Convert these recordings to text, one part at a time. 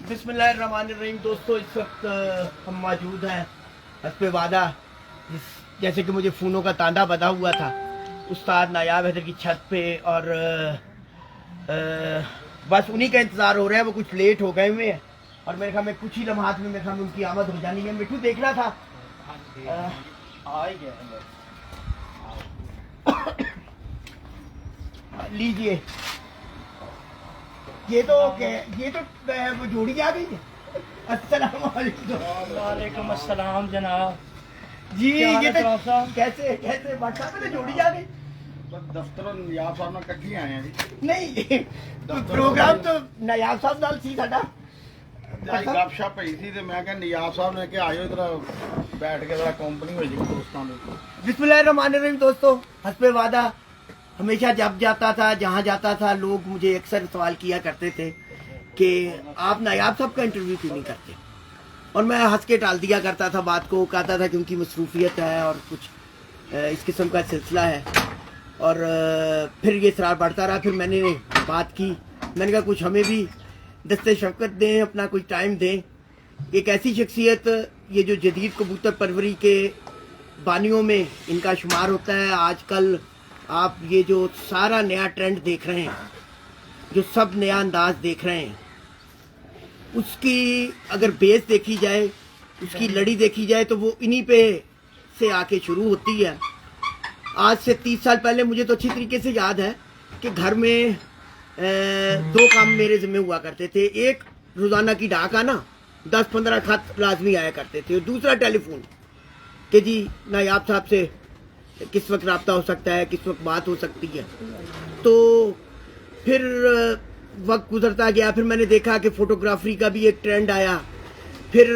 बिस्मिल्लाहिर्रहमानिर्रहीम। दोस्तों, इस वक्त हम मौजूद हैं हस्बे वादा, जैसे कि मुझे फ़ोनों का तांडा बंधा हुआ था उस्ताद नायाब हैदर की छत पे, और बस उन्हीं का इंतज़ार हो रहा है। वो कुछ लेट हो गए हुए हैं और मेरे ख्याल में कुछ ही लम्हात में मेरे ख्याल में उनकी आमद हो जानी है। मिठू देखना था, आ ही गया। लीजिए, ये तो वो जोड़ी आ गई है। अस्सलाम वालेकुम अस्सलाम जनाब जी। ये तो साहब? कैसे कैसे व्हाट्सएप में जोड़ी आ गई? दफ्तर नयाब साहब ਨਾਲ ਇਕੱਠੀ ਆਏ ਆ ਜੀ। नहीं, तो प्रोग्राम तो नायाब साहब नाल सी साडा। ਅੱਜ ਗੱਪਸ਼ਪ ਪਈ ਸੀ ਤੇ ਮੈਂ ਕਿਹਾ ਨयाब ਸਾਹਿਬ ਨੇ ਕਿ ਆਇਓ ਇਧਰ ਬੈਠ ਕੇ ਜਰਾ ਕੰਪਨੀ ਹੋ ਜਾਏਗੀ ਦੋਸਤਾਂ ਦੀ। बिस्मिल्लाहिर्रहमानिर्रहीम। दोस्तों, हस्बे वादा हमेशा जब जाता था, जहाँ जाता था, लोग मुझे अक्सर सवाल किया करते थे कि आप नायाब साहब का इंटरव्यू क्यों नहीं करते, और मैं हंस के टाल दिया करता था बात को। कहता था कि उनकी मसरूफियत है और कुछ इस किस्म का सिलसिला है, और फिर ये इसरार बढ़ता रहा। फिर मैंने बात की, मैंने कहा कुछ हमें भी दस्ते शफ़क़त दें, अपना कुछ टाइम दें। एक ऐसी शख्सियत, ये जो जदीद कबूतर परवरी के बानियों में इनका शुमार होता है। आजकल आप ये जो सारा नया ट्रेंड देख रहे हैं, जो सब नया अंदाज देख रहे हैं, उसकी अगर बेस देखी जाए, उसकी लड़ी देखी जाए, तो वो इन्हीं पे से आके शुरू होती है। आज से 30 साल पहले मुझे तो अच्छी तरीके से याद है कि घर में दो काम मेरे जिम्मे हुआ करते थे। एक, रोज़ाना की डाक आना, 10-15 खत लाजमी आया करते थे। और दूसरा, टेलीफोन कि जी नायाब साहब से किस वक्त रब्ता हो सकता है, किस वक्त बात हो सकती है। तो फिर वक्त गुजरता गया, फिर मैंने देखा कि फ़ोटोग्राफी का भी एक ट्रेंड आया। फिर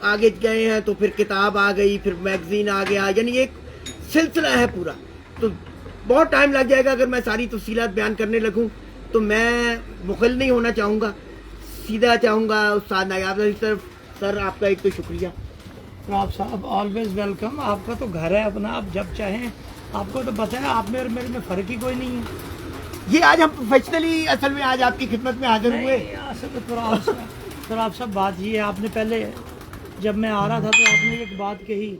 आगे गए हैं तो फिर किताब आ गई, फिर मैगज़ीन आ गया, यानी एक सिलसिला है पूरा। तो बहुत टाइम लग जाएगा अगर मैं सारी तफसीलात बयान करने लगूं, तो मैं मुखल नहीं होना चाहूँगा। सीधा चाहूँगा उस्ताद नायाब की तरफ। सर, आपका एक तो शुक्रिया। आप साहब ऑलवेज वेलकम। आपका तो घर है अपना, आप जब चाहें। आपको तो पता है आप मेरे में फ़र्क ही कोई नहीं है। ये आज हम प्रोफेशनली असल में आज आपकी खिदमत में हाजिर हुए। तो आप सब बात ये है, आपने पहले जब मैं आ रहा था तो आपने एक बात कही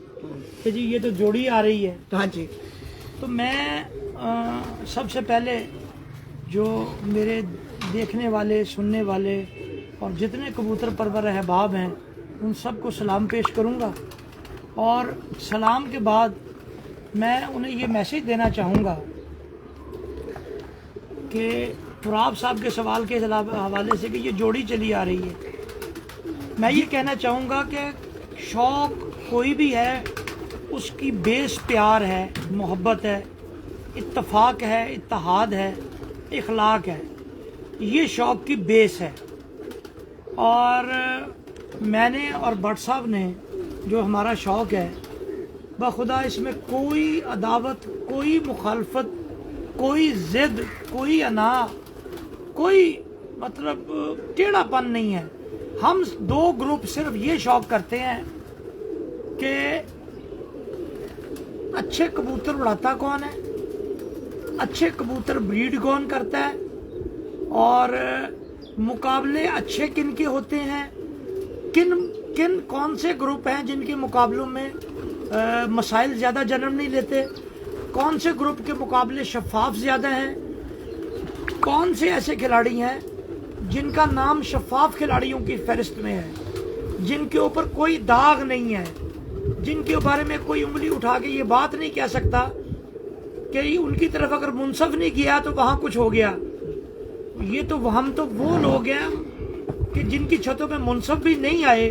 कि जी ये तो जोड़ी आ रही है। हाँ जी। तो मैं सबसे पहले जो मेरे देखने वाले, सुनने वाले और जितने कबूतर परवर अहबाब हैं, उन सबको सलाम पेश करूंगा। और सलाम के बाद मैं उन्हें ये मैसेज देना चाहूँगा कि तुराब साहब के सवाल के हवाले से कि ये जोड़ी चली आ रही है। मैं ये कहना चाहूँगा कि शौक़ कोई भी है, उसकी बेस प्यार है, मोहब्बत है, इत्तफाक है, इत्तेहाद है, इखलाक है। ये शौक़ की बेस है। और मैंने और भट्ट साहब ने जो हमारा शौक़ है, बखुदा इसमें कोई अदावत, कोई मुखालफत, कोई ज़िद, कोई अना, कोई मतलब टेढ़ापन नहीं है। हम दो ग्रुप सिर्फ ये शौक़ करते हैं कि अच्छे कबूतर उड़ाता कौन है, अच्छे कबूतर ब्रीड कौन करता है, और मुकाबले अच्छे किन के होते हैं, किन कौन से ग्रुप हैं जिनके मुकाबलों में मसाइल ज़्यादा जन्म नहीं लेते, कौन से ग्रुप के मुकाबले शफाफ ज़्यादा हैं, कौन से ऐसे खिलाड़ी हैं जिनका नाम शफाफ खिलाड़ियों की फहरिस्त में है, जिनके ऊपर कोई दाग नहीं है, जिनके बारे में कोई उंगली उठा के ये बात नहीं कह सकता कि उनकी तरफ अगर मुनसफ नहीं किया तो वहाँ कुछ हो गया। ये तो हम तो वो लोग हैं कि जिनकी छतों में मुनसफ भी नहीं आए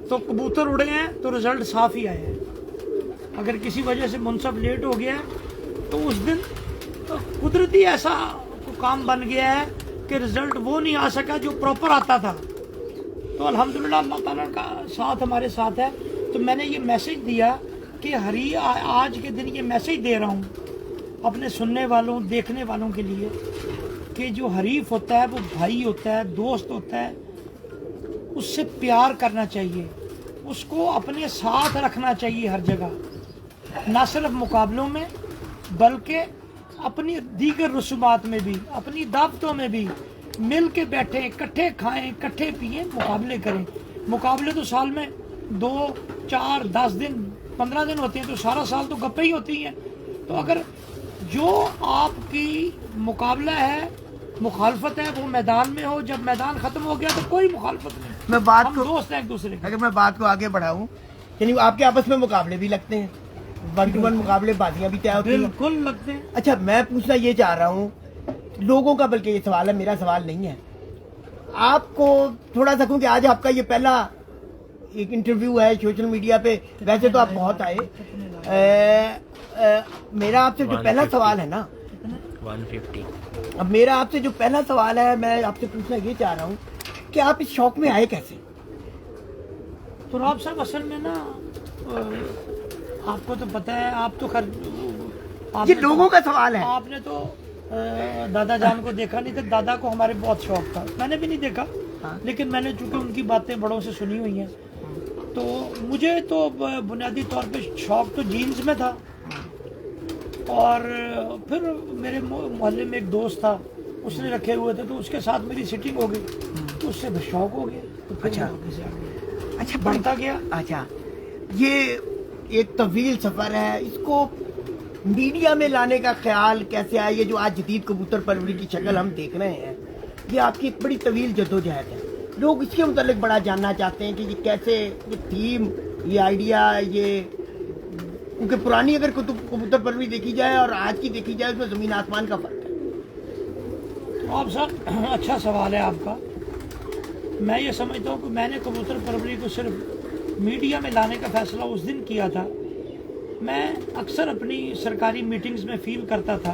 तो कबूतर उड़े हैं तो रिज़ल्ट साफ ही आए हैं। अगर किसी वजह से मुनसफ लेट हो गया तो उस दिन तो कुदरती ऐसा काम बन गया है कि रिज़ल्ट वो नहीं आ सका जो प्रॉपर आता था। तो अल्हम्दुलिल्लाह अल्लाह ताला का साथ हमारे साथ है। तो मैंने ये मैसेज दिया कि आज के दिन ये मैसेज दे रहा हूँ अपने सुनने वालों, देखने वालों के लिए कि जो हरीफ होता है वो भाई होता है, दोस्त होता है, उससे प्यार करना चाहिए, उसको अपने साथ रखना चाहिए हर जगह, ना सिर्फ मुकाबलों में बल्कि अपनी दीगर रसूमात में भी, अपनी दावतों में भी, मिल के बैठे, इकट्ठे खाएं, इकट्ठे पिए, मुकाबले करें। मुकाबले तो साल में 2, 4, 10 दिन, 15 दिन होते हैं, तो सारा साल तो गप्पे ही होती हैं। तो अगर जो आपकी मुकाबला है, मुखालफत है, वो मैदान में हो, जब मैदान खत्म हो गया तो कोई मुखालफत नहीं, मैं बात हम को दोस्त हैं एक दूसरे के। अगर मैं बात को आगे बढ़ाऊं, यानी आपके आपस में मुकाबले भी लगते हैं, 1 to 1 मुकाबले, बाजियां भी तय होती हैं। बिल्कुल लगते हैं। अच्छा, मैं पूछना ये चाह रहा हूँ लोगों का, बल्कि ये सवाल है, मेरा सवाल नहीं है, आपको थोड़ा सा, क्योंकि आज आपका ये पहला एक इंटरव्यू है सोशल मीडिया पे, वैसे तो आप बहुत आए, मेरा आपसे जो पहला सवाल है ना 150। अब मेरा आपसे जो पहला सवाल है, मैं आपसे पूछना ये चाह रहा हूँ कि आप इस शौक में आए कैसे? तो राब साहब, असल में ना आपको तो पता है, आप तो खैर ये लोगों का सवाल है। आपने तो दादा जान को देखा नहीं था। दादा को हमारे बहुत शौक था, मैंने भी नहीं देखा, हाँ। लेकिन मैंने चूंकि उनकी बातें बड़ों से सुनी हुई हैं, तो मुझे तो बुनियादी तौर पे शौक तो जीन्स में था। और फिर मेरे मोहल्ले में एक दोस्त था, उसने रखे हुए थे, तो उसके साथ मेरी सिटिंग हो गई, तो उससे फिर शौक हो गया। तो फिर अच्छा। वापस आ गया। अच्छा, बढ़ता गया। अच्छा, ये एक तवील सफर है, इसको मीडिया में लाने का ख्याल कैसे आया? ये जो आज जदीद कबूतर परवरी की शक्ल हम देख रहे हैं, ये आपकी एक बड़ी तवील जद्दोजहद है। लोग इसके मुतालिक बड़ा जानना चाहते हैं कि ये कैसे, ये थीम, ये आइडिया, ये, क्योंकि पुरानी अगर कबूतर परवरी देखी जाए और आज की देखी जाए, उसमें जमीन आसमान का फर्क है। तो आप सर, अच्छा सवाल है आपका। मैं ये समझता हूँ कि मैंने कबूतर परवरी को सिर्फ मीडिया में लाने का फैसला उस दिन किया था। मैं अक्सर अपनी सरकारी मीटिंग्स में फील करता था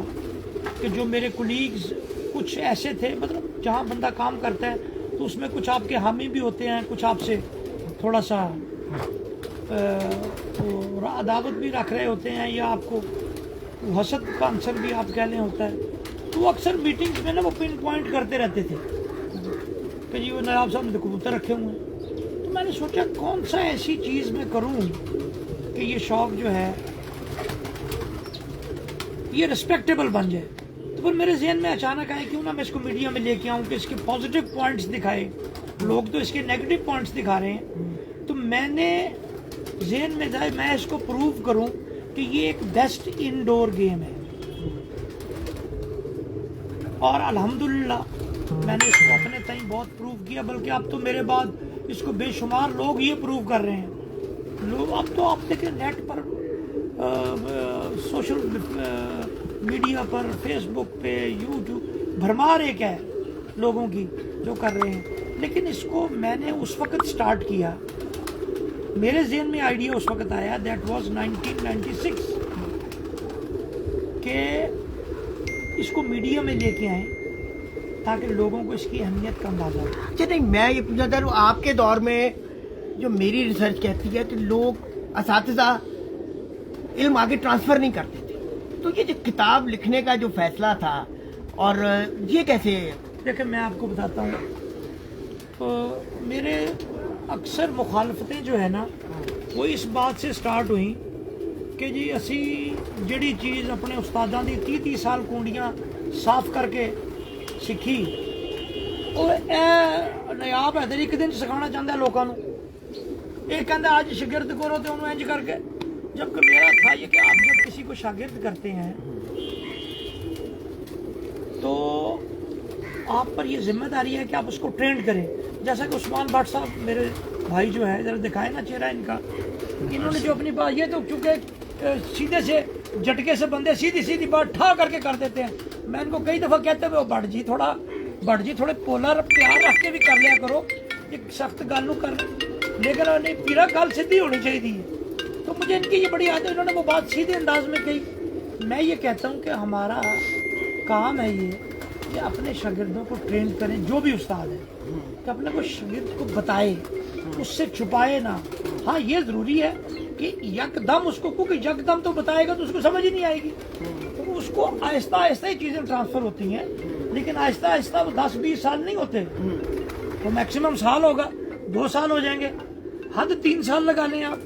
कि जो मेरे कुलीग्स कुछ ऐसे थे, मतलब जहाँ बंदा काम करता है तो उसमें कुछ आपके हामी भी होते हैं, कुछ आपसे थोड़ा सा तो अदावत भी रख रहे होते हैं, या आपको हसद का आंसर भी आप कह लें होता है। तो वो अक्सर मीटिंग्स में ना वो पिन पॉइंट करते रहते थे कि जी वो नवाब साहब ने तो कबूतर रखे हुए हैं। तो मैंने सोचा कौन सा ऐसी चीज़ मैं करूं कि ये शौक जो है ये रिस्पेक्टेबल बन जाए। तो फिर मेरे जहन में अचानक आया, क्यों ना मैं इसको मीडिया में लेके आऊं कि इसके पॉजिटिव पॉइंट्स दिखाए। लोग तो इसके नेगेटिव पॉइंट्स दिखा रहे हैं, तो मैंने जहन में जाए मैं इसको प्रूव करूं कि ये एक बेस्ट इंडोर गेम है। और अल्हम्दुलिल्लाह मैंने इसको अपने ताईं बहुत प्रूव किया, बल्कि अब तो मेरे बाद इसको बेशुमार लोग ये प्रूव कर रहे हैं। लोग अब तो आप देखें नेट पर, सोशल मीडिया पर, फेसबुक पे, यूट्यूब, भरमार एक है लोगों की जो कर रहे हैं। लेकिन इसको मैंने उस वक्त स्टार्ट किया, मेरे जहन में आइडिया उस वक्त आया, दैट वाज 1996, के इसको मीडिया में लेके आए ताकि लोगों को इसकी अहमियत का अंदाजा हो। अच्छा, नहीं, मैं ये पूछना चाह रहा हूँ, आपके दौर में जो मेरी रिसर्च कहती है कि लोग असातिज़ा इल्म आगे ट्रांसफ़र नहीं करते थे, तो ये जो किताब लिखने का जो फैसला था, और ये कैसे? देखिए मैं आपको बताता हूँ, तो मेरे अक्सर मुखालफतें जो है ना वो इस बात से स्टार्ट हुई कि जी असी जड़ी चीज़ अपने उस्तादां दी 30 साल कुंडियां साफ करके सीखी, और नयाब हैदर एक दिन सिखाना चाहता है लोगों को। एक कहता आज शागिर्द करो तो उन्होंने इंज करके, जबकि मेरा था ये कि आप जब किसी को शागिर्द करते हैं तो आप पर ये जिम्मेदारी है कि आप उसको ट्रेंड करें। जैसा कि उस्मान भट्ट साहब मेरे भाई जो है, जरा दिखाए ना चेहरा इनका, इन्होंने जो अपनी बात, ये तो चूंकि सीधे से झटके से बंदे सीधी सीधी बात ठा करके कर देते हैं। मैं इनको कई दफ़ा कहते हुए भट्ट जी थोड़े पोलर प्यार रख के भी कर लिया करो, एक सख्त गल कर, लेकिन नहीं पीरा गल सीधी होनी चाहिए। तो मुझे इनकी ये बड़ी आदत, इन्होंने वो बात सीधे अंदाज में कही। मैं ये कहता हूँ कि हमारा काम है ये कि अपने शागिर्दों को ट्रेन करें, जो भी उस्ताद है, कि अपने को शागिर्द को बताए, उससे छुपाए ना। हाँ, ये ज़रूरी है कि यकदम उसको, क्योंकि यकदम तो बताएगा तो उसको समझ ही नहीं आएगी, तो उसको आहिस्ता आहिस्ता ही चीज़ें ट्रांसफ़र होती हैं। लेकिन आहिस्ता आहिस्ता वो 10-20 साल नहीं होते, तो मैक्सिमम साल होगा, 2 साल हो जाएंगे, हद 3 साल लगा लें आप।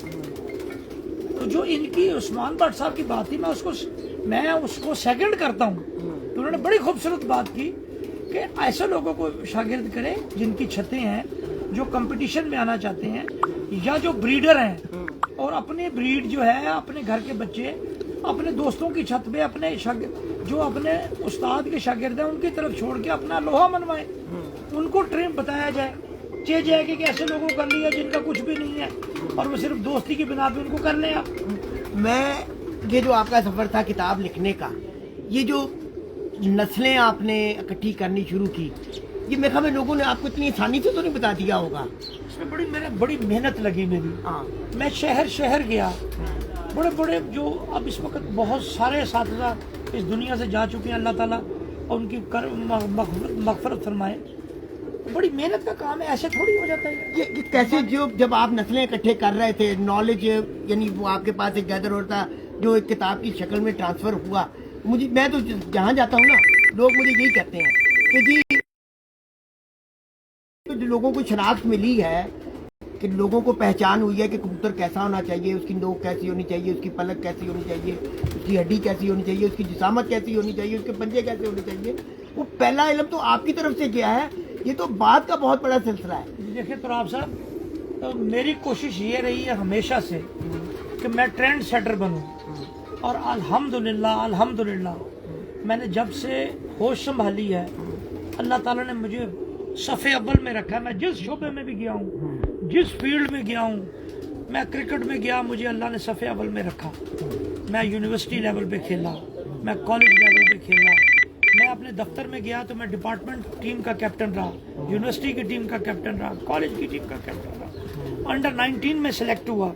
तो जो इनकी उस्मान भट्ट साहब की बात थी, मैं उसको सेकंड करता हूँ। तो उन्होंने बड़ी खूबसूरत बात की कि ऐसे लोगों को शागिर्द करें जिनकी छतें हैं, जो कंपटीशन में आना चाहते हैं, या जो ब्रीडर हैं और अपने ब्रीड जो है, अपने घर के बच्चे अपने दोस्तों की छत पे अपने जो अपने उस्ताद के शागिर्द हैं उनकी तरफ छोड़ के अपना लोहा मनवाएं, उनको ट्रेन बताया जाए जाए कि ऐसे लोगों को कर लिया जिनका कुछ भी नहीं है और वो सिर्फ दोस्ती की बिना पे उनको कर लें आप। मैं ये जो आपका सफर था किताब लिखने का, ये जो नस्लें आपने इकट्ठी करनी शुरू की, ये मेरे ख्याल में लोगों ने आपको इतनी आसानी से तो नहीं बता दिया होगा। इसमें बड़ी मेहनत लगी मेरी। हाँ, मैं शहर गया, बड़े बड़े जो अब इस वक्त बहुत सारे साथीदार इस दुनिया से जा चुके हैं, अल्लाह ताला उनकी मग़फ़िरत फरमाए। बड़ी मेहनत का काम है, ऐसे थोड़ी हो जाता है। ये कैसे जब आप नस्लें इकट्ठे कर रहे थे, नॉलेज यानी वो आपके पास एक गैदर होता जो एक किताब की शक्ल में ट्रांसफर हुआ। मैं तो जहाँ जाता हूँ ना, लोग मुझे यही कहते हैं कि जी जो लोगों को शनाख्त मिली है, कि लोगों को पहचान हुई है कि कबूतर कैसा होना चाहिए, उसकी नोक कैसी होनी चाहिए, उसकी पलक कैसी होनी चाहिए, उसकी हड्डी कैसी होनी चाहिए, उसकी जिसामत कैसी होनी चाहिए, उसके पंजे कैसे होने चाहिए, वो पहला इल्म तो आपकी तरफ से गया है। ये तो बात का बहुत बड़ा सिलसिला है। देखिए तुराब साहब, तो मेरी कोशिश ये रही है हमेशा से कि मैं ट्रेंड सेटर बनूं, और अल्हम्दुलिल्लाह मैंने जब से होश संभाली है, अल्लाह ताला ने मुझे सफ़े अव्वल में रखा है। मैं जिस शोबे में भी गया हूँ, जिस फील्ड में गया हूँ, मैं क्रिकेट में गया, मुझे अल्लाह ने सफ़े अव्वल में रखा। मैं यूनिवर्सिटी लेवल पे खेला, मैं कॉलेज लेवल पे खेला, मैं अपने दफ्तर में गया तो मैं डिपार्टमेंट टीम का कैप्टन रहा, यूनिवर्सिटी की टीम का कैप्टन रहा, कॉलेज की टीम का कैप्टन रहा, अंडर 19 में सिलेक्ट हुआ।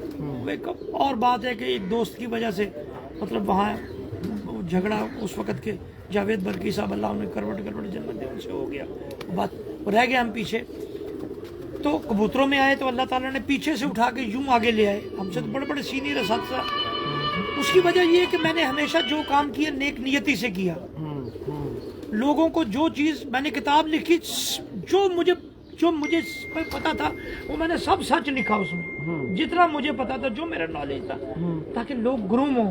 एक और बात है कि एक दोस्त की वजह से, मतलब वहाँ झगड़ा उस वक़्त के जावेद बरकी साहब, अल्लाह उन्हें करवट जन्नत दे, उनसे हो गया बात, रह गए हम पीछे। तो कबूतरों में आए तो अल्लाह ताला ने पीछे से उठा के यूं आगे ले आए। हमसे तो बड़े बड़े सीनियर है साथ। उसकी वजह ये है कि मैंने हमेशा जो काम किया नेक नियति से किया। लोगों को जो चीज़ मैंने किताब लिखी, जो मुझे पता था वो मैंने सब सच लिखा उसमें, जितना मुझे पता था, जो मेरा नॉलेज था, ताकि लोग ग्रूम हो।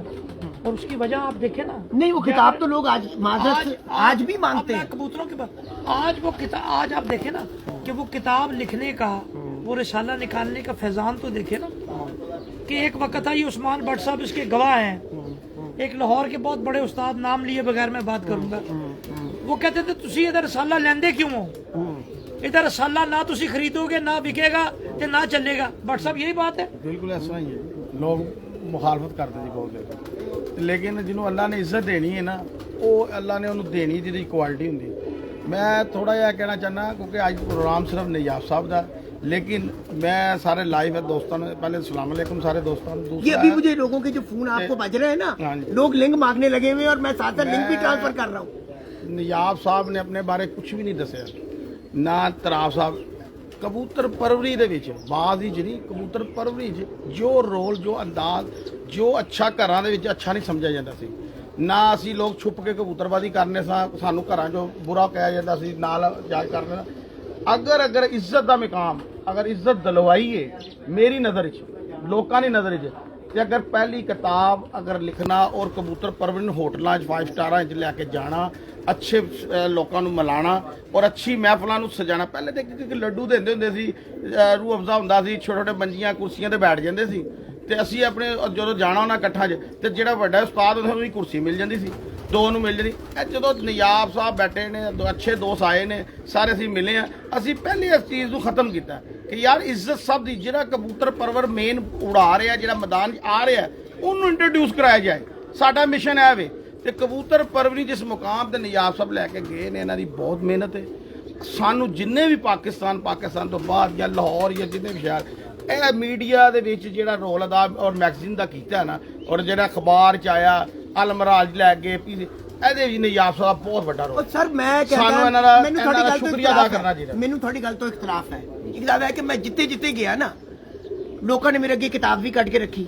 और उसकी वजह आप देखें ना, नहीं वो किताब तो लोग आज भी मांगते हैं। कबूतरों के बाद आज आप देखें ना कि वो किताब लिखने का, वो रिसाला निकालने का फैजान तो देखे ना, कि एक वक्त था, ये उस्मान भट्ट साहब इसके गवाह हैं, एक लाहौर के बहुत बड़े उस्ताद, नाम लिए बगैर मैं बात करूंगा, वो कहते थे तुसी इधर रसाला लेंदे क्यों हो, इधर रसाला ना तुसी खरीदोगे, ना बिकेगा ते ना चलेगा। भट्ट साहब यही बात है। बिल्कुल ऐसा ही है, लोग मुखालफत करते जी बहुत ज़्यादा, लेकिन जिन्होंने अल्लाह ने इज्जत देनी है ना, वो अल्लाह ने उन्होंने देनी जिहदी क्वालिटी होंदी। मैं थोड़ा जिहा कहना चाहना, क्योंकि आज प्रोग्राम सिर्फ नयाब साहब का, लेकिन मैं सारे लाइव है दोस्तों ने, पहले अस्सलाम वालेकुम सारे दोस्तों ने। ये अभी मुझे लोगों के जो फोन आपको बज रहे हैं ना, लोग लिंक मांगने लगे हुए, और मैं साथ साथ लिंक भी ट्रांसफर कर रहा हूँ। नयाब साहब ने अपने बारे कुछ भी नहीं दसिया, ना तराब साहब। कबूतर परवरी दे विच बाज़ ही नहीं, कबूतर परवरी जो रोल, जो अंदाज, जो अच्छा घरां दे विच अच्छा नहीं समझा जाता सी। ना असी लोग छुप के कबूतरबाजी करने सानू घरां जो बुरा कहा जाता सी, नाल जाज करना। अगर इज्जत का मुकाम, अगर इज्जत दिलवाई है मेरी नज़र च, लोगों की नज़र च, ते अगर पहली किताब अगर लिखना और कबूतर परवरी होटलों 5 स्टार लैके जाना, अच्छे लोगों को मिलाना और अच्छी महफलों सजाना। पहले तो एक लड्डू देंदे हुंदे सी, रूह अफजा हुंदा सी, छोटे छोटे मंजियां कुर्सियां ते बैठ जांदे सी, ते असी अपने जो जाना उन्हां कट्ठां च, ते जिहड़ा वड्डा उस्ताद होंदा उहदी कुर्सी मिल जांदी सी, दो नूं मिल जांदी। जो नयाब साहब बैठे ने, अच्छे दोस्त आए ने, सारे असी मिले हैं, असी पहले इस चीज़ को खत्म किया कि यार इज्जत सब दी, जिहड़ा कबूतर परवर मेन उड़ा रहा, जिहड़ा मैदान आ रहा, उन्होंने इंट्रोड्यूस कराया जाए। साडा मिशन है वे, ते कबूतर परवरी जिस मुकाम ते नयाब साहब लैके गए ने, इन्हां दी बहुत मेहनत है। सानू जिन्ने भी पाकिस्तान तो बाद या लाहौर या जिन्ने भी शहर यह मीडिया दे विच जिहड़ा रोल अदा और मैगजीन का कीता है ना, और जिहड़ा अखबार च आया, अलमराज लै गए, ਇਹਦੇ ਵੀ ਨਯਾਬ ਸਾਹਿਬ ਬਹੁਤ ਵੱਡਾ ਰੋਲ। सर मैं शुक्रिया अदा करना चाहिए। मैनू थोड़ी गल तो इख्तलाफ है। इख्तलाफ है कि मैं जिते गया ना, लोगों ने मेरे अगे किताब भी कट के रखी,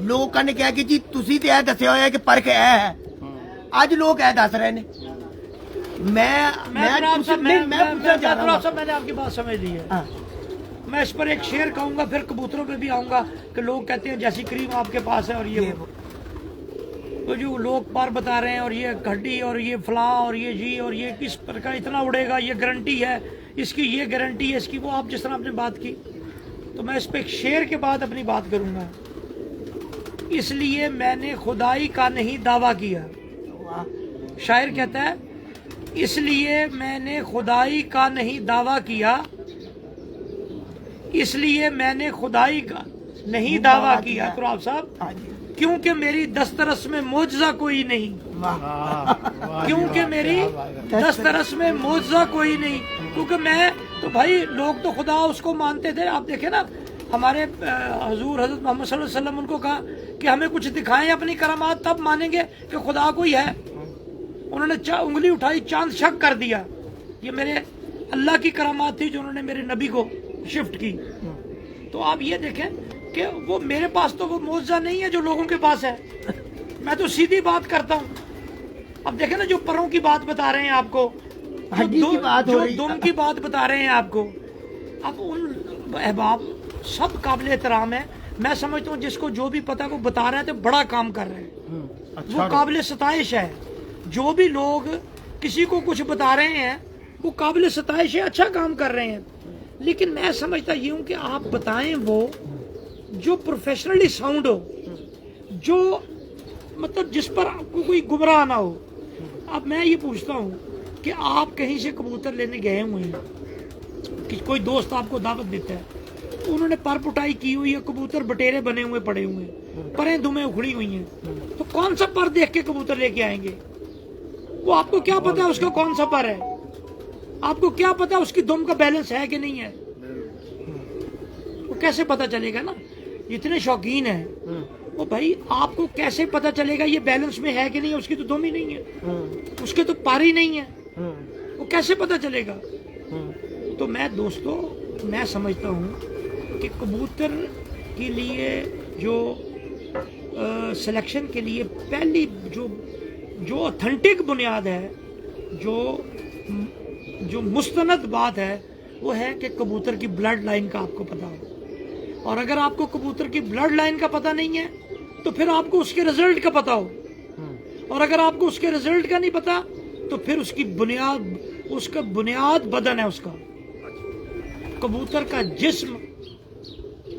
लोगों ने कहा कि जी तुसी ते दस्या होया कि परख है, अज लोग दस रहे ने। मैंने आपकी बात समझ ली है। मैं इस पर एक शेर कहूंगा, फिर कबूतरों पे भी आऊंगा कि लोग कहते हैं जैसी क्रीम आपके पास है और ये तो जो लोग बार बता रहे हैं और ये हड्डी और ये फला और ये जी और ये किस प्रकार इतना उड़ेगा, ये गारंटी है इसकी, ये गारंटी है इसकी, वो आप जिस तरह आपने बात की, तो मैं इस पे एक शेर के बाद अपनी बात करूंगा। इसलिए मैंने खुदाई का नहीं दावा किया, शायर कहता है, इसलिए मैंने खुदाई का नहीं दावा किया, इसलिए मैंने खुदाई का नहीं दावा किया तुराब साहब, क्योंकि मेरी दस्तरस में मोजज़ा कोई नहीं, क्योंकि मेरी दस्तरस में मोजज़ा कोई नहीं, क्योंकि मैं तो भाई लोग तो खुदा उसको मानते थे। आप देखें ना, हमारे हजूर हजरत मोहम्मद सल्लल्लाहु अलैहि वसल्लम उनको कहा कि हमें कुछ दिखाएं अपनी करामात, तब मानेंगे कि खुदा कोई है। उन्होंने उंगली उठाई, चांद शक कर दिया, ये मेरे अल्लाह की करामात थी जो उन्होंने मेरे नबी को शिफ्ट की। तो आप ये देखें कि वो मेरे पास तो वो मौजज़ा नहीं है जो लोगों के पास है, मैं तो सीधी बात करता हूँ। अब देखें ना, जो परों की बात बता रहे हैं आपको, जो दुम की बात बता रहे हैं आपको, अब उन अहबाब सब काबिल एहतराम है। मैं समझता हूँ जिसको जो भी पता वो बता रहे हैं तो बड़ा काम कर रहे हैं, अच्छा, वो काबिल सताइश है। जो भी लोग किसी को कुछ बता रहे हैं वो काबिल सताइश है, अच्छा काम कर रहे हैं। लेकिन मैं समझता ये हूँ कि आप बताएं वो जो प्रोफेशनली साउंड हो, जो मतलब जिस पर कोई गुमराह ना हो। अब मैं ये पूछता हूँ कि आप कहीं से कबूतर लेने गए हुए हैं, कि कोई दोस्त आपको दावत देता है, उन्होंने पर पुटाई की हुई है, कबूतर बटेरे बने हुए पड़े हुए हैं, परें दुमें उखड़ी हुई हैं, तो कौन सा पर देख के कबूतर लेके आएंगे? वो आपको क्या पता है उसका कौन सा पर है? आपको क्या पता उसकी दुम का बैलेंस है कि नहीं है? वो कैसे पता चलेगा ना? इतने शौकीन है वो, भाई आपको कैसे पता चलेगा ये बैलेंस में है कि नहीं है? उसकी तो दुम ही नहीं है, उसके तो पार ही नहीं है, वो कैसे पता चलेगा? तो मैं दोस्तों, मैं समझता हूँ कि कबूतर के लिए जो सिलेक्शन के लिए पहली जो ऑथेंटिक बुनियाद है, जो मुस्तनद बात है, वो है कि कबूतर की ब्लड लाइन का आपको पता हो। और अगर आपको कबूतर की ब्लड लाइन का पता नहीं है तो फिर आपको उसके रिजल्ट का पता हो, और अगर आपको उसके रिजल्ट का नहीं पता तो फिर उसकी उसका बुनियाद बदन है उसका। कबूतर का जिस्म,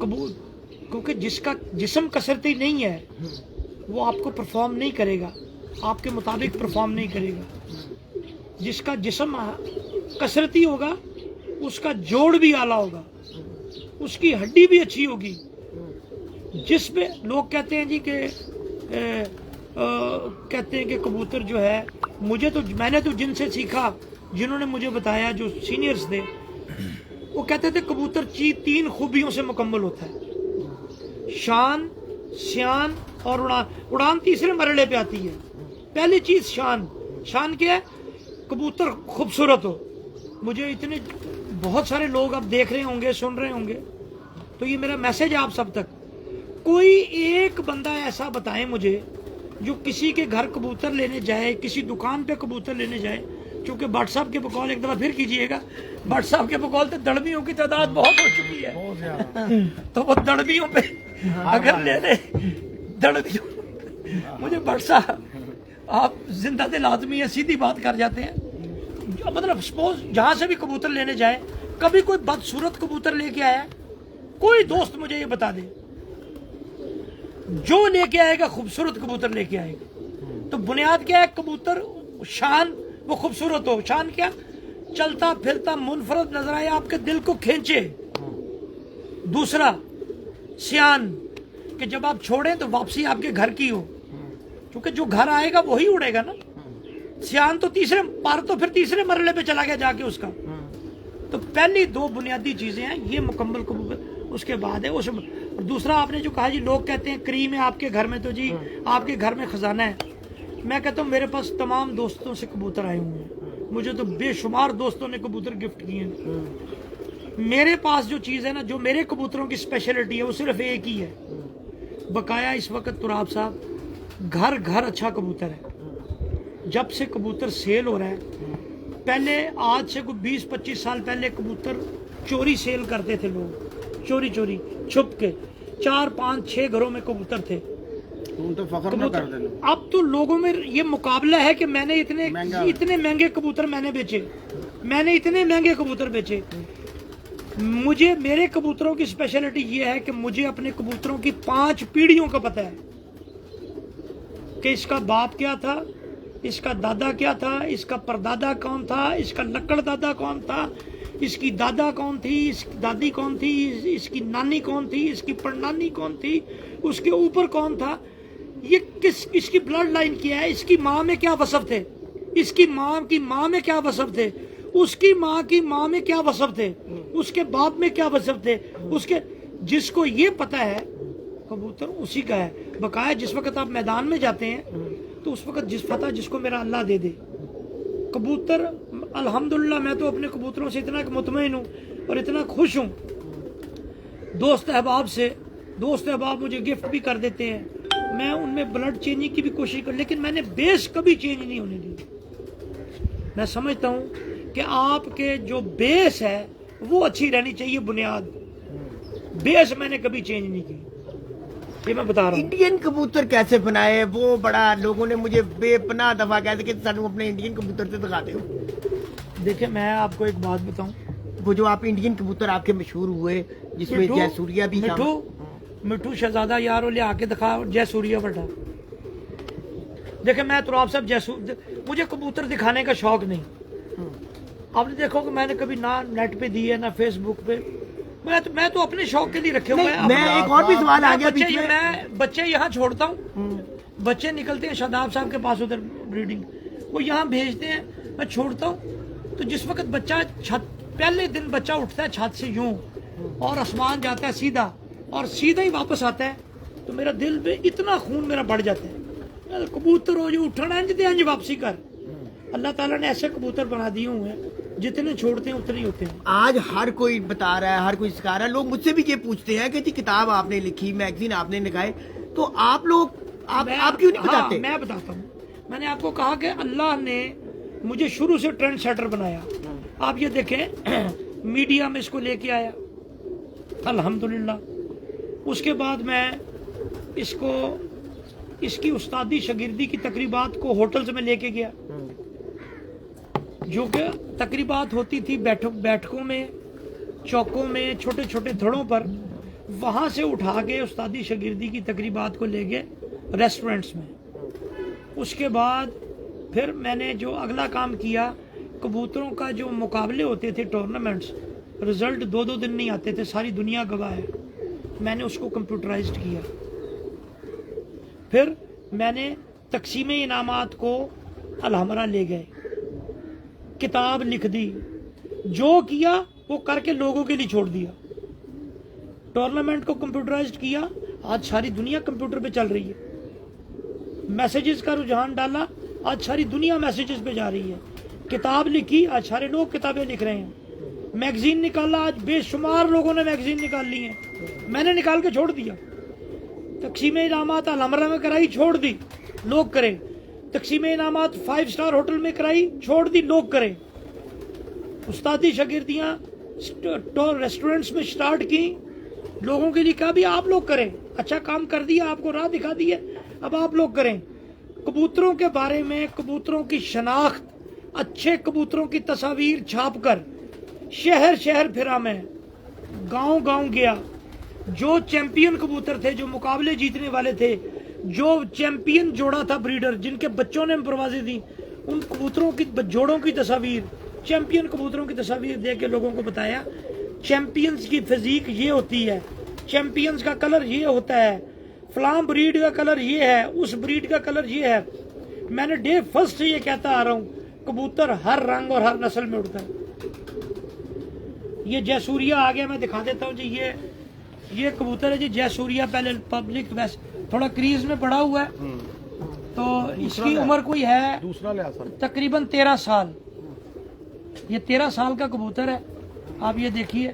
क्योंकि जिसका जिस्म कसरती नहीं है वो आपको परफॉर्म नहीं करेगा, आपके मुताबिक परफॉर्म नहीं करेगा। जिसका जिस्म कसरती होगा उसका जोड़ भी आला होगा, उसकी हड्डी भी अच्छी होगी। जिसमें लोग कहते हैं जी कि कहते हैं कि कबूतर जो है, मैंने तो जिनसे सीखा, जिन्होंने मुझे बताया, जो सीनियर्स थे, वो कहते थे कबूतर 3 खूबियों से मुकम्मल होता है, शान, सियान और उड़ान। उड़ान तीसरे मरहले पे आती है। पहली चीज शान। शान क्या है? कबूतर खूबसूरत हो। मुझे इतने बहुत सारे लोग अब देख रहे होंगे, सुन रहे होंगे, तो ये मेरा मैसेज है आप सब तक, कोई एक बंदा ऐसा बताए मुझे जो किसी के घर कबूतर लेने जाए, किसी दुकान पे कबूतर लेने जाए, क्योंकि भट्ट साहब के बकौल एक दफा फिर कीजिएगा, भट्ट साहब के बकौल तो दड़बियों की तादाद बहुत हो चुकी है, तो वो दड़बियों पे अगर ले ले दड़बियों, मुझे भट्ट साहब आप जिंदा दिल आदमी है, सीधी बात कर जाते हैं। मतलब सपोज जहां से भी कबूतर लेने जाए, कभी कोई बदसूरत कबूतर लेके आया, कोई दोस्त मुझे ये बता दे, जो लेके आएगा खूबसूरत कबूतर लेके आएगा। तो बुनियाद क्या है? कबूतर शान, वो खूबसूरत हो। शान क्या? चलता फिरता मुनफरद नजर आए, आपके दिल को खींचे। दूसरा सियान, कि जब आप छोड़ें तो वापसी आपके घर की हो, क्योंकि जो घर आएगा वही उड़ेगा ना। सियान तो फिर तीसरे मरहले पे चला गया जाके उसका। तो पहली 2 बुनियादी चीजें हैं, ये मुकम्मल कबूतर। उसके बाद है उस। दूसरा आपने जो कहा जी, लोग कहते हैं क्रीम है आपके घर में, तो जी आपके घर में खजाना है। मैं कहता हूँ मेरे पास तमाम दोस्तों से कबूतर आए हुए हैं, मुझे तो बेशुमार दोस्तों ने कबूतर गिफ्ट किए हैं। मेरे पास जो चीज़ है ना, जो मेरे कबूतरों की स्पेशलिटी है, वो सिर्फ एक ही है। बकाया इस वक्त तुराब साहब घर घर अच्छा कबूतर है। जब से कबूतर सेल हो रहा है, पहले आज से कोई 20-25 साल पहले कबूतर चोरी सेल करते थे लोग, चोरी छुप के। 4-5-6 घरों में कबूतर थे। तू तो फख्र ना कर देना। अब तो लोगों में ये मुकाबला है कि मैंने इतने महंगे कबूतर मैंने बेचे, मैंने इतने महंगे कबूतर बेचे। मुझे मेरे कबूतरों की स्पेशलिटी ये है कि मुझे अपने कबूतरों की 5 पीढ़ियों का पता है कि इसका बाप क्या था, इसका दादा क्या था, इसका परदादा कौन था, इसका लक्कड़ दादा कौन था, इसकी दादा कौन थी, इसकी दादी कौन थी, इसकी नानी कौन थी, इसकी परनानी कौन थी, उसके ऊपर कौन था, ये किस इसकी ब्लड लाइन क्या है, इसकी माँ में क्या वसफ थे, इसकी माँ की माँ में क्या वसफ थे, उसकी माँ की माँ में क्या वसफ थे, उसके बाप में क्या वसफ थे, उसके जिसको ये पता है कबूतर उसी का है। बकाया जिस वक्त आप मैदान में जाते हैं तो उस वक्त जिस पता जिसको मेरा अल्लाह दे दे। कबूतर अल्हम्दुलिल्लाह मैं तो अपने कबूतरों से इतना मुतमईन हूँ और इतना खुश हूँ। दोस्त अहबाब मुझे गिफ्ट भी कर देते हैं, मैं उनमें ब्लड चेंजिंग की भी कोशिश कर, लेकिन मैंने बेस कभी चेंज नहीं होने दी। मैं समझता हूँ कि आपके जो बेस है वो अच्छी रहनी चाहिए, बुनियाद बेस मैंने कभी चेंज नहीं की, ये मैं बता रहा हूँ। इंडियन कबूतर कैसे बनाए, वो बड़ा लोगों ने मुझे बेपनाह दफा कहते कि सानू अपने इंडियन कबूतर से दिखा दो। देखिए मैं आपको एक बात बताऊं, वो जो आप इंडियन कबूतर आपके मशहूर हुए जिसमें जयसूर्या भी था, मिठू शहजादा यारो ले आके दिखा जयसूर्या बटा। देखिए मैं तो आप सब मुझे कबूतर दिखाने का शौक नहीं। आपने देखो कि मैंने कभी ना नेट पे दी है ना फेसबुक पे, मैं तो अपने शौक के लिए रखे हुए हैं। मैं एक और भी सवाल आ गया बीच में, मैं बच्चे यहाँ छोड़ता हूँ, बच्चे निकलते हैं शादाब साहब के पास उधर ब्रीडिंग, वो यहाँ भेजते हैं, मैं छोड़ता हूँ। तो जिस वक्त बच्चा छत पहले दिन बच्चा उठता है छत से यूं और आसमान जाता है सीधा और सीधा ही वापस आता है, तो मेरा दिल में इतना खून मेरा बढ़ जाता है। कबूतर हो जो उठना इंज दे इंज वापसी कर। अल्लाह ताला ने ऐसे कबूतर बना दिए हुए हैं, जितने छोड़ते हैं उतने ही होते हैं। आज हर कोई बता रहा है, हर कोई सिखा रहा है। लोग मुझसे भी ये पूछते हैं कि जी किताब आपने लिखी, मैगजीन आपने लिखाए, तो आप लोग आप क्यों नहीं बताते? मैं बताता हूँ। मैंने आपको कहा कि अल्लाह ने मुझे शुरू से ट्रेंड सेटर बनाया। आप ये देखें मीडिया में इसको लेके आया अल्हम्दुलिल्लाह। उसके बाद मैं इसकी उस्तादी शागिर्दी की तकरीबात को होटल्स में लेके गया, जो कि तकरीबात होती थी बैठकों में, चौकों में, छोटे छोटे धड़ों पर। वहाँ से उठा के उस्तादी शागिर्दी की तकरीबात को ले गए रेस्टोरेंट्स में। उसके बाद फिर मैंने जो अगला काम किया, कबूतरों का जो मुकाबले होते थे टूर्नामेंट्स, रिजल्ट 2-2 दिन नहीं आते थे, सारी दुनिया गवाह है, मैंने उसको कंप्यूटराइज्ड किया। फिर मैंने तकसीम इनामात को अलहमरा ले गए, किताब लिख दी, जो किया वो करके लोगों के लिए छोड़ दिया। टूर्नामेंट को कंप्यूटराइज्ड किया, आज सारी दुनिया कंप्यूटर पे चल रही है। मैसेजेस का रुझान डाला, आज सारी दुनिया मैसेजेस पे जा रही है। किताब लिखी, आज सारे लोग किताबें लिख रहे हैं। मैगजीन निकाला, आज बेशुमार लोगों ने मैगजीन निकाल ली है, मैंने निकाल के छोड़ दिया। तकसीम इनामात अलहमरा में कराई, छोड़ दी, लोग करें। तकसीम इनामात 5 स्टार होटल में कराई, छोड़ दी, लोग करें। उस्तादी शागिर्दियाँ रेस्टोरेंट्स में स्टार्ट की, लोगों के लिए कहा भी आप लोग करें, अच्छा काम कर दिया, आपको राह दिखा दी है, अब आप लोग करें। कबूतरों के बारे में, कबूतरों की शनाख्त, अच्छे कबूतरों की तस्वीर छाप कर शहर शहर फिरा मैं, गांव गांव गया। जो चैंपियन कबूतर थे, जो मुकाबले जीतने वाले थे, जो चैंपियन जोड़ा था ब्रीडर, जिनके बच्चों ने परवाजें दी, उन कबूतरों की जोड़ों की तस्वीर, चैंपियन कबूतरों की तस्वीर दे के लोगों को बताया चैंपियंस की फिजिक ये होती है, चैंपियंस का कलर ये होता है, फलां ब्रीड का कलर ये है, उस ब्रीड का कलर ये है। मैंने डे फर्स्ट से ये कहता आ रहा हूँ, कबूतर हर रंग और हर नस्ल में उड़ता है। ये जयसूर्या आ गया, मैं दिखा देता हूँ जी। ये कबूतर है जी जयसूर्या, पहले पब्लिक वैसे थोड़ा क्रीज में पड़ा हुआ है, तो इसकी उम्र कोई है दूसरा तकरीबन 13 साल। ये 13 साल का कबूतर है। आप ये देखिए,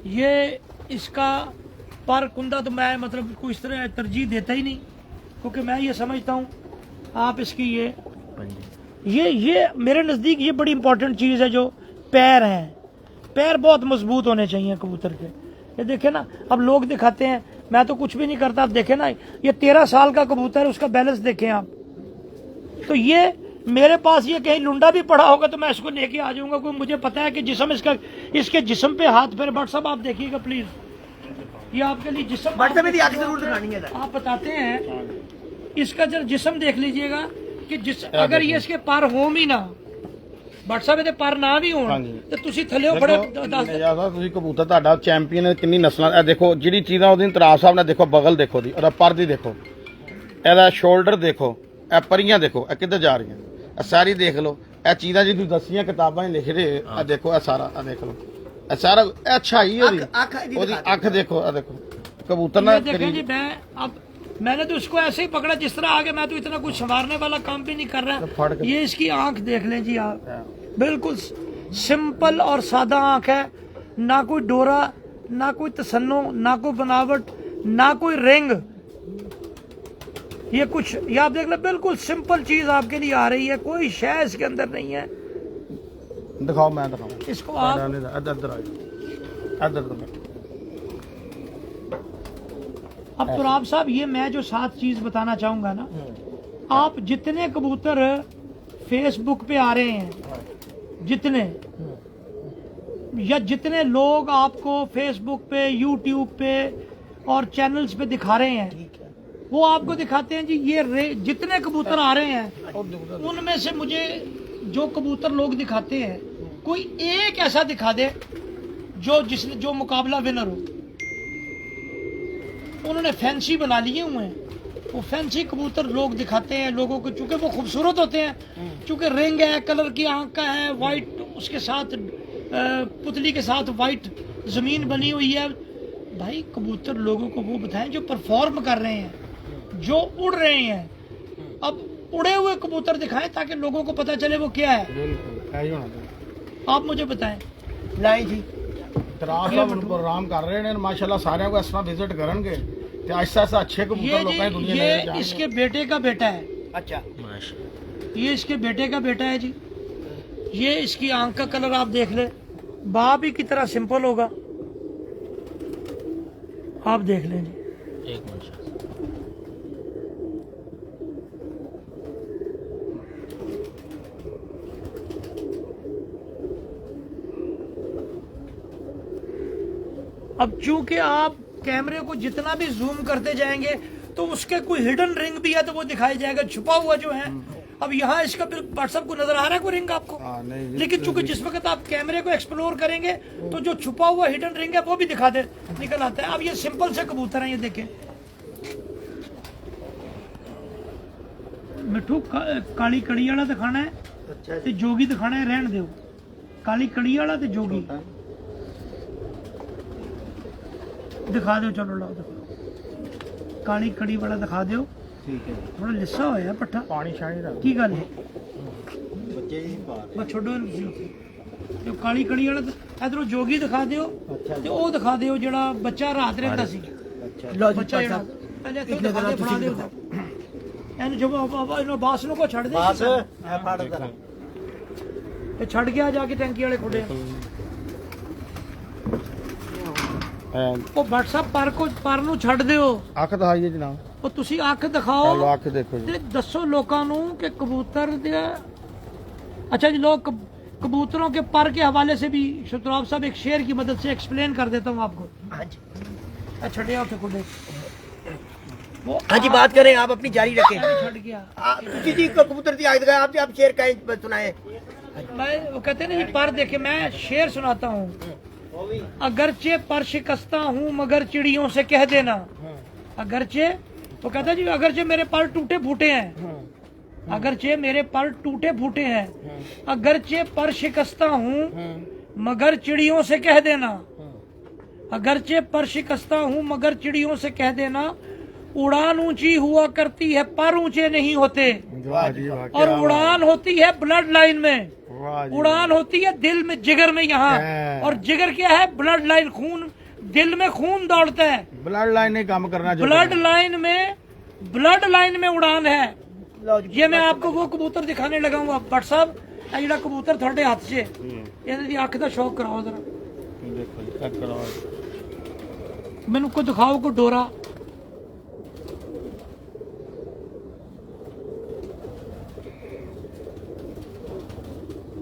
ये इसका पर कुंदा तो मैं मतलब कोई इस तरह तरजीह देता ही नहीं, क्योंकि मैं ये समझता हूँ आप इसकी ये मेरे नज़दीक ये बड़ी इंपॉर्टेंट चीज़ है। जो पैर हैं, पैर बहुत मजबूत होने चाहिए कबूतर के। ये देखे ना, अब लोग दिखाते हैं मैं तो कुछ भी नहीं करता। आप देखें ना, ये 13 साल का कबूतर है, उसका बैलेंस देखें आप। तो ये मेरे पास ये कहीं लुंडा भी पड़ा होगा तो मैं इसको लेके आ जाऊंगा, क्योंकि मुझे पता है कि जिस्म इसका, इसके जिस्म पे हाथ फेर। बट साहब आप देखिएगा प्लीज, ये आपके लिए जिस्म आप बताते हैं, इसका जरा जिस्म देख लीजिएगा कि अगर ये इसके पर हों भी ना, बट साहब ਇਹਦੇ ਪਰ ਨਾ ਵੀ ਹੋਣ ਤੇ ਤੁਸੀਂ ਥੱਲੇੋਂ ਬੜੇ ਦੱਸ ਯਾਰ ਤੁਸੀਂ ਕਬੂਤਰ ਤੁਹਾਡਾ ਚੈਂਪੀਅਨ ਹੈ, ਕਿੰਨੀ ਨਸਲਾਂ। ਇਹ ਦੇਖੋ ਜਿਹੜੀ ਚੀਜ਼ਾਂ ਉਹਦੀ ਤਰਾਸ ਸਾਹਿਬ ਨੇ ਦੇਖੋ, ਬਗਲ ਦੇਖੋ ਦੀ, ਉਹਦਾ ਪਰ ਦੀ ਦੇਖੋ, ਇਹਦਾ ਸ਼ੋਲਡਰ ਦੇਖੋ, ਇਹ ਪਰੀਆਂ ਦੇਖੋ, ਇਹ ਕਿੱਧਰ ਜਾ ਰਹੀਆਂ, ਇਹ ਸਾਰੀ ਦੇਖ ਲਓ। ਇਹ ਚੀਜ਼ਾਂ ਜਿਹੜੀ ਤੁਸੀਂ ਦੱਸੀਆਂ ਕਿਤਾਬਾਂ 'ਚ ਲਿਖ ਰਹੇ, ਇਹ ਦੇਖੋ, ਇਹ ਸਾਰਾ ਇਹ ਦੇਖ ਲਓ, ਇਹ ਸਾਰਾ ਇਹ ਅੱਛਾਈ ਉਹਦੀ ਅੱਖ ਦੇਖੋ, ਇਹ ਦੇਖੋ कबूतर ना देखें जी। मैं अब मैंने तो उसको ऐसे ही पकड़ा जिस तरह आगे, मैं तो इतना कुछ संवारने वाला काम भी नहीं कर रहा। ये इसकी आंख देख लें जी आप, बिल्कुल सिंपल और सादा आंख है, ना कोई डोरा, ना कोई तसन्नो, ना कोई बनावट, ना कोई रिंग, ये कुछ, ये आप देख लें, बिल्कुल सिंपल चीज आपके लिए आ रही है, कोई शय इसके अंदर नहीं है। दिखाओ, मैं दिखाऊं इसको आप इधर। अब तो आप साहब, ये मैं जो 7 चीज बताना चाहूंगा ना, आप जितने कबूतर फेसबुक पे आ रहे हैं, जितने या जितने लोग आपको फेसबुक पे, यूट्यूब पे और चैनल्स पे दिखा रहे हैं, वो आपको दिखाते हैं जी ये जितने कबूतर आ रहे हैं, उनमें से मुझे जो कबूतर लोग दिखाते हैं, कोई एक ऐसा दिखा दे जो मुकाबला विनर हो। उन्होंने फैंसी बना लिए हुए हैं, वो फैंसी कबूतर लोग दिखाते हैं लोगों को, चूंकि वो खूबसूरत होते हैं, चूंकि रिंग है, कलर की आंख का है, वाइट उसके साथ पुतली के साथ वाइट जमीन बनी हुई है। भाई कबूतर लोगों को वो बताएं जो परफॉर्म कर रहे हैं, जो उड़ रहे हैं। अब उड़े हुए कबूतर दिखाएं ताकि लोगों को पता चले वो क्या है। आप मुझे बताएं। नहीं जी, ਤਰਾਸ ਸਾਹਿਬ ਨੂੰ ਪ੍ਰੋਗਰਾਮ ਕਰ ਰਹੇ ਨੇ ਮਾਸ਼ਾਅੱਲਾ, ਸਾਰਿਆਂ को इस तरह विजिट करेंगे ਤੇ आहिस्ता आहिस्ता अच्छे कबूतर लोगों की दुनिया में ये इसके बेटे का बेटा है। अच्छा, ये इसके बेटे का बेटा है जी। ये इसकी आंख का कलर आप देख ले, बाप ही की तरह सिंपल होगा, आप देख लें जी। एक मिनट। अब चूंकि आप कैमरे को जितना भी जूम करते जाएंगे तो उसके कोई हिडन रिंग भी है तो वो दिखाई जाएगा, छुपा हुआ जो है। अब यहाँ इसका व्हाट्सएप को नजर आ रहा है कोई रिंग आपको, लेकिन चूंकि जिस वक्त आप कैमरे को एक्सप्लोर करेंगे तो जो छुपा हुआ हिडन रिंग है वो भी दिखा दे निकल आता है। अब ये सिंपल से कबूतर है, ये देखें मिठू काली कड़ी वाला दिखाना है ते जोगी दिखाना है, रहन दो काली कड़ी वाला ते जोगी दिखा दो। चलो लाओ दिखाओ, काली कड़ी वाला दिखा दो। ठीक है, थोड़ा लिस्सा होया पट्ठा, पानी शानी रख की गल है बच्चे ही पार बस छोड़ो जो काली कड़ी वाला इधरों जोगी दिखा दियो ते ओ दिखा दियो जेड़ा बच्चा रात रहंदा सी। लो जी, बच्चा जेड़ा पहले तो दिखा दे, बना दे एन जो इन बास नु को छड़ दे, बस मैं फाड़ दे ते छड़ गया जाके टैंकी वाले खुडे ਉਹ WhatsApp ਪਰ ਨੂੰ ਛੱਡ ਦਿਓ। ਅੱਖ ਦਿਖਾਈਏ ਜਨਾਬ, ਉਹ ਤੁਸੀਂ ਅੱਖ ਦਿਖਾਓ, ਚਲੋ ਅੱਖ ਦੇਖੋ ਜੀ। ਤੇ ਦੱਸੋ लोगों ਨੂੰ कि कबूतर दे। अच्छा जी, लोग कबूतरों के पर के हवाले से भी शतराब साहब एक शेर की मदद से एक्सप्लेन कर देता हूँ आपको। अच्छा हाँ जी, बात करें, आप अपनी जारी रखें। छट गया जी कबूतर की आग आप शेर का सुनाए। मैं वो कहते हैं ना जी, पर देखे मैं शेर सुनाता हूँ। अगरचे पर शिकस्ता हूँ मगर चिड़ियों से कह देना। अगरचे वो कहता है जी, अगरचे मेरे पर टूटे फूटे हैं, अगरचे मेरे पर टूटे फूटे हैं, अगरचे पर शिकस्ता हूँ मगर चिड़ियों से कह देना। अगरचे पर शिकस्ता हूँ मगर चिड़ियों से कह देना। उड़ान ऊंची हुआ करती है पर ऊंचे नहीं होते, और उड़ान होती है ब्लड लाइन में, उड़ान होती है दिल में, जिगर में यहाँ। और जिगर क्या है? ब्लड लाइन, खून, दिल में खून दौड़ता है, ब्लड लाइन नहीं काम करना चाहिए। ब्लड लाइन में उड़ान है। ये मैं आपको वो कबूतर दिखाने लगा हूँ। भट्ट साहब जेड़ा कबूतर थोड़े हाथ से इहदी अख दा शौक कराओ जरा, देखो मैनू को दिखाओ को डोरा।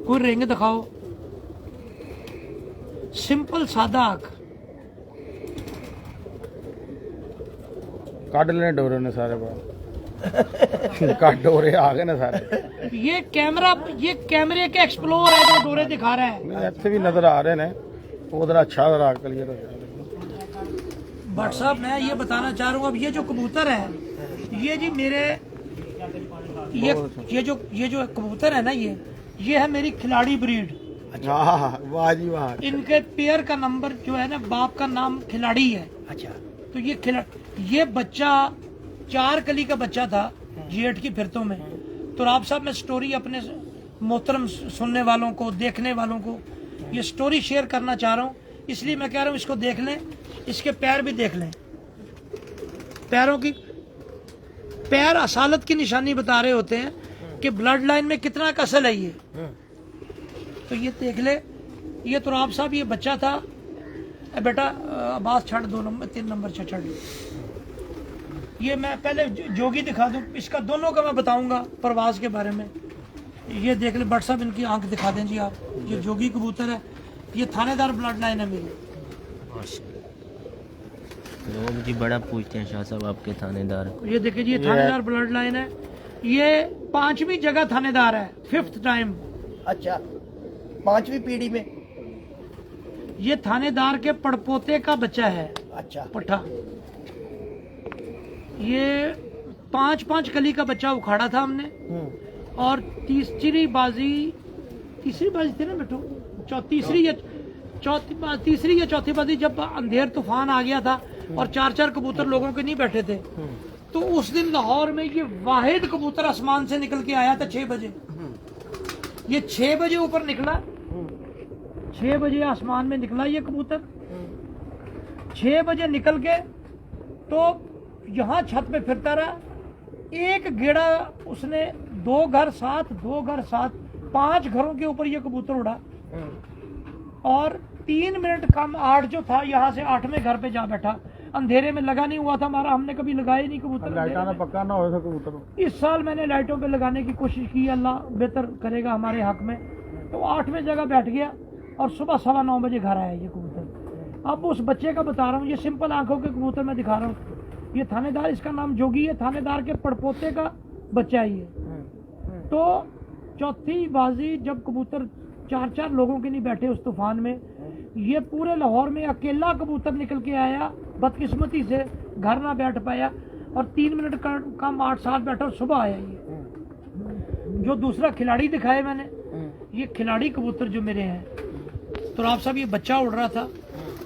कोई रिंग दिखाओ, सिंपल सादा आंख। ਕੱਢ ਲੈਣੇ ਡੋਰੇ ਨੇ ਸਾਰੇ ਬਾਹਰ ਕੱਢ ਡੋਰੇ ਆ ਗਏ ਨੇ ਸਾਰੇ ये कैमरे के एक्सप्लोर है जो डोरे दिखा रहा है। ਨਹੀਂ, ਇੱਥੇ ਵੀ ਨਜ਼ਰ ਆ ਰਹੇ ਨੇ ਉਧਰ ਅੱਛਾ ਜ਼ਰਾ ਕਲੀਅਰ ਹੋ ਜਾਏ भट्ट साहब मैं ये बताना चाह रहा हूँ, अब ये जो कबूतर है, ये जी मेरे ये जो कबूतर है ना, ये है मेरी खिलाड़ी ब्रीड। वाह वाह जी वाह। इनके पेयर का नंबर जो है ना, बाप का नाम खिलाड़ी है। अच्छा, तो ये बच्चा 4 कली का बच्चा था जेठ की फिरतों में। तो राब साहब मैं स्टोरी अपने मोहतरम सुनने वालों को, देखने वालों को ये स्टोरी शेयर करना चाह रहा हूँ, इसलिए मैं कह रहा हूँ इसको देख लें, इसके पैर भी देख लें। पैरों की पैर असालत की निशानी बता रहे होते हैं कि ब्लड लाइन में कितना कसल है ये। तो ये देख ले, ये तो राब साहब ये बच्चा था। बेटा आवाज छड़ 2 नंबर 3 नंबर छड़। ये मैं पहले जोगी दिखा दूं, इसका दोनों का मैं बताऊंगा परवाज के बारे में। ये देख ले भट्ट साहब, इनकी आंख दिखा दें जी आप। ये जोगी कबूतर है, ये थानेदार ब्लड लाइन है मेरी। लोग जी बड़ा पूछते हैं शाह साहब आपके थानेदार। ये देखिए जी, ये थानेदार ब्लड लाइन है। ये 5वीं जगह थानेदार है, 5th टाइम। अच्छा, 5वीं पीढ़ी में। ये थानेदार के पड़पोते का बच्चा है। अच्छा, पट्ठा। ये 5 कली का बच्चा उखाड़ा था हमने, और तीसरी बाजी थी ना बेटू, तीसरी या चौथी बाजी जब अंधेर तूफान आ गया था और 4 कबूतर लोगों के नहीं बैठे थे, तो उस दिन लाहौर में ये वाहिद कबूतर आसमान से निकल के आया था 6 बजे। ये 6 बजे ऊपर निकला, 6 बजे आसमान में निकला ये कबूतर। 6 बजे निकल के तो यहाँ छत पे फिरता रहा। एक गेड़ा उसने 2 घर साथ 5 घरों के ऊपर ये कबूतर उड़ा, और 3 मिनट कम 8 जो था, यहाँ से 8वें घर पे जा बैठा। अंधेरे में लगा नहीं हुआ था हमारा, हमने कभी लगाया नहीं कबूतर। लाइटा ना पक्का ना हो कबूतर। इस साल मैंने लाइटों पे लगाने की कोशिश की, अल्लाह बेहतर करेगा हमारे हक में। तो 8वें जगह बैठ गया और सुबह 9:15 बजे घर आया ये कबूतर। अब उस बच्चे का बता रहा हूँ, ये सिंपल आंखों के कबूतर मैं दिखा रहा हूँ। ये थानेदार, इसका नाम जोगी है, थानेदार के पड़पोते का बच्चा ही है। तो चौथी बाजी जब कबूतर 4 लोगों के नहीं बैठे उस तूफान में, ये पूरे लाहौर में अकेला कबूतर निकल के आया। बदकिस्मती से घर ना बैठ पाया, और 3 मिनट कम 8-7 बैठा और सुबह आया ये। जो दूसरा खिलाड़ी दिखाए मैंने, ये खिलाड़ी कबूतर जो मेरे हैं। तो आप सब, ये बच्चा उड़ रहा था,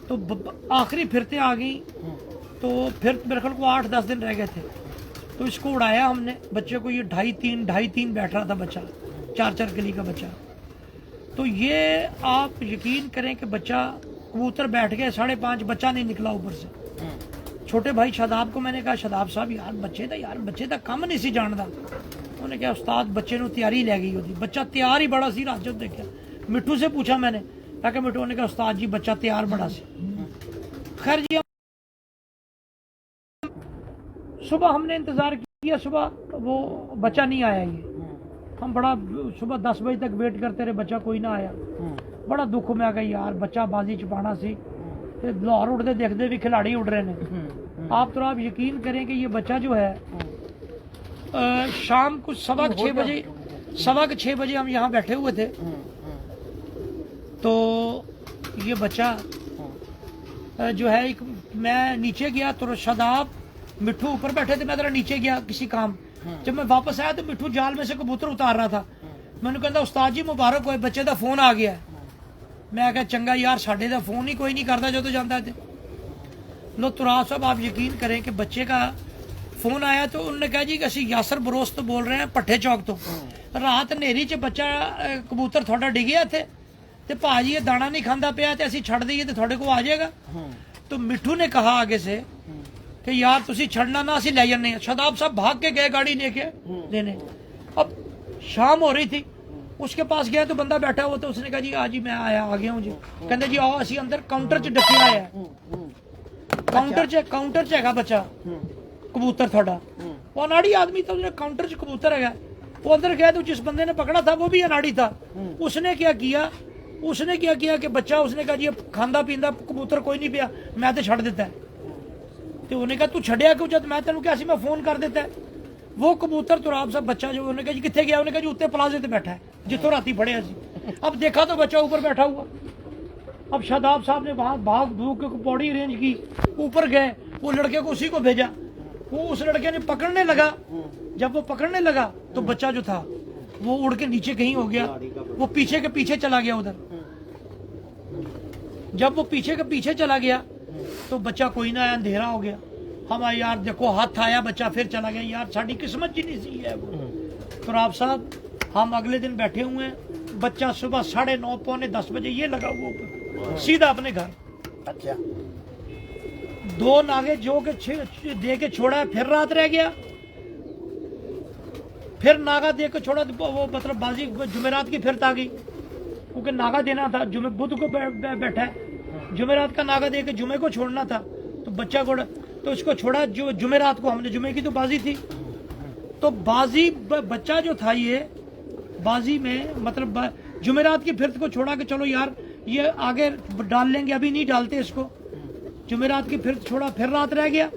तो आखिरी फिरते आ गई, तो फिर मेरे ख्याल को 8-10 दिन रह गए थे। तो इसको उड़ाया हमने बच्चे को। ये 2.5-3 बैठ रहा था बच्चा, 4 कली का बच्चा। तो ये आप यकीन करें कि बच्चा, कबूतर बैठ गए 5:30, बच्चा नहीं निकला ऊपर से। छोटे भाई शादाब को मैंने कहा, शादाब साहब यार बच्चे दा कम नहीं सी जानदा। उन्होंने कहा उस्ताद बच्चे नूं तैयारी लै गई होती, बच्चा तैयार ही बड़ा सी। रात जो देखा मिट्ठू से पूछा मैंने, ताकि मिट्ठू ने कहा उस्ताद जी बच्चा तैयार बड़ा सी। खैर जी, सुबह हमने इंतजार किया, सुबह वो बच्चा नहीं आया। ये हम बड़ा सुबह 10 बजे तक वेट करते रहे, बच्चा कोई ना आया। बड़ा दुख में आ गया यार, बच्चा बाजी च पाना सी। लाहौर उड़ते देखते भी खिलाड़ी उड़ रहे हैं। आप यकीन करें कि ये बच्चा जो है, शाम को 6:15 बजे हम यहाँ बैठे हुए थे। तो ये बच्चा जो है, मैं नीचे गया तो शादाब मिट्ठू ऊपर बैठे थे, मैं जरा नीचे गया किसी काम। जब मैं वापस आया तो मिट्ठू जाल में से कबूतर उतार रहा था। मैंने कहता उस्ताद जी मुबारक होए, बच्चे का फोन आ गया। मैं क्या चंगा यार, साढ़े का फोन ही कोई नहीं करता जो तो जाता है। लो तुराब साहब, आप यकीन करें कि बच्चे का फोन आया तो उन्होंने कहा जी असं यासर बरोस तो बोल रहे हैं पट्ठे चौक तो, रात नेरी च बच्चा कबूतर थोड़ा डिगया थे, तो भाजी ये दाना नहीं खाता पाया, तो असी छड़ दईए तो थोड़े को आ जाएगा। तो मिट्ठू ने कहा आगे से कि यार तुसी छड़ना ना, असी ले जाने। शादाब साहब भाग के गए गाड़ी लेके लेने। अब शाम हो रही थी, उसके पास गया तो बंदा बैठा हुआ, तो उसने कहा जी आज ही मैं आ गया हूँ जी। कहते जी आओ, असी अंदर काउंटर च डकिया है, काउंटर च हैगा बच्चा कबूतर थोड़ा। वो अनाड़ी आदमी था, उसने काउंटर च कबूतर है। वो अंदर गया तो जिस बंदे ने पकड़ा था वो भी अनाड़ी था। उसने क्या किया कि बच्चा, उसने कहा जी खांदा पींदा कबूतर कोई नहीं पिया, मैं तो छड़ देता है। तो उन्हें कहा तू छड़िया क्यों, जब मैं तेन क्या मैं फोन कर देता है। वो कबूतर तो आप सब बच्चा जो, उन्होंने कहा जी कितने गया, उन्होंने कहा जी उत्ते प्लाजे ते बैठा है जितों राती पड़े सी। अब देखा तो बच्चा ऊपर बैठा हुआ। अब शादाब साहब ने वहां भाग भूग के पौड़ी अरेंज की, ऊपर गए, वो लड़के को उसी को भेजा। वो उस लड़के ने पकड़ने लगा, जब वो पकड़ने लगा तो बच्चा जो था वो उड़ के नीचे कहीं हो गया, वो पीछे के पीछे चला गया उधर। जब वो पीछे के पीछे चला गया तो बच्चा कोई ना आया, अंधेरा हो गया। हम आए यार देखो हाथ आया, बच्चा फिर चला गया, यार साड़ी किस्मत जी नहीं सी है वो। तो आप साहब हम अगले दिन बैठे हुए हैं, बच्चा सुबह 9:30 पौने 10 बजे ये लगा हुआ ऊपर, सीधा अपने घर। अच्छा, 2 नागे जो के दे के छोड़ा, फिर रात रह गया, फिर नागा दे के छोड़ा। वो मतलब बाजी जुमेरात की फिर आ गई, क्योंकि नागा देना था, जुमे बुध को बैठा है, जुमेरात का नागा दे के जुमे को छोड़ना था। तो बच्चा को तो उसको छोड़ा, जो जुमेरात को, हमने जुमे की तो बाजी थी, तो बाजी बच्चा जो था ये बाजी में मतलब जुमेरात की फिर को छोड़ा कि चलो यार ये आगे डाल लेंगे, अभी नहीं डालते इसको। जुमेरात की फिर छोड़ा, फिर रात रह गया।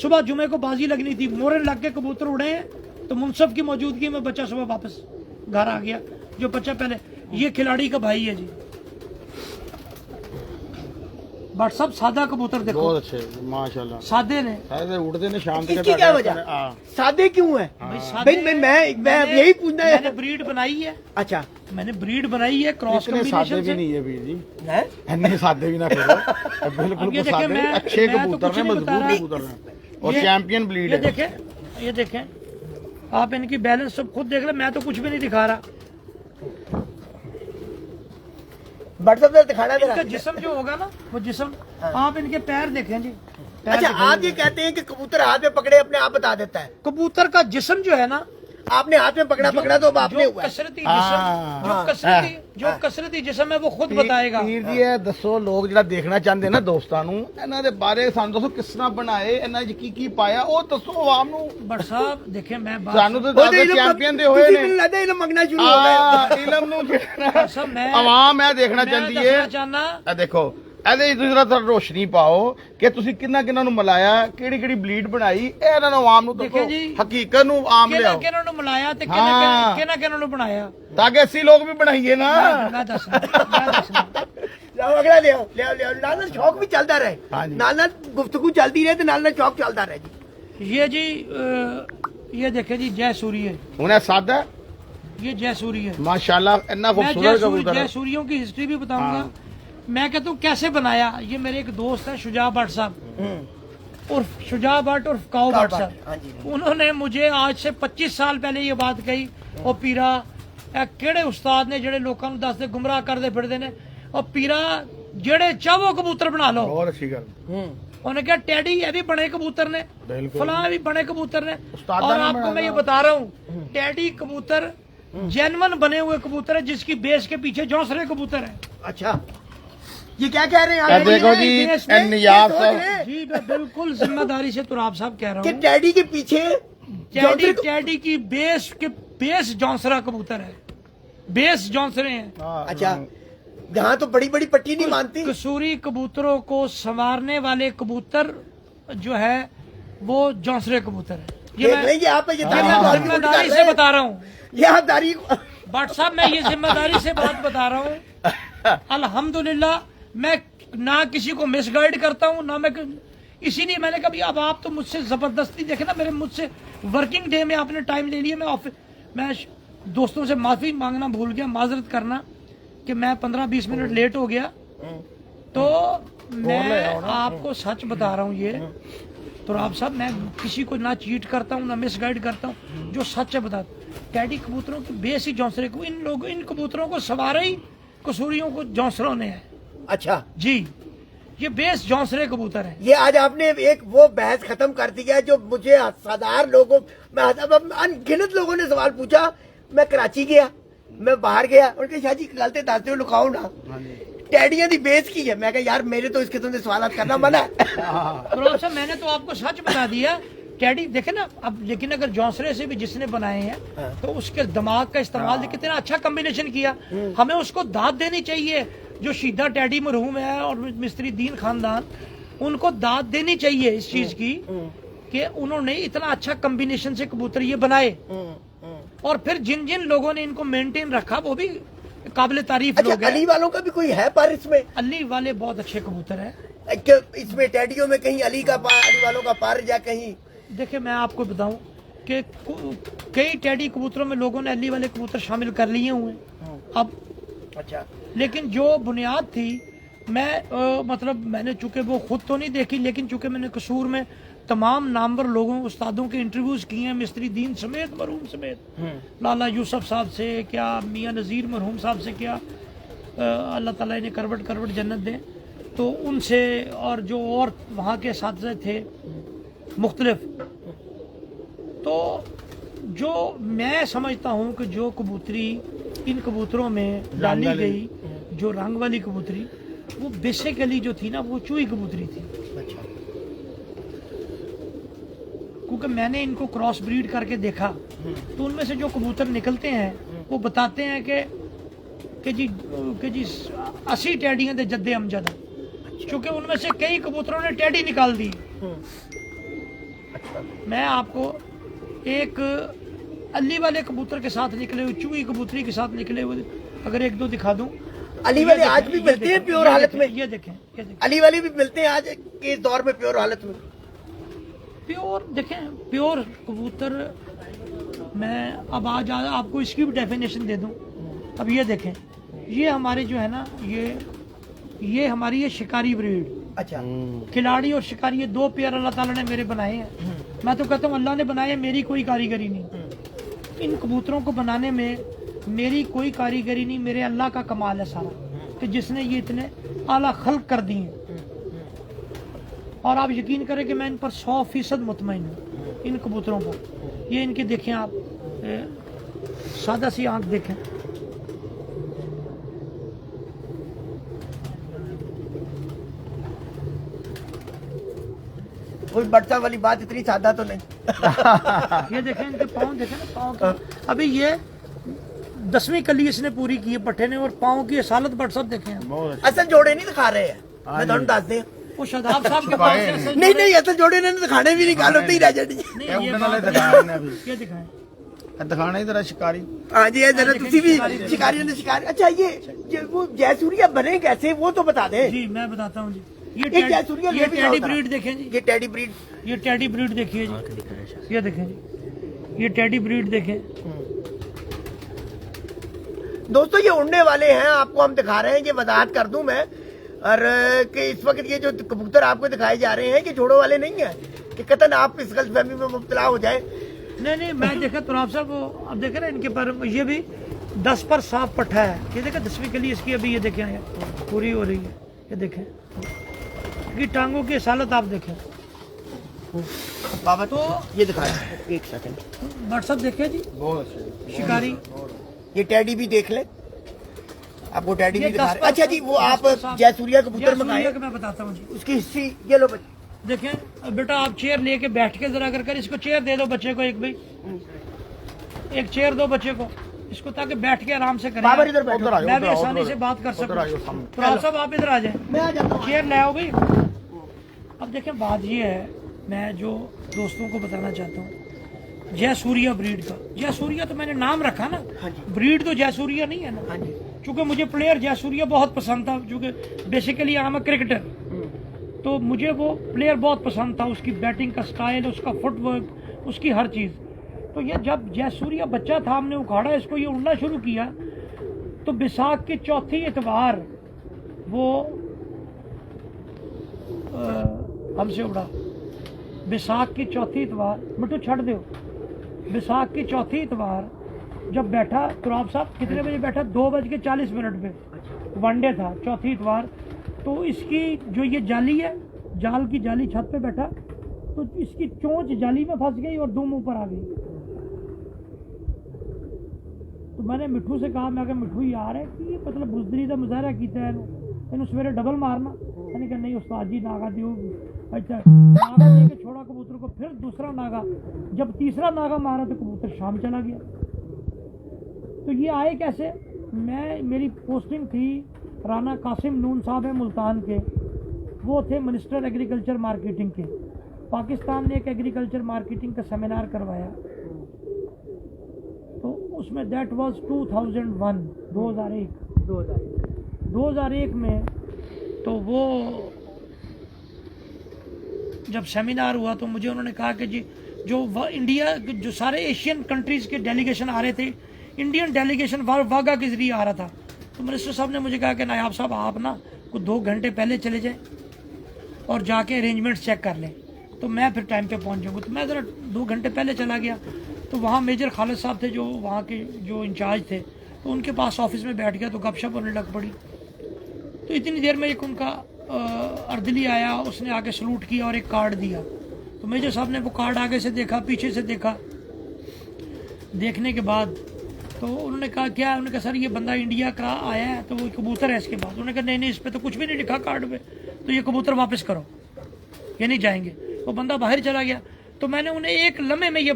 सुबह जुमे को बाजी लगनी थी, मोरे लग के कबूतर उड़े हैं, तो मुंसफ की मौजूदगी में बच्चा सुबह वापस घर आ गया। जो बच्चा पहले, ये खिलाड़ी का भाई है जी। बट सब सादा कबूतर देखो, बहुत अच्छे माशाल्लाह, सादे ने। सादे उड़ते ने शाम इसकी क्या वजह, सादे क्यों है भाई भाई? मैं अब यही पूछना है। मैंने ब्रीड बनाई है, अच्छा, मैंने ब्रीड बनाई है क्रॉस इतने सादे कॉम्बिनेशन भी से। नहीं है वीर जी, है इतने सादे भी ना करो। बिल्कुल अब ये को देखें, सादे, मैं अच्छे तो कबूतर कुछ हैं, नहीं बता मजबूत रहा। कबूतर हैं और ये- चैंपियन ब्रीड ये है। देखें, ये देखें, आप इनकी बैलेंस सब खुद देख ले, मैं तो कुछ भी नहीं दिखा रहा। व्हाट्सएप पे दिखाना इनका जरा। जिस्म जो होगा ना, वो जिस्म, आप इनके पैर देखें जी, पैर अच्छा, देखें। आप ये कहते हैं कि कबूतर हाथ में पकड़े अपने आप बता देता है। कबूतर का जिस्म जो है ना, आपने हाथ में पकड़ा तो अब आपने जो हुआ है। कसरती हाँ, जिस्म, जो कसरती जिस्म है वो खुद बताएगा। ਵੀਰ ਜੀ ਇਹ ਦੱਸੋ, ਲੋਕ ਜਿਹੜਾ ਦੇਖਣਾ ਚਾਹੁੰਦੇ ਨਾ ਦੋਸਤਾਂ ਨੂੰ, ਇਹਨਾਂ ਦੇ ਬਾਰੇ ਸਾਨੂੰ ਦੱਸੋ, ਕਿਸ ਤਰ੍ਹਾਂ ਬਣਾਏ, ਇਹਨਾਂ 'ਚ ਕੀ ਪਾਇਆ, ਉਹ ਦੱਸੋ ਆਵਾਮ ਨੂੰ। बट साहब देखें, मैं बात ਸਾਨੂੰ ਤਾਂ ਉਹ ਦੱਸਦੇ ਇਲਮ ਚੈਂਪੀਅਨ ਦੇ ਹੋਏ ਤੁਸੀਂ ਨੇ। ਮੈਨੂੰ ਲੱਗਦਾ ਇਲਮ ਮੰਗਣਾ ਸ਼ੁਰੂ ਹੋ ਗਏ। ਇਲਮ ਨੂੰ ਜਿਹੜਾ सब मैं ਆਵਾਮ ਇਹ ਦੇਖਣਾ मैं ਚਾਹੁੰਦੀ दसना ਹੈ। चाहना, ਇਹ ਦੇਖੋ, ਇਹਦੇ 'ਚ ਤੁਸੀਂ ਥੋੜਾ ਰੋਸ਼ਨੀ ਪਾਓ ਕਿ ਤੁਸੀਂ ਕਿੰਨਾ ਨੂੰ ਮਿਲਾਇਆ, ਕਿਹੜੀ ਬਲੀਡ ਬਣਾਈ, ਇਹ ਇਹਨਾਂ ਨੂੰ ਆਵਾਮ ਨੂੰ ਦੱਸੋ, ਦੇਖੋ ਜੀ, ਹਕੀਕਤ ਨੂੰ ਆਮ ਕਿਹਨਾਂ ਲਿਆਓ, ਕਿਹਨਾਂ ਨੂੰ ਮਿਲਾਇਆ ਤੇ ਹਾਂ। ਕਿਹਨਾਂ ਨੂੰ ਬਣਾਇਆ। ਤਾਂ ਕਿ ਅਸੀਂ ਲੋਕ ਵੀ ਬਣਾਈਏ ਨਾ। मैं दसना ਲਿਆਓ ਅਗਲਾ ਲਿਆਓ ਨਾਲ ਸ਼ੌਕ ਵੀ ਚੱਲਦਾ ਰਹੇ, ਹਾਂਜੀ। ਨਾਲ ਗੁਫ਼ਤਗੂ ਚੱਲਦੀ ਰਹੇ ਤੇ ਨਾਲ ਸ਼ੌਕ ਚੱਲਦਾ ਰਹੇ ਜੀ। ये जी ये देखे जी जय सूर्य, ਹੁਣ ਇਹ ਸਾਦਾ ये जय सूर्य है। माशाल्लाह इतना मैं खूबसूरत कबूतर है। जय सूर्यों की हिस्ट्री भी बताऊंगा। मैं कहता हूँ कैसे बनाया। ये मेरे एक दोस्त है शुजा भट्ट साहब, उर्फ शुजा भट्ट उर्फ काऊ भट्ट हाँ साहब, जी। उन्होंने मुझे आज से 25 साल पहले ये बात कही, और पीरा केड़े उस्ताद ने जेड़े लोगों को दसदे गुमराह करते फिरते ने, और पीरा जेड़े चाहो कबूतर बना लो। बहुत अच्छी गल। उन्होंने कहा टैडी ये भी बने कबूतर ने, बिल्कुल। फलां भी बने कबूतर ने। उस्तादा और ने आपको बनाया। मैं ये बता रहा हूँ, टैडी कबूतर जेन्युइन बने हुए कबूतर है, जिसकी बेस के पीछे जौसरे कबूतर है। अच्छा, ये क्या कह रहे हैं ये आप? देखो जी, बेस ए में नियाब ये सोच साहब, रहे हैं जी मैं बिल्कुल जिम्मेदारी से तुराब साहब कह रहा कि हूँ, डैडी के पीछे जौनसरे को- टैडी की बेस जौसरा कबूतर है, बेस जौसरे हैं। हाँ, अच्छा, जहाँ तो बड़ी बड़ी पट्टी नहीं मानती। कसूरी कबूतरों को संवारने वाले कबूतर जो है वो जौसरे कबूतर है। ये देख मैं लेंगे आप ये ये दारी मैं को आदमी जिम्मेदारी उठा से रहे बता रहा हूँ। हैं। यहाँ दारी भट्ट साहब मैं ये जिम्मेदारी से बात बता रहा हूँ। अल्हम्दुलिल्लाह मैं ना किसी को मिसगाइड करता हूँ, ना मैं इसीलिए मैंने कभी, अब आप तो मुझसे जबरदस्ती देखे ना, मेरे मुझसे वर्किंग डे में आपने टाइम ले लिया, मैं दोस्तों से माफी मांगना भूल गया, माजरत करना कि मैं 15-20 मिनट लेट हो गया। तो मैं आपको सच बता रहा हूँ ये, तो आप साहब मैं किसी को ना चीट करता हूँ ना मिसगाइड करता हूँ, जो सच है बता। टैडी कबूतरों की बेस ही जौसरे को, इन कबूतरों को सवारा ही कसूरियों को जौसरों ने है। अच्छा जी ये बेस जौसरे कबूतर है। ये आज आपने एक वो बहस खत्म कर दिया जो मुझे साधारण लोगों, मैं अनगिनत लोगों ने सवाल पूछा। मैं कराची गया, मैं बाहर गया, उनके शाह जी गलते दसते हो लुकाओ ना, टैडियां दी बेस की है। मैं कहा यार मेरे तो इस किस्म के सवाल करना मना है। तो साहब मैंने तो आपको सच बता दिया टेडी देखे ना अब, लेकिन अगर जौंसरे से भी जिसने बनाए हैं तो उसके दिमाग का इस्तेमाल कितना अच्छा कॉम्बिनेशन किया। हमें उसको दाद देनी चाहिए, जो शीदा टेडी मरहूम है और मिस्त्री दीन खानदान, उनको दाद देनी चाहिए इस चीज की कि उन्होंने इतना अच्छा कॉम्बिनेशन से कबूतर ये बनाए। और फिर जिन जिन लोगों ने इनको मेंटेन रखा वो भी काबिल तारीफ अच्छा, लोग हैं। अली वालों का भी कोई है पर इसमें? अली वाले बहुत अच्छे कबूतर हैं। इसमें टेडियों में कहीं अली वालों का पर या कहीं? देखिए मैं आपको बताऊं कि कई टेडी कबूतरों में लोगों ने अली वाले कबूतर शामिल कर लिए हुए अब। अच्छा, लेकिन जो बुनियाद थी मैं मतलब मैंने चूंकि वो खुद तो नहीं देखी, लेकिन चूंकि मैंने कसूर में तमाम नामवर लोगों उस्तादों के इंटरव्यूज किए हैं, मिस्त्री दीन समेत मरहूम समेत, लाला यूसुफ साहब से क्या, मियाँ नज़ीर मरहूम साहब से क्या, अल्लाह ताला इन्हें करवट करवट जन्नत दें, तो उनसे और जो और वहाँ के साथी थे मुख्तलिफ, तो जो मैं समझता हूँ कि जो कबूतरी इन कबूतरों में डाली गई, जो रंग वाली कबूतरी, वो बेसिकली जो थी ना वो चूही कबूतरी थी। अच्छा, क्योंकि मैंने इनको क्रॉस ब्रीड करके देखा तो उनमें से जो कबूतर निकलते हैं वो बताते हैं कि जी 80 टैडियां दे जद्दे अमजद, क्योंकि उनमें से कई कबूतरों ने टैडी निकाल दी। मैं आपको एक अली वाले कबूतर के साथ निकले हुए, चूही कबूतरी के साथ निकले हुए अगर एक दो दिखा दूं। अली वाले आज भी मिलते हैं प्योर हालत में? ये देखें, ये देखें, अली वाले भी मिलते हैं आज के इस दौर में प्योर हालत में? प्योर देखें, प्योर कबूतर मैं अब आज आपको इसकी भी डेफिनेशन दे दूं। अब ये देखें, ये हमारे जो है ना ये हमारी ये शिकारी ब्रीड। अच्छा, खिलाड़ी और शिकारी ये दो पेयर अल्लाह ताला ने मेरे बनाए हैं। मैं तो कहता हूँ अल्लाह ने बनाए, मेरी कोई कारीगरी नहीं। इन कबूतरों को बनाने में मेरी कोई कारीगरी नहीं, मेरे अल्लाह का कमाल है सारा कि जिसने ये इतने आला खल्क कर दिए। और आप यकीन करें कि मैं इन पर 100% मुतमईन हूँ, इन कबूतरों पर। ये इनके देखें आप, सादा सी आंख देखें, कोई बटसा वाली बात इतनी सादा तो नहीं। ये देखें इनके पाँव देखें ना, पाँव अभी ये 10वीं कली इसने पूरी की है पट्टे ने, और पाँव की हालत बट सब देखें। असल जोड़े नहीं दिखा रहे हैं, मैं तुम दस दें। वो शदाब साहब के पास से असल नहीं असल जोड़े ने दिखाने भी नहीं, गाल होते ही रह जाती। नहीं, ये बात- ये दिखाएं। दिखाना ही जरा शिकारी। हाँ जी, जरा तुसी भी शिकारी ने शिकारी। अच्छा, ये वो जयसूरिया बने कैसे वो तो बता दे। जी मैं बताता हूँ जी। एक जयसूरिया ये टेडी ब्रीड देखें जी, ये टेडी ब्रीड, ये टेडी ब्रीड देखिए जी, ये देखें जी, ये टेडी ब्रीड देखें। दोस्तों ये उड़ने वाले हैं, आपको हम दिखा रहे हैं, ये वजाहत कर दूं मैं, और कि इस वक्त ये जो कबूतर आपको दिखाए जा रहे हैं कि जोड़ों वाले नहीं है, कि कतन आप इस गलतफहमी में मुब्तला हो जाए। नहीं मैं देखा तुराब साहब, वो अब देखे ना इनके पर, ये भी 10 पर साफ पट्टा है। ये देखे 10वीं कली इसकी अभी, ये देखें ये पूरी हो रही है, ये देखें कि टांगों की हालत आप देखें बाबा। तो ये दिखाया, एक सेकंड, व्हाट्सअप देखे जी, बहुत अच्छे शिकारी। ये टेडी भी देख ले, आपको टेडी भी ये दिखा 10 रहे। पर अच्छा जी, वो आप साहब- जयसूरिया कबूतर मंगाए, जयसूरिया का मैं बताता हूँ जी। उसकी हिस्ट्री ये लो बच्चे। देखें अब बेटा, आप चेयर लेके बैठ के जरा कर इसको चेयर दे दो बच्चे को, एक भाई एक चेयर दो बच्चे को इसको, ताकि बैठ के आराम से बाबर करें, इधर बैठो। उधर आइए, मैं भी उधर आओ, आसानी उधर से बात कर उधर आइए सकूँ। सामने। तो आप सब आप इधर आ जाए, मैं आ जाता हूँ। चेयर ले आओ भाई। अब देखें बात ये है, मैं जो दोस्तों को बताना चाहता हूँ, जयसूरिया ब्रीड का, जयसूरिया तो मैंने नाम रखा ना, हाँ जी। ब्रीड तो जयसूरिया नहीं है ना। हाँ जी, चूंकि मुझे प्लेयर जयसूरिया बहुत पसंद था, चूंकि basically I am a cricketer, तो मुझे वो प्लेयर बहुत पसंद था, उसकी बैटिंग का स्टाइल, उसका फुटवर्क, उसकी हर चीज़। तो ये जब जयसूरिया बच्चा था, हमने उखाड़ा इसको, ये उड़ना शुरू किया, तो बैसाख के चौथी इतवार वो हमसे उड़ा। बैसाख की चौथी इतवार, मिट्टू छड़ दो, बैसाख की चौथी इतवार जब बैठा, तुराब साहब कितने बजे बैठा? 2:40 पे वनडे था, चौथी इतवार। तो इसकी जो ये जाली है, जाल की जाली छत पे बैठा, तो इसकी चोंच जाली में फंस गई और दुम ऊपर आ गई। तो मैंने मिठू से कहा, मैं मिठू यार है कि मतलब बुजदरी का मुजाहरा किया है, इन सवेरे डबल मारना, मैंने कहा नहीं उस्ताद जी नागा दियो। अच्छा नागा दे के छोड़ा कबूतर को, फिर दूसरा नागा, जब तीसरा नागा मारा तो कबूतर शाम चला गया। तो ये आए कैसे? मेरी पोस्टिंग थी, राना कासिम नून साहब है मुल्तान के, वो थे मिनिस्टर एग्रीकल्चर मार्केटिंग के। पाकिस्तान ने एक एग्रीकल्चर मार्केटिंग का सेमिनार करवाया, तो उसमें दैट वाज 2001 में। तो वो जब सेमिनार हुआ तो मुझे उन्होंने कहा कि जी जो इंडिया, जो सारे एशियन कंट्रीज़ के डेलीगेशन आ रहे थे, इंडियन डेलीगेशन वाघा के ज़रिए आ रहा था। तो मिनिस्टर साहब ने मुझे कहा कि नायाब साहब आप ना कुछ 2 घंटे पहले चले जाएं और जाके अरेंजमेंट्स चेक कर लें, तो मैं फिर टाइम पे पहुंच जाऊंगा। तो मैं ज़रा 2 घंटे पहले चला गया। तो वहाँ मेजर खालिद साहब थे जो वहाँ के जो इंचार्ज थे, तो उनके पास ऑफिस में बैठ गया तो गपशप होने लग पड़ी। तो इतनी देर में एक उनका अर्दली आया, उसने आके सलूट किया और एक कार्ड दिया। तो मेजर साहब ने वो कार्ड आगे से देखा, पीछे से देखा, देखने के बाद तो उन्होंने कहा क्या है? उन्होंने कहा सर ये बंदा इंडिया का आया है, तो वो कबूतर है इसके बाद। उन्होंने कहा नहीं इस पर तो कुछ भी नहीं लिखा कार्ड पे, तो ये कबूतर वापस करो, ये नहीं जाएंगे। वो बंदा बाहर चला गया। तो मैंने उन्हें एक लम्हे में ये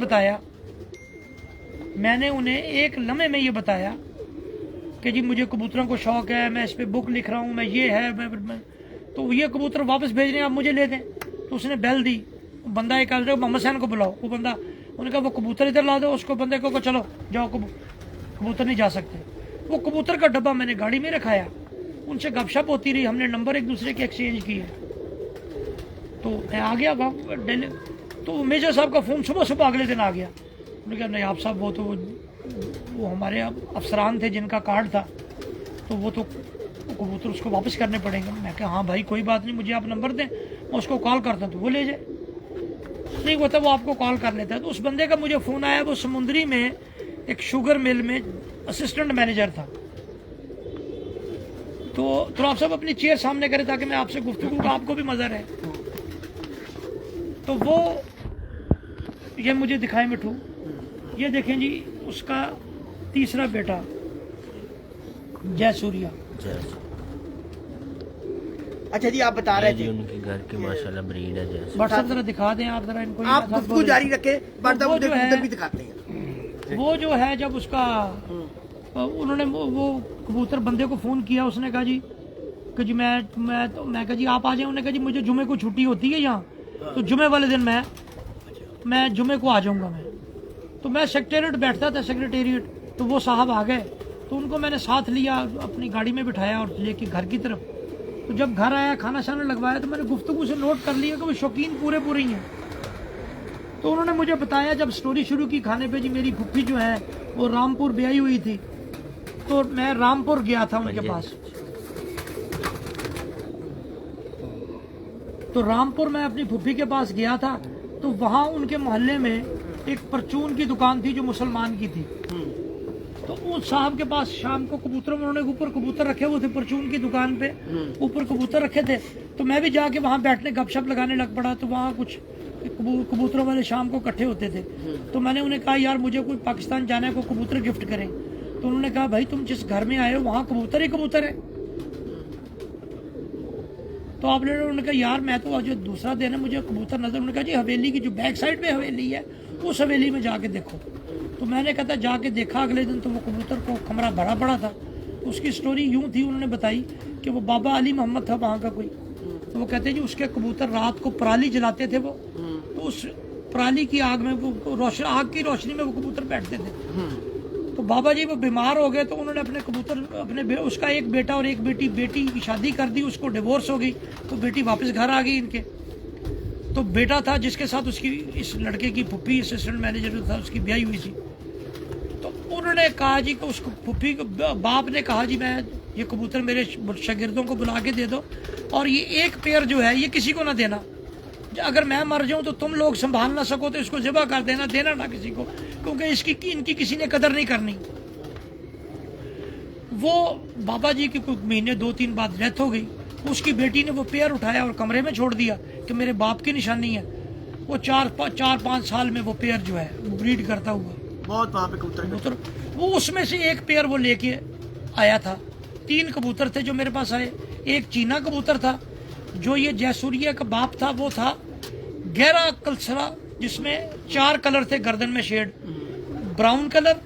बताया कि जी मुझे कबूतरों को शौक है, मैं इस पर बुक लिख रहा हूँ, मैं ये है मैं तो ये कबूतर वापस भेज रहे हैं, आप मुझे ले दें। तो उसने बेल दी, बंदा एक आदमी मोहम्मद सैन को बुलाओ। वो बंदा, उन्होंने कहा वो कबूतर इधर ला दो, उसको बंदे को चलो जाओ, कबूतर नहीं जा सकते। वो कबूतर का डब्बा मैंने गाड़ी में रखाया, उनसे गपशप होती रही, हमने नंबर एक दूसरे के एक्सचेंज किए। तो मैं आ गया वहाँ दिल्ली। तो मेजर साहब का फ़ोन सुबह अगले दिन आ गया। उन्होंने कहा नहीं आप साहब वो हमारे अफसरान थे जिनका कार्ड था, तो वो कबूतर उसको वापस करने पड़ेंगे। मैं कहा हाँ भाई कोई बात नहीं, मुझे आप नंबर दें, मैं उसको कॉल करता हूँ तो वो ले जाए। नहीं होता वो आपको कॉल कर लेता है। तो उस बंदे का मुझे फ़ोन आया, वो समुद्री में एक शुगर मिल में असिस्टेंट मैनेजर था। तो आप सब अपनी चेयर सामने करें ताकि मैं आपसे गुफ्तगू का आपको भी मज़ा रहे। तो वो ये मुझे दिखाए मिठू, ये देखें जी उसका तीसरा बेटा जयसूर्या। अच्छा जी आप बता रहे थे उनके घर की माशाल्लाह ब्रीड है जैसे। व्हाट्सएप जरा दिखा दें आप जरा इनको, आप गुफ्तगू जारी रखें, वो जो है भी दिखाते हैं। वो जो है जब उसका उन्होंने वो कबूतर बंदे को फ़ोन किया, उसने कहा जी कि जी मैं कहा जी आप आ जाएं। उन्होंने कहा जी मुझे जुमे को छुट्टी होती है यहाँ, तो जुमे वाले दिन मैं जुमे को आ जाऊँगा। तो मैं सेक्रेटेरिएट बैठता था, सेक्रेटेरिएट, तो वो साहब आ गए, तो उनको मैंने साथ लिया, अपनी गाड़ी में बिठाया और लेके घर की तरफ। तो जब घर आया, खाना शाना लगवाया, तो मैंने गुफ्तगू से नोट कर लिया कि वो शौकीन पूरे ही हैं। तो उन्होंने मुझे बताया, जब स्टोरी शुरू की खाने पे, जी मेरी फुफ्फी जो है वो रामपुर ब्याही हुई थी, तो मैं रामपुर गया था उनके पास। तो रामपुर मैं अपनी फुफ्फी के पास गया था, तो वहाँ उनके मोहल्ले में एक परचून की दुकान थी जो मुसलमान की थी। तो उस साहब के पास शाम को कबूतर, उन्होंने ऊपर कबूतर रखे हुए थे परचून की दुकान पे, ऊपर कबूतर रखे थे। तो मैं भी जाके वहाँ बैठने गपशप लगाने लग पड़ा। तो वहाँ कुछ कबूतरों वाले शाम को इकट्ठे होते थे। तो मैंने उन्हें कहा यार मुझे कोई पाकिस्तान जाने को कबूतर गिफ्ट करें। तो उन्होंने कहा भाई तुम जिस घर में आए हो वहाँ कबूतर ही कबूतर है। तो आप लोगों ने, उन्होंने कहा यार मैं तो आज दूसरा दिन है, मुझे कबूतर नजर। उन्होंने कहा जी हवेली की जो बैक साइड पे हवेली है उस हवेली में जाके देखो। तो मैंने कहा था जाके देखा अगले दिन, तो वो कबूतर को कमरा बड़ा बड़ा था। उसकी स्टोरी यूं थी, उन्होंने बताई कि वो बाबा अली मोहम्मद था वहाँ का कोई। तो वो कहते हैं जी उसके कबूतर रात को पराली जलाते थे वो, तो उस पराली की आग में वो आग की रोशनी में वो कबूतर बैठते थे। तो बाबा जी वो बीमार हो गए, तो उन्होंने अपने कबूतर उसका एक बेटा और एक बेटी की शादी कर दी, उसको डिवोर्स हो गई, तो बेटी वापस घर आ गई इनके। तो बेटा था जिसके साथ उसकी इस लड़के की फुफ्फी असिस्टेंट मैनेजर जो था उसकी ब्याही हुई थी। तो उन्होंने कहा जी कि उसको फुफ्फी बाप ने कहा जी मैं ये कबूतर मेरे शागिर्दों को बुला के दे दो, और ये एक पेयर जो है ये किसी को ना देना, अगर मैं मर जाऊं तो तुम लोग संभाल ना सको तो इसको ज़िबा कर देना ना किसी को, क्योंकि इनकी किसी ने कदर नहीं करनी। वो बाबा जी की कुछ महीने 2-3 बाद डेथ हो गई। उसकी बेटी ने वो पेयर उठाया और कमरे में छोड़ दिया कि मेरे बाप की निशानी है। वो 4-5 साल में वो पेयर जो है ब्रीड करता हुआ बहुत वहाँ पे कबूतर, वो उसमें से एक पेयर वो लेके आया था। 3 कबूतर थे जो मेरे पास आए। एक चीना कबूतर था, जो ये जयसूर्या का बाप था वो था गहरा कलसरा, जिसमें 4 कलर थे गर्दन में shade, brown colour,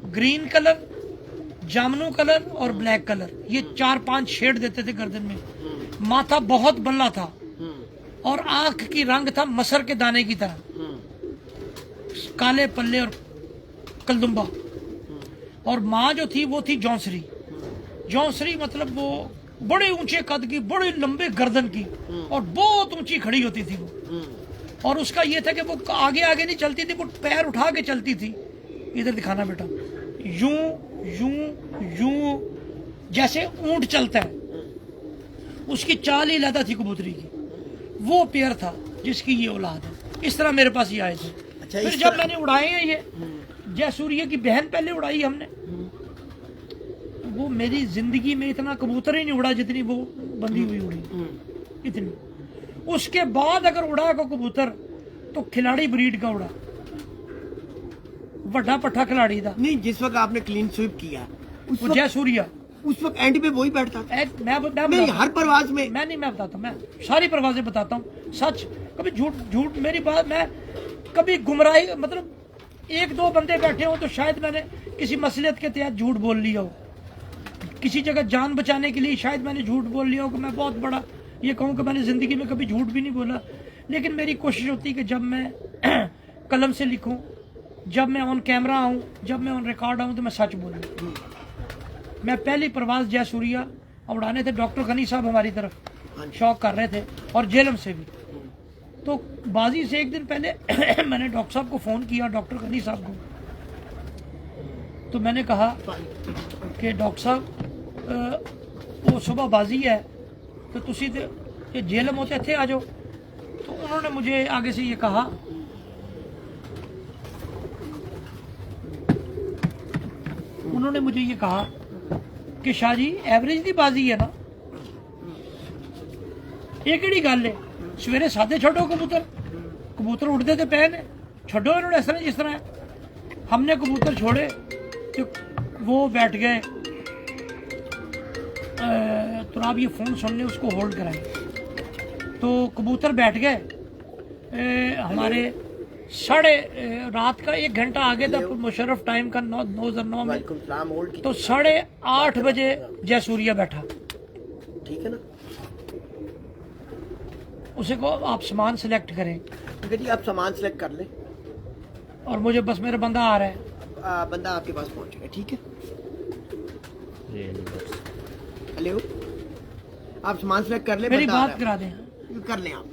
green colour, जामनू कलर और ब्लैक कलर। ये 4-5 शेड देते थे गर्दन में। माथा बहुत बल्ला था और आंख की रंग था मसर के दाने की तरह, काले पल्ले और कलदुम्बा। और माँ जो थी वो थी जौंसरी। जौंसरी मतलब वो बड़े ऊंचे कद की, बड़े लंबे गर्दन की और बहुत ऊंची खड़ी होती थी वो। और उसका ये था कि वो आगे आगे नहीं चलती थी, वो पैर उठा के चलती थी। इधर दिखाना बेटा, यूं यूं यूं जैसे ऊंट चलता है, उसकी चाल ही अलग थी कबूतरी की। वो पेयर था जिसकी ये औलाद है। इस तरह मेरे पास ये आए थे। अच्छा, फिर इस जब तरह- मैंने उड़ाए हैं ये, जयसूर्या की बहन पहले उड़ाई हमने, वो मेरी जिंदगी में इतना कबूतर ही नहीं उड़ा जितनी वो बंधी हुई उड़ी, इतनी। उसके बाद अगर उड़ा को कबूतर तो खिलाड़ी ब्रीड का उड़ा, बड़ा पट्ठा खिलाड़ी था नहीं, जिस वक्त आपने क्लीन स्वीप किया उस वो वक्त जयसूर्या। एंड पे वही बैठता था। मैं नहीं, हर परवाज में मैं बताता हूँ, मैं सारी परवाजें बताता हूँ, सच, कभी झूठ मेरी बात, मैं कभी गुमराही, मतलब 1-2 बंदे बैठे हो तो शायद मैंने किसी मसलियत के तहत झूठ बोल लिया हो, किसी जगह जान बचाने के लिए शायद मैंने झूठ बोल लिया हो कि मैं बहुत बड़ा ये कहूँ कि मैंने जिंदगी में कभी झूठ भी नहीं बोला। लेकिन मेरी कोशिश होती है कि जब मैं कलम से लिखूं, जब मैं ऑन कैमरा आऊं, जब मैं ऑन रिकॉर्ड आऊं तो मैं सच बोलूं। मैं पहली प्रवास जयसूर्या उड़ाने थे, डॉक्टर गनी साहब हमारी तरफ शौक कर रहे थे और जेलम से भी। तो बाजी से एक दिन पहले मैंने डॉक्टर साहब को फ़ोन किया, डॉक्टर गनी साहब को। तो मैंने कहा कि डॉक्टर साहब वो सुबह बाजी है तो तुसी ते जेलम होते थे आ जाओ। तो उन्होंने मुझे आगे से ये कहा, उन्होंने मुझे ये कहा कि शाह जी एवरेज दी बाजी है ना, ये केड़ी गल है, सवेरे सादे छोड़ो कबूतर उड़ते थे पे ने, छोड़ो इन्होंने इस तरह जिस तरह है। हमने कबूतर छोड़े तो वो बैठ गए। तो आप ये फ़ोन सुन लें, उसको होल्ड कराएं। तो कबूतर बैठ गए हमारे रात का 1 घंटा आगे था मुशर्रफ टाइम का 9:09 में। तो 8:30 बजे जयसूर्या बैठा। ठीक है ना, उसे को आप सामान सिलेक्ट करें जी आप सामान सेलेक्ट कर लें और मुझे बस मेरा बंदा आ रहा है। बंदा आपके पास पहुंचेगा। ठीक है, ये नहीं बस। हेलो, आप सामान सेलेक्ट कर लें, मेरी बंदा आ बात रहा करा दें। है। कर लें आप।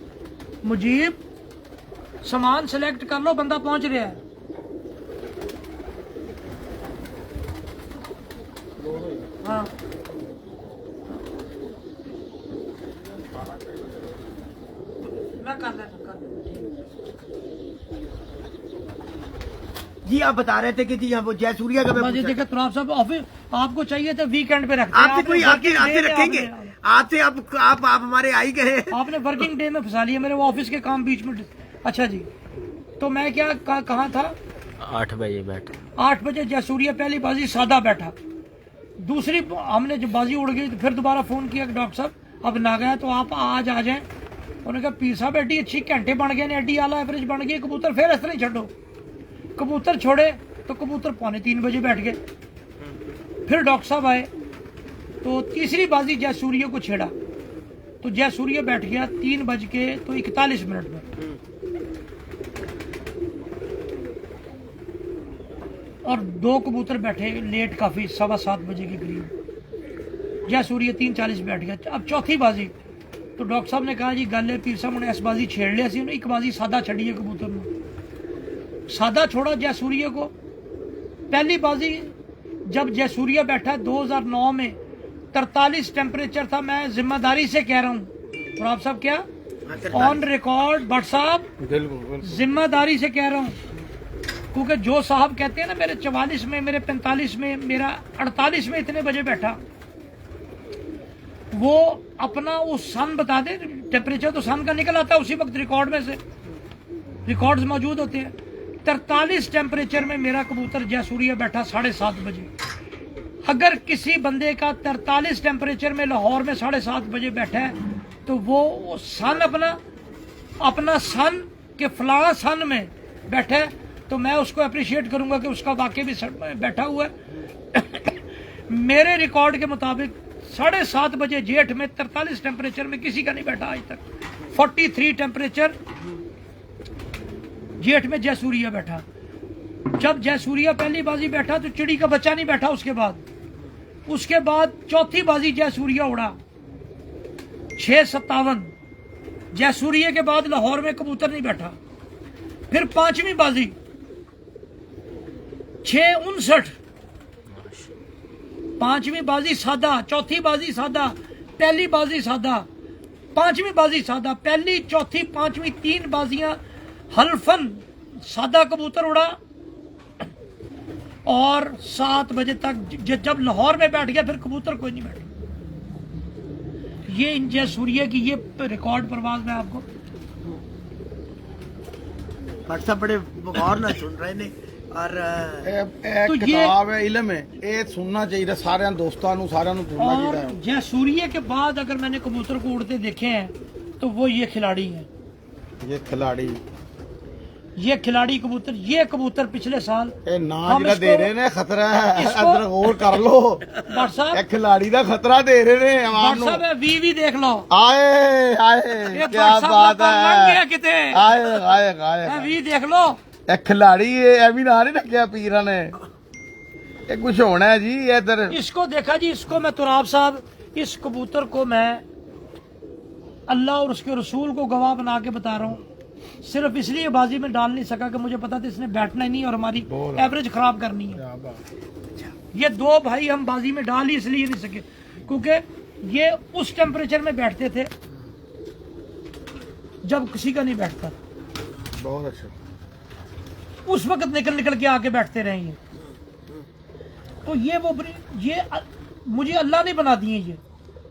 मुजीब सामान सिलेक्ट कर लो, बंदा पहुंच रहा है। हाँ मैं कर लेता। जी आप बता रहे थे कि जी हाँ वो जयसूर्या का मैं मुझे पूछा। देखा तुराब साहब ऑफिस आपको चाहिए था वीकेंड पे रखते हैं। आपसे कोई आपने आपसे working day में रखेंगे, आपसे आप हमारे आई गए। आपने वर्किंग डे में फंसा लिया मेरे, वो ऑफिस के काम बीच में। अच्छा जी, तो मैं क्या कहाँ था? 8 बजे बैठे। 8 बजे जयसूर्या पहली बाजी सादा बैठा, दूसरी हमने जब बाजी उड़ गई तो फिर दोबारा फोन किया कि डॉक्टर साहब अब ना गया तो आप आज आ जाएं। उन्होंने कहा पीर साहब एडी अच्छी घंटे बन गए ने, एडी आला एवरेज बन गई, कबूतर फिर इस तरह ही छो। कबूतर छोड़े तो कबूतर 2:45 बजे बैठ गए। फिर डॉक्टर साहब आए तो तीसरी बाजी जयसूर्या को छेड़ा तो जयसूर्या बैठ गया 3:41 में। और 2 कबूतर बैठे लेट काफी 7:15 बजे के करीब। जयसूर्या 3:40 बैठ गया। अब चौथी बाजी तो डॉक्टर साहब ने कहा जी गल है पीर साहब ने इस बाजी छेड़ लिया सी, एक बाजी सादा छड़ी है कबूतर ने, सादा छोड़ा जयसूर्या को। पहली बाजी जब जयसूर्या बैठा 2009 में 43 टेम्परेचर था। मैं जिम्मेदारी से कह रहा हूँ और आप सब क्या ऑन रिकॉर्ड भट्ट साहब जिम्मेदारी से कह रहा हूँ, क्योंकि जो साहब कहते हैं ना मेरे 44 में, मेरे 45 में, मेरा 48 में इतने बजे बैठा, वो अपना वो सन बता दे टेम्परेचर, तो सन का निकल आता है उसी वक्त रिकॉर्ड में से, रिकॉर्ड्स मौजूद होते हैं। 43 टेम्परेचर में मेरा कबूतर जयसूर्या बैठा 7:30 बजे। अगर किसी बंदे का 43 टेम्परेचर में लाहौर में 7:30 बजे बैठा है तो वो सन अपना सन के फलां सन में बैठा है, तो मैं उसको अप्रिशिएट करूंगा कि उसका वाकई भी बैठा हुआ है। मेरे रिकॉर्ड के मुताबिक 7:30 बजे जेठ में 43 टेम्परेचर में किसी का नहीं बैठा आज तक। 43 टेम्परेचर जेठ में जयसूर्या बैठा। जब जयसूर्या पहली बाजी बैठा तो चिड़ी का बच्चा नहीं बैठा। उसके बाद चौथी बाजी जयसूर्या उड़ा 6:57। जयसूर्या के बाद लाहौर में कबूतर नहीं बैठा। फिर पांचवी बाजी 6:59। पांचवी बाजी सादा, चौथी बाजी सादा, पहली बाजी सादा, पांचवी बाजी सादा, पहली चौथी पांचवी 3 बाजियां हल्फन सादा कबूतर उड़ा। और 7 बजे तक जब लाहौर में बैठ गया फिर कबूतर कोई नहीं बैठा। ये जयसूर्या की ये रिकॉर्ड परवाज में आपको भट्ट साहब बड़े गौर ਨਾਲ सुन रहे ने और तो ये- किताब है, इल्म है, ये सुनना चाहिए सारे दोस्तों ਨੂੰ सारे ਨੂੰ सुनना और चाहिए। जयसूर्या के बाद अगर मैंने कबूतर को उड़ते देखे हैं तो वो ये खिलाड़ी है। ये खिलाड़ी कबूतर, ये कबूतर पिछले साल ਇਹ ਨਾ हम ਜਿਹੜਾ इसको- ਦੇ ਰਹੇ ਨੇ ਖਤਰਾ ਹੈ, इसको- ਅੰਦਰ ਗੌਰ ਕਰ ਲੋ। भट्ट साहब ਇਹ खिलाड़ी ਦਾ ਖਤਰਾ ਦੇ ਰਹੇ ਨੇ ਆਵਾਮ भट्ट ਨੂੰ। साहब वी देख लो। ਆਏ ਆਏ ये ਕੀ भट्ट साहब ਬਾत का लग गया ਹੈ। किते। ਆਏ ਆਏ ਆਏ वी देख लो। ਇਹ खिलाड़ी ਐਵੇਂ ਨਾ ਨਹੀਂ ਰੱਖਿਆ ਪੀਰਾਂ ਨੇ। ਇਹ ਕੁਝ ਹੋਣਾ ਹੈ ਜੀ ਇਧਰ। इसको देखा जी, इसको मैं तुराब साहब, इस कबूतर को मैं अल्लाह और उसके रसूल को गवाह बना के बता रहा हूँ। सिर्फ इसलिए बाजी में डाल नहीं सका कि मुझे पता था इसने बैठना ही नहीं और हमारी एवरेज खराब करनी है। ये 2 भाई हम बाजी में डाल ही इसलिए नहीं सके क्योंकि ये उस टेम्परेचर में बैठते थे जब किसी का नहीं बैठता। बहुत अच्छा। उस वक्त निकल के आके बैठते रहे ये। तो ये मुझे अल्लाह ने बना दिए ये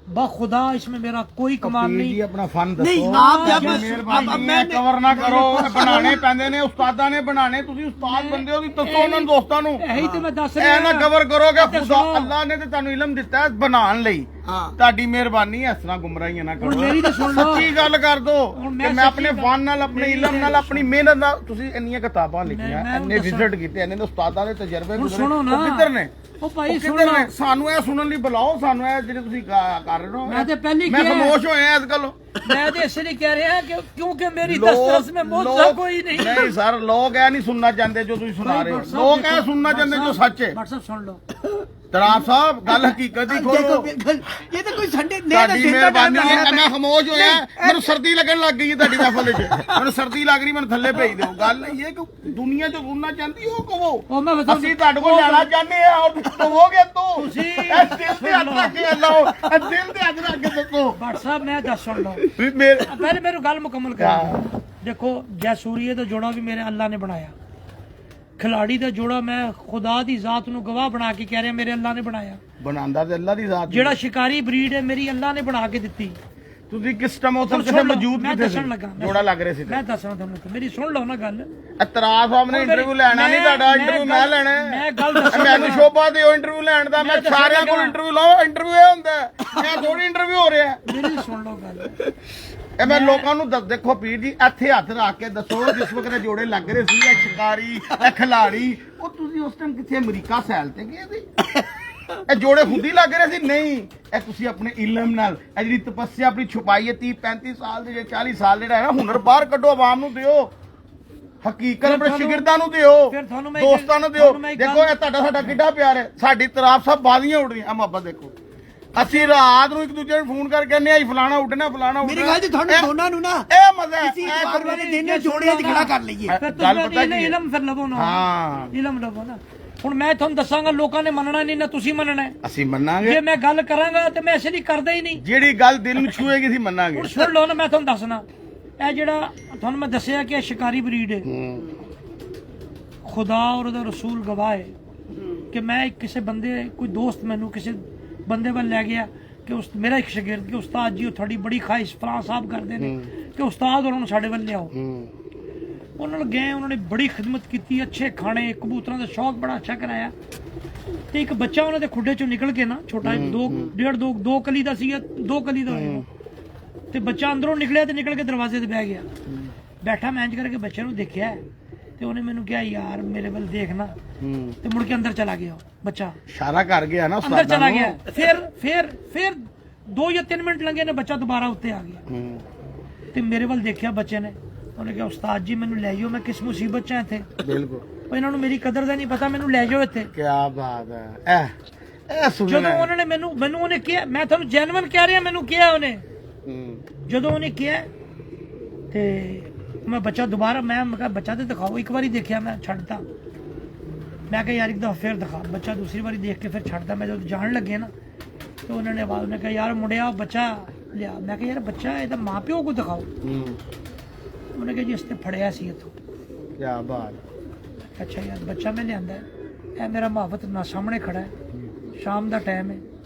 बाखुदा, इसमें मेरा कोई कमाल ਜੀ नहीं। ਆਪਣਾ ਫਨ नहीं ਦੱਸੋ। आप जब ਮਿਹਰਬਾਨੀ ਹੈ, ਕਵਰ ਨਾ ਕਰੋ। ਬਣਾਣੇ ਪੈਂਦੇ ਨੇ, ਉਸਤਾਦਾਂ ਨੇ ਬਣਾਣੇ। ਤੁਸੀਂ ਉਸਤਾਦ ਬੰਦੇ ਹੋ, ਦੱਸੋ ਉਹਨਾਂ ਦੋਸਤਾਂ ਨੂੰ। यही तो मैं दस ਇਹ ਨਾ ਕਵਰ ਕਰੋਗੇ। ਤੇ ਖੁਦਾ ਸੁਣੋ। ਅੱਲਾਹ ਨੇ ਤੇ ਤੁਹਾਨੂੰ ਇਲਮ ਦਿੱਤਾ ਹੈ ਬਣਾਉਣ ਲਈ। हाँ ਤੁਹਾਡੀ ਮਿਹਰਬਾਨੀ ਹੈ, ਇਸ ਤਰ੍ਹਾਂ ਗੁੰਮਰਾਹੀਆਂ ਨਾ ਕਰੋ। ਹੁਣ ਮੇਰੀ ਤਾਂ ਸੁਣ ਲਓ। ਸੱਚੀ ਗੱਲ ਕਰ ਦੋ ਹੁਣ ਕਿ ਮੈਂ ਮੈਂ ਆਪਣੇ ਸੱਚੀ ਫਨ ਨਾਲ, ਆਪਣੇ ਇਲਮ ਨਾਲ, ਆਪਣੀ ਮਿਹਨਤ ਨਾਲ ਤੁਸੀਂ ਇੰਨੀਆਂ ਕਿਤਾਬਾਂ ਲਿਖੀਆਂ, ਮੈਂ ਇੰਨੇ ਦੱਸਾਂ। ਵਿਜ਼ਿਟ ਕੀਤੇ, ਇੰਨੇ ਉਸਤਾਦਾਂ ਦੇ ਤਜਰਬੇ ਹੁਣ ਗੁਜ਼ਰੇ। ਸੁਣੋ ਨਾ। ਉਹ ਕਿੱਧਰ ਨੇ? ਉਹ ਭਾਈ ਉਹ ਸੁਣ ਕਿੱਧਰ ਲਓ। ਨੇ? ਸਾਨੂੰ ਇਹ ਸੁਣਨ ਲਈ ਬੁਲਾਓ। ਸਾਨੂੰ ਇਹ ਜਿਹੜੇ ਤੁਸੀਂ ਕਰ ਰਹੇ ਹੋ, मैं तो पहले ਮੈਂ किया है। ਖਾਮੋਸ਼ ਹੋਇਆ ਅੱਜ ਕੱਲ। मैं तो इसलिए कह रहे हैं कि क्योंकि मेरी दस्तरस में मौजूदा कोई नहीं। नहीं सर, लोग ਇਹ ਨਹੀਂ ਸੁਣਨਾ ਚਾਹੁੰਦੇ ਜੋ ਤੁਸੀਂ ਸੁਣਾ ਰਹੇ ਹੋ। ਲੋਕ ਇਹ ਸੁਣਨਾ ਚਾਹੁੰਦੇ ਜੋ ਸੱਚ ਹੈ। भट्ट साहब सुन लो। ਤਰਾਬ ਸਾਹਿਬ ਗੱਲ ਹਕੀਕਤ ਦੀ देखो ਖੋਲੋ। बिल्कुल, ये तो कोई संडे ਤੁਹਾਡੀ ਮਿਹਰਬਾਨੀ ਹੈ। ਮੈਂ ਖਾਮੋਸ਼ ਹੋਇਆ, ਮੈਨੂੰ ਸਰਦੀ ਲੱਗਣ ਲੱਗ ਗਈ ਹੈ ਤੁਹਾਡੀ ਮਹਿਫਲ 'ਚ। ਮੈਨੂੰ ਸਰਦੀ ਲੱਗ ਰਹੀ, ਮੈਨੂੰ ਥੱਲੇ ਭੇਜ ਦਿਓ। ਗੱਲ ਇਹ ਕਿ ਦੁਨੀਆ 'ਚ ਸੁਣਨਾ ਚਾਹੁੰਦੀ ਉਹ ਕਹੋ। ਉਹ ਮੈਂ ਤੁਹਾਨੂੰ- ਅਸੀਂ ਤੁਹਾਡੇ ਕੋਲ ਲੈਣਾ ਚਾਹੁੰਦੇ ਆ ਔਰ ਕਹੋਗੇ ਤੂੰ। ਤੁਸੀਂ- ਇਹ ਦਿਲ ਤੇ ਹੱਥ ਰੱਖ ਕੇ ਲਾਓ। ਇਹ ਦਿਲ ਤੇ ਹੱਥ ਰੱਖ ਕੇ ਦੱਸੋ। भट्ट साहब मैं दस सुन लो। ਵੀ ਮੇਰੇ पहले मेरी गल मुकम्मल कर। देखो जयसूर्या का जोड़ा भी मेरे अल्लाह ने बनाया। खिलाड़ी का जोड़ा मैं खुदा दी जात नूं गवाह बना के कह रहा मेरे अल्लाह ने बनाया। ਬਣਾਉਂਦਾ ਤੇ ਅੱਲਾ ਦੀ ਜ਼ਾਤ ਹੈ। जेड़ा शिकारी ब्रीड है मेरी अल्लाह ने बना के दिती। ਤੁਸੀਂ ਕਿਸ ਟਾਈਮ ਉੱਥੇ ਹੁਣ ਕਿਥੇ ਸੁਣ ਲਓ, ਮੌਜੂਦ ਮੈਂ ਕਿਥੇ ਦੱਸਣ ਸੀ? ਲੱਗਾ, ਜੋੜਾ ਲੱਗ ਰਹੇ ਸੀ ਤੇ। मैं दसना तुहानूं, मेरी सुन लो ना गल। ਇਤਰਾਜ਼ ਸਾਹਿਬ ਨੇ ਉਹ ਇੰਟਰਵਿਊ ਮੇਰੀ- ਲੈਣਾ ਨਹੀਂ, ਤੁਹਾਡਾ ਮੈਂ ਇੰਟਰਵਿਊ ਗੱਲ- ਮੈਂ ਲੈਣਾ ਹੈ। ਮੈਂ ਗੱਲ ਦੱਸਣ ਮੈਨੂੰ ਲੱਗਾ। ਸ਼ੋਭਾ ਦਿਓ ਇੰਟਰਵਿਊ ਲੈਣ ਦਾ। ਮੈਂ ਮੈਂ ਦੱਸਣ ਸਾਰਿਆਂ ਕੋਲ ਲੱਗਾ। ਇੰਟਰਵਿਊ ਲਾਓ। ਇੰਟਰਵਿਊ ਇਹ ਹੁੰਦਾ ਹੈ, ਇਹ ਥੋੜੀ ਇੰਟਰਵਿਊ ਹੋ ਰਿਹਾ ਹੈ। मेरी सुन लो गल। ਇਹ ਮੈਂ ਲੋਕਾਂ ਨੂੰ ਦੇਖੋ ਪੀਰ ਜੀ, ਇੱਥੇ ਹੱਥ ਰੱਖ ਕੇ ਦੱਸੋ ਜਿਸ ਵਕਤ ਇਹ ਜੋੜੇ ਲੱਗ ਰਹੇ ਸੀ, ਇਹ ਸ਼ਿਕਾਰੀ, ਇਹ ਖਿਲਾੜੀ, ਉਹ ਤੁਸੀਂ ਉਸ ਟਾਈਮ ਕਿੱਥੇ ਅਮਰੀਕਾ ਸੈਲ ਤੇ ਗਏ ਸੀ? ਇਹ ਜੋੜੇ ਖੁਦ ਹੀ ਲੱਗ ਰਹੇ ਸੀ? ਨਹੀਂ, ਇਹ ਤੁਸੀਂ ਆਪਣੇ ਇਲਮ ਨਾਲ, ਇਹ ਜਿਹੜੀ ਤਪੱਸਿਆ ਆਪਣੀ ਛੁਪਾਈ ਹੈ 30-35 ਸਾਲ ਦੇ, 40 ਸਾਲ ਜਿਹੜਾ ਹੈ ਨਾ, ਹੁਨਰ ਬਾਹਰ ਕੱਢੋ, ਆਵਾਮ ਨੂੰ ਦਿਓ। ਹਕੀਕਤ ਆਪਣੇ ਤੁਹਾਨੂੰ- ਸ਼ਾਗਿਰਦਾਂ ਨੂੰ ਦਿਓ, ਫਿਰ ਤੁਹਾਨੂੰ ਮੈਂ ਦੋਸਤਾਂ ਨੂੰ ਦਿਓ। ਤੁਹਾਨੂੰ ਮੈਂ ਇੱਕ ਦੇਖੋ ਗੱਲ- ਇਹ ਤੁਹਾਡਾ ਸਾਡਾ ਕਿੱਡਾ ਪਿਆਰ ਹੈ। ਸਾਡੀ ਤਰਾਫ ਸਭ ਬਾਜ਼ੀਆਂ ਉੱਡ ਰਹੀਆਂ। ਆ ਮੁਹੱਬਤ ਦੇਖੋ, ਅਸੀਂ ਰਾਤ ਨੂੰ ਇੱਕ ਦੂਜੇ ਨੂੰ ਫੋਨ ਕਰਕੇ ਕਹਿੰਦੇ ਆ ਫਲਾਣਾ ਉੱਡਣਾ, ਫਲਾਣਾ मेरे ਉੱਡਣਾ। ख्याल से थोड़े ਇਹ- दोनों नु ना ਇਹ ਮਜ਼ਾ ਹੈ। किसी ਇਹ इतवार वाले कभी- दिन जोड़े खड़ा कर लीजिए। फिर ਗੱਲ तुम ਪਤਾ ਕੀ ਹੈ? इलम फिर लवो ना। ਹਾਂ। इलम लवो ना। ਹੁਣ ਮੈਂ ਤੁਹਾਨੂੰ ਦੱਸਾਂਗਾ, ਲੋਕਾਂ ਨੇ ਮੰਨਣਾ ਨਹੀਂ ਨਾ ਤੁਸੀਂ ਮੰਨਣਾ ਹੈ। ਅਸੀਂ ਮੰਨਾਂਗੇ। ਜੇ ਮੈਂ ਗੱਲ ਕਰਾਂਗਾ ਤੇ ਮੈਂ ਐਸੇ ਨਹੀਂ ਕਰਦਾ ਹੀ ਨਹੀਂ। ਜਿਹੜੀ ਗੱਲ ਦਿਲ ਨੂੰ ਛੂਏਗੀ ਅਸੀਂ ਮੰਨਾਂਗੇ। ਹੁਣ ਸੁਣ ਲਓ ਨਾ, ਮੈਂ ਤੁਹਾਨੂੰ ਦੱਸਣਾ, ਇਹ ਜਿਹੜਾ ਤੁਹਾਨੂੰ ਮੈਂ ਦੱਸਿਆ ਕਿ ਇਹ ਸ਼ਿਕਾਰੀ ਬਰੀਡ ਹੈ। खुदा और ਉਹਦਾ रसूल गवाह है कि मैं किसी बंदे, कोई दोस्त मैनू किसी बंदे वाल लै गया कि उस मेरा एक शागिर्द कि उस्ताद जी थोड़ी बड़ी ख्वाहिश फलां साहब करते हैं कि उस्ताद और साढ़े वाल लियाओ। उन्होंने गए, उन्होंने बड़ी खिदमत की, अच्छे खाने, कबूतरों का शौक बड़ा अच्छा कराया। तो एक बच्चा उन्होंने खुडे चो निकल के ना, छोटा 2 कली का सी, 2 कली का होएगा, ਤੇ ਬੱਚਾ ਅੰਦਰੋਂ ਨਿਕਲਿਆ ਤੇ ਨਿਕਲ ਕੇ ਦਰਵਾਜ਼ੇ ਤੇ ਬਹਿ ਗਿਆ। ਬੈਠਾ ਮੈਂ ਇੰਜ ਕਰਕੇ ਬੱਚੇ ਨੂੰ ਦੇਖਿਆ ਤੇ ਉਹਨੇ ਮੈਨੂੰ ਕਿਹਾ ਯਾਰ ਮੇਰੇ ਵੱਲ ਦੇਖਣਾ, ਤੇ ਮੁੜ ਕੇ ਅੰਦਰ ਚਲਾ ਗਿਆ। ਬੱਚਾ ਇਸ਼ਾਰਾ ਕਰ ਗਿਆ ਨਾ ਅੰਦਰ ਉਸਤਾਦਾਂ ਚਲਾ ਨੂੰ। ਗਿਆ। ਫਿਰ 2 ਜਾਂ 3 ਮਿੰਟ ਲੰਘੇ ਨੇ, ਬੱਚਾ ਦੁਬਾਰਾ ਉੱਤੇ ਆ ਗਿਆ ਤੇ ਮੇਰੇ ਵੱਲ ਦੇਖਿਆ ਬੱਚੇ ਨੇ। ਉਹਨੇ ਕਿਹਾ ਉਸਤਾਦ ਜੀ ਮੈਨੂੰ ਲੈ ਜਾਓ, ਮੈਂ ਕਿਸ ਮੁਸੀਬਤ ਚ ਆ ਇੱਥੇ। ਬਿਲਕੁਲ। ਉਹ ਇਹਨਾਂ ਨੂੰ ਮੇਰੀ ਕਦਰ ਦਾ ਨਹੀਂ ਪਤਾ, ਮੈਨੂੰ ਲੈ ਜਾਓ ਇੱਥੇ। ਕੀ ਬਾਤ ਹੈ। ਇਹ ਸੁਣਨਾ ਜਦੋਂ ਉਹਨਾਂ ਨੇ ਮੈਨੂੰ ਉਹਨੇ ਕਿਹਾ, ਮੈਂ ਤੁਹਾਨੂੰ ਜੈਨੂਇਨ ਕਹਿ ਰਿਹਾ, ਮੈਨੂੰ ਕਿਹਾ ਉਹਨੇ, ਜਦੋਂ ਉਹਨੇ ਕਿਹਾ ਤੇ ਮੈਂ ਬੱਚਾ ਦੁਬਾਰਾ, ਮੈਂ ਕਿਹਾ ਬੱਚਾ ਤੇ ਦਿਖਾਓ। ਇੱਕ ਵਾਰੀ ਦੇਖਿਆ ਮੈਂ ਛੱਡਤਾ, ਮੈਂ ਕਿਹਾ ਯਾਰ ਇੱਕ ਦਫਾ ਫਿਰ ਦਿਖਾ। ਬੱਚਾ ਦੂਸਰੀ ਵਾਰੀ ਦੇਖ ਕੇ ਫਿਰ ਛੱਡਦਾ। ਮੈਂ ਜਦੋਂ ਜਾਣ ਲੱਗੇ ਨਾ ਤੇ ਉਹਨਾਂ ਨੇ ਆਵਾਜ਼, ਉਹਨੇ ਕਿਹਾ ਯਾਰ ਮੁੰਡਿਆ ਬੱਚਾ ਲਿਆ। ਮੈਂ ਕਿਹਾ ਯਾਰ ਬੱਚਾ ਇਹਦਾ ਮਾਂ ਪਿਓ ਕੋ ਦਿਖਾਓ। ਉਹਨੇ ਕਿਹਾ ਜੀ ਇਸ ਤੇ ਫੜਿਆ ਸੀ ਇੱਥੋਂ। ਕੀ ਬਾਤ। ਅੱਛਾ ਯਾਰ ਬੱਚਾ ਮੈਂ ਲਿਆਂਦਾ ਹੈ, ਇਹ ਮੇਰਾ ਮੁਹੱਬਤ ਨਾ ਸਾਹਮਣੇ ਖੜਾ ਹੈ, ਸ਼ਾਮ ਦਾ ਟਾਈਮ ਹੈ,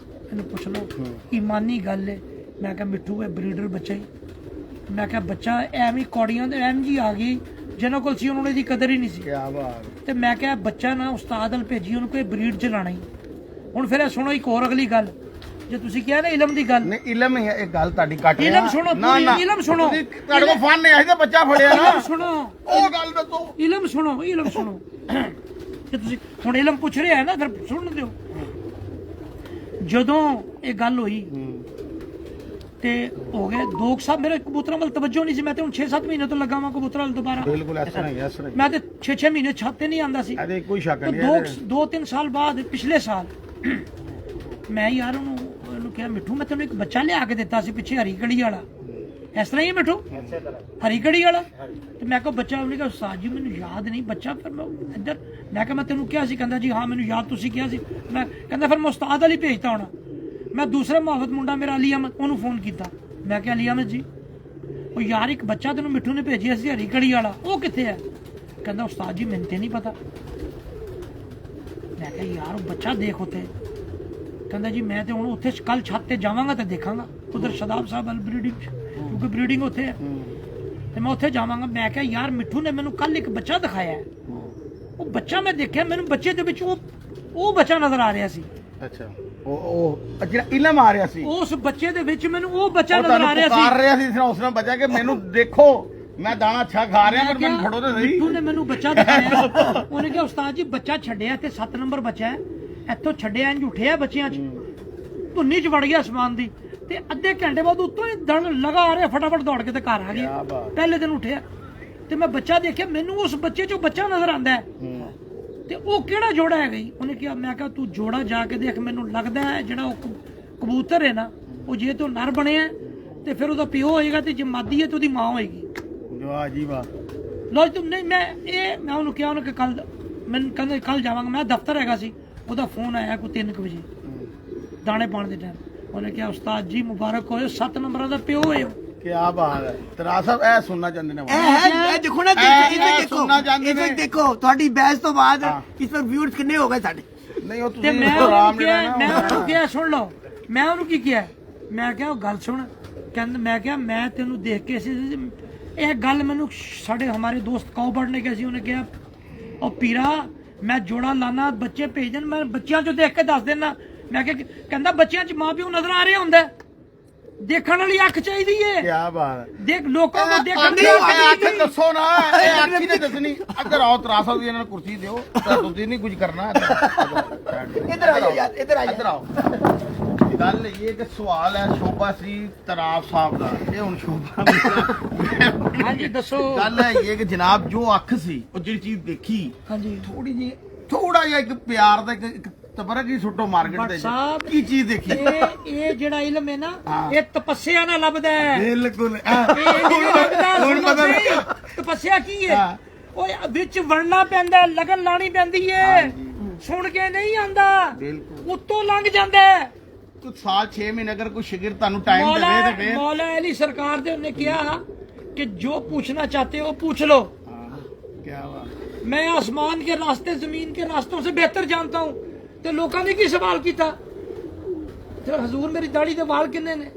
ਇਹਨੂੰ ਪੁੱਛ ਲਓ। ਈਮਾਨੀ ਗੱਲ ਹੈ। ਮੈਂ ਕਿਹਾ ਮਿੱਠੂ ਇਹ ਬਰੀਡਰ ਬੱਚਾ ਹੀ। ਮੈਂ ਕਿਹਾ ਬੱਚਾ ਐਵੇਂ ਕੌੜੀਆਂ ਦੇ ਐਮ ਜੀ ਆ ਗਈ ਜਿਹਨਾਂ ਕੋਲ ਸੀ, ਉਹਨਾਂ ਨੂੰ ਇਹਦੀ ਕਦਰ ਹੀ ਨਹੀਂ ਸੀ। ਕੀ ਬਾਤ। ਤੇ ਮੈਂ ਕਿਹਾ ਬੱਚਾ ਨਾ ਉਸਤਾਦ ਵੱਲ ਭੇਜੀ, ਉਹਨੂੰ ਕੋਈ ਬਰੀਡ ਚ ਲਾਣਾ ਹੀ। ਹੁਣ ਫਿਰ ਇਹ ਸੁਣੋ ਇੱਕ ਹੋਰ ਅਗਲੀ ਗੱਲ, ਜੇ ਤੁਸੀਂ ਕਿਹਾ ਨਾ ਇਲਮ ਦੀ ਗੱਲ, ਨਹੀਂ ਇਲਮ ਹੀ ਹੈ ਇਹ ਗੱਲ ਤੁਹਾਡੀ ਕੱਟ ਰਿਹਾ। ਇਲਮ ਸੁਣੋ, ਪੂਰੀ ਇਲਮ ਸੁਣੋ। ਤੁਹਾਡੇ ਕੋਲ ਫਨ ਨਹੀਂ ਆਈ ਤਾਂ ਬੱਚਾ ਫੜਿਆ ਨਾ। ਇਲਮ ਸੁਣੋ, ਉਹ ਗੱਲ ਦੱਸੋ। ਇਲਮ ਸੁਣੋ, ਇਲਮ ਸੁਣੋ। ਜੇ ਤੁਸੀਂ ਹੁਣ ਇਲਮ ਪੁੱਛ ਰਿਹਾ ਹੈ ਨਾ, ਫਿਰ ਸੁਣ ਦਿਓ। ਜਦੋਂ ਇਹ ਗੱਲ ਹੋਈ ਤੇ ਹੋ ਗਏ 2 ਸਾਲ ਮੇਰੇ ਕਬੂਤਰਾਂ ਵੱਲ ਤਵੱਜੋ ਨਹੀਂ ਸੀ। ਮੈਂ ਤੇ ਹੁਣ 6-7 ਮਹੀਨੇ ਤੋਂ ਲੱਗਾ ਵਾਂ ਕਬੂਤਰਾਂ ਵੱਲ ਦੁਬਾਰਾ। ਬਿਲਕੁਲ ਇਸ ਤਰ੍ਹਾਂ ਹੀ ਇਸ ਤਰ੍ਹਾਂ ਹੀ। ਮੈਂ ਤੇ 6-6 ਮਹੀਨੇ ਛੱਤ ਤੇ ਨਹੀਂ ਆਂਦਾ ਸੀ। ਇਹਦੇ ਕੋਈ ਸ਼ੱਕ ਨਹੀਂ ਹੈ। 2-3 ਸਾਲ ਬਾਅਦ ਪਿਛਲੇ ਸਾਲ ਮੈਂ ਯਾਰ ਉਹਨੂੰ ਕਿਹਾ ਮਿੱਠੂ ਮੈਂ ਤੈਨੂੰ ਇੱਕ ਬੱਚਾ ਲਿਆ ਕੇ ਦਿੱਤਾ ਸੀ ਪਿੱਛੇ ਹਰੀ ਕੜੀ ਵਾਲਾ, ਇਸ ਤਰ੍ਹਾਂ ਹੀ ਹੈ ਮਿੱਠੂ, ਹਰੀ ਕੜੀ ਵਾਲਾ। ਤੇ ਮੈਂ ਕਿਹਾ ਬੱਚਾ, ਉਹਨੇ ਕਿਹਾ ਉਸਤਾਦ ਜੀ ਮੈਨੂੰ ਯਾਦ ਨਹੀਂ ਬੱਚਾ। ਫਿਰ ਮੈਂ ਇੱਧਰ, ਮੈਂ ਕਿਹਾ ਮੈਂ ਤੈਨੂੰ ਕਿਹਾ ਸੀ। ਕਹਿੰਦਾ ਜੀ ਹਾਂ ਮੈਨੂੰ ਯਾਦ, ਤੁਸੀਂ ਕਿਹਾ ਸੀ। ਮੈਂ ਕਹਿੰਦਾ ਫਿਰ ਮੈਂ ਉਸਤਾਦ ਵਾਲੀ ਭੇਜਤਾ ਹੋਣਾ। ਮੈਂ ਦੂਸਰੇ ਮੁਹੱਬਤ ਮੁੰਡਾ ਮੇਰਾ ਅਲੀ ਅਹਿਮਦ, ਉਹਨੂੰ ਫੋਨ ਕੀਤਾ। ਮੈਂ ਕਿਹਾ ਅਲੀ ਅਹਿਮਦ ਜੀ ਉਹ ਯਾਰ ਇੱਕ ਬੱਚਾ ਤੈਨੂੰ ਮਿੱਠੂ ਨੇ ਭੇਜਿਆ ਸੀ ਹਰੀ ਕੜੀ ਵਾਲਾ, ਉਹ ਕਿੱਥੇ ਹੈ? ਕਹਿੰਦਾ ਉਸਤਾਦ ਜੀ ਮੈਨੂੰ ਤੇ ਨਹੀਂ ਪਤਾ। ਮੈਂ ਕਿਹਾ ਯਾਰ ਉਹ ਬੱਚਾ ਦੇਖ ਉੱਥੇ। ਕਹਿੰਦਾ ਜੀ ਮੈਂ ਤੇ ਹੁਣ ਉੱਥੇ ਕੱਲ ਛੱਤ ਤੇ ਜਾਵਾਂਗਾ ਤੇ ਦੇਖਾਂਗਾ ਉਧਰ ਸ਼ਦਾਬ ਸਾਹਿਬ ਵੱਲ ਬਰੀਡਿੰਗ, ਕਿਉਂਕਿ ਬਰੀਡਿੰਗ ਉੱਥੇ ਹੈ ਤੇ ਮੈਂ ਉੱਥੇ ਜਾਵਾਂਗਾ। ਮੈਂ ਕਿਹਾ ਯਾਰ ਮਿੱਠੂ ਨੇ ਮੈਨੂੰ ਕੱਲ ਇੱਕ ਬੱਚਾ ਦਿਖਾਇਆ, ਉਹ ਬੱਚਾ ਮੈਂ ਦੇਖਿਆ, ਮੈਨੂੰ ਬੱਚੇ ਦੇ ਵਿੱਚ ਉਹ ਬੱਚਾ ਨਜ਼ਰ ਆ ਰਿਹਾ ਸੀ। ਅੱਛਾ ਉਹ ਜਿਹੜਾ ਇਲਮ ਆ ਰਿਹਾ ਸੀ, ਉਸ ਬੱਚੇ ਦੇ ਵਿੱਚ ਮੈਨੂੰ ਉਹ ਬੱਚਾ ਨਜ਼ਰ ਆ ਰਿਹਾ ਸੀ। ਪੁਕਾਰ ਰਿਹਾ ਸੀ ਉਸ ਨੂੰ ਬੱਚਾ ਕਿ ਮੈਨੂੰ ਦੇਖੋ ਮੈਂ ਦਾਣਾ ਅੱਛਾ ਖਾ ਰਿਹਾ, ਪਰ ਮੈਨੂੰ ਫੜੋ ਤੇ ਸਹੀ। ਮਿੱਠੂ ਨੇ ਮੈਨੂੰ ਬੱਚਾ ਦਿਖਾਇਆ। ਉਹਨੇ ਕਿਹਾ ਉਸਤਾਦ ਜੀ ਬੱਚਾ ਛੱਡਿਆ ਤੇ 7 ਨੰਬਰ ਬੱਚਾ ਹੈ, ਇੱਥੋਂ ਛੱਡਿਆ ਇੰਜ ਉੱਠਿਆ ਬੱਚਿਆਂ 'ਚ, ਧੁੰਨੀ 'ਚ ਵੜ ਗਿਆ ਅਸਮਾਨ ਦੀ, ਤੇ ਅੱਧੇ ਘੰਟੇ ਬਾਅਦ ਉੱਤੋਂ ਹੀ ਦਣ ਲਗਾ ਆ ਰਿਹਾ, ਫਟਾਫਟ ਦੌੜ ਕੇ ਤੇ ਘਰ ਆ ਗਿਆ। ਪਹਿਲੇ ਦਿਨ ਉੱਠਿਆ ਤੇ ਮੈਂ ਬੱਚਾ ਦੇਖਿਆ, ਮੈਨੂੰ ਉਸ ਬੱਚੇ 'ਚੋਂ ਬੱਚਾ ਨਜ਼ਰ ਆਂਦਾ ਹੈ ਤੇ ਉਹ ਕਿਹੜਾ ਜੋੜਾ ਹੈ ਗਈ। ਉਹਨੇ ਕਿਹਾ, ਮੈਂ ਕਿਹਾ ਤੂੰ ਜੋੜਾ ਜਾ ਕੇ ਦੇਖ, ਮੈਨੂੰ ਲੱਗਦਾ ਹੈ ਜਿਹੜਾ ਉਹ ਕਬੂਤਰ ਹੈ ਨਾ, ਉਹ ਜੇ ਤੋਂ ਨਰ ਬਣਿਆ ਤੇ ਫਿਰ ਉਹਦਾ ਪਿਓ ਹੋਏਗਾ, ਤੇ ਜੇ ਮਾਦੀ ਹੈ ਤੇ ਉਹਦੀ ਮਾਂ ਹੋਏਗੀ। ਵਾਹ ਜੀ ਵਾਹ। ਲੋ ਤੂੰ ਨਹੀਂ, ਮੈਂ ਉਹਨੂੰ ਕਿਹਾ, ਉਹਨੇ ਕਿ ਕੱਲ ਮੈਨੂੰ ਕਹਿੰਦੇ ਕੱਲ ਜਾਵਾਂਗਾ। ਮੈਂ ਦਫ਼ਤਰ ਹੈਗਾ ਸੀ, ਉਹਦਾ ਫੋਨ ਆਇਆ ਕੋਈ 3 ਵਜੇ ਦਾਣੇ ਪਾਉਣ ਦੇ ਟਾਈਮ। ਉਹਨੇ ਕਿਹਾ ਉਸਤਾਦ ਜੀ ਮੁਬਾਰਕ ਹੋਏ, 7 ਨੰਬਰਾਂ ਦਾ ਪਿਓ ਹੋਏ। ਕੀ ਬਾਤ ਹੈ। ਤਰਾ ਸਾਹਿਬ ਇਹ ਸੁਣਨਾ ਚਾਹੁੰਦੇ ਨੇ, ਇਹ ਦੇਖੋ ਨਾ, ਇਸੇ ਦੇਖੋ ਤੁਹਾਡੀ ਬਹਿਸ ਤੋਂ ਬਾਅਦ ਇਸ ਪਰ ਵਿਊਜ਼ ਕਿੰਨੇ ਹੋ ਗਏ ਸਾਡੇ। ਨਹੀਂ ਉਹ ਤੇ ਤੁਸੀਂ ਮੈਂ ਆਰਾਮ ਉਹਨੂੰ ਕਿਹਾ ਸੁਣ ਲਓ, ਮੈਂ ਉਹਨੂੰ ਕੀ ਕਿਹਾ, ਮੈਂ ਕਿਹਾ ਉਹ ਗੱਲ ਸੁਣ। ਕਹਿੰਦਾ, ਮੈਂ ਕਿਹਾ ਮੈਂ ਤੈਨੂੰ ਦੇਖ ਕੇ ਇਹ ਗੱਲ ਮੈਨੂੰ ਸਾਡੇ ਹਮਾਰੇ ਦੋਸਤ ਕੌਬੜ ਨੇ ਕਿਹਾ ਸੀ। ਉਹਨੇ ਕਿਹਾ ਉਹ ਪੀਰਾ ਮੈਂ ਜੋੜਾ ਲਾਣਾ, ਬੱਚੇ ਭੇਜ ਦੇਣ, ਮੈਂ ਬੱਚਿਆਂ ਚੋਂ ਦੇਖ ਕੇ ਦੱਸ ਦੇਣਾ। ਮੈਂ ਕਿਹਾ, ਕਹਿੰਦਾ ਬੱਚਿਆਂ 'ਚ ਮਾਂ ਪਿਓ ਨਜ਼ਰ ਆ ਰਿਹਾ ਹੁੰਦਾ, ਦੇਖਣ ਵਾਲੀ ਅੱਖ ਚਾਹੀਦੀ ਏ। ਕੀ ਬਾਤ ਹੈ। ਦੇਖ ਲੋਕਾਂ ਨੂੰ ਦੇਖਣ ਦੀ ਅੱਖ ਦੱਸੋ ਨਾ, ਇਹ ਅੱਖ ਹੀ ਨਹੀਂ ਦੱਸਣੀ। ਇੱਧਰ ਆਓ ਤਰਾ ਸਾਹਿਬ ਜੀ, ਇਹਨਾਂ ਨੂੰ ਕੁਰਸੀ ਦਿਓ, ਤੁਸੀਂ ਨਹੀਂ ਕੁਝ ਕਰਨਾ। ਇੱਧਰ ਆਓ ਯਾਰ, ਇੱਧਰ ਆਓ। ਗੱਲ ਇਹ ਕਿ ਸਵਾਲ ਹੈ ਸ਼ੋਭਾ ਸੀ ਤਰਾਫ ਸਾਹਿਬ ਦਾ, ਇਹ ਹੁਣ ਸ਼ੋਭਾ ਹਾਂਜੀ ਦੱਸੋ। ਗੱਲ ਹੈ ਇਹ ਕਿ ਜਨਾਬ ਜੋ ਅੱਖ ਸੀ, ਉਹ ਜਿਹੜੀ ਚੀਜ਼ ਦੇਖੀ, ਹਾਂਜੀ ਥੋੜੀ ਜੀ ਥੋੜਾ ਜਿਹਾ ਇੱਕ ਪਿਆਰ ਦਾ ਇੱਕ ਤਬਰਕ ਹੀ ਸੁੱਟੋ ਮਾਰਕੀਟ ਦੇ ਸਾਹਿਬ, ਕੀ ਚੀਜ਼ ਦੇਖੀ। ਇਹ ਜਿਹੜਾ ਇਲਮ ਹੈ ਨਾ, ਇਹ ਤਪੱਸਿਆ ਨਾਲ ਲੱਭਦਾ ਹੈ। ਬਿਲਕੁਲ ਹੁਣ ਪਤਾ ਤਪੱਸਿਆ ਕੀ ਹੈ, ਉਹ ਵਿੱਚ ਵੜਨਾ ਪੈਂਦਾ, ਲਗਨ ਲਾਣੀ ਪੈਂਦੀ ਹੈ, ਸੁਣ ਕੇ ਨਹੀਂ ਆਂਦਾ, ਉੱਤੋਂ ਲੰਘ ਜਾਂਦਾ ਹੈ। ਸਾਲ 6 ਮਹੀਨੇ ਅਗਰ ਕੋਈ ਸ਼ਾਗਿਰਦ ਤੁਹਾਨੂੰ ਟਾਈਮ ਦੇਵੇ ਤੇ ਫਿਰ मौला अली सरकार ने उन्हें किया कि जो पूछना चाहते हो पूछ लो। क्या बात। मैं आसमान के रास्ते जमीन के रास्तों से बेहतर जानता हूँ। तो लोगों ने की सवाल किया, तो हजूर मेरी दाढ़ी दे वाल किन्ने ने,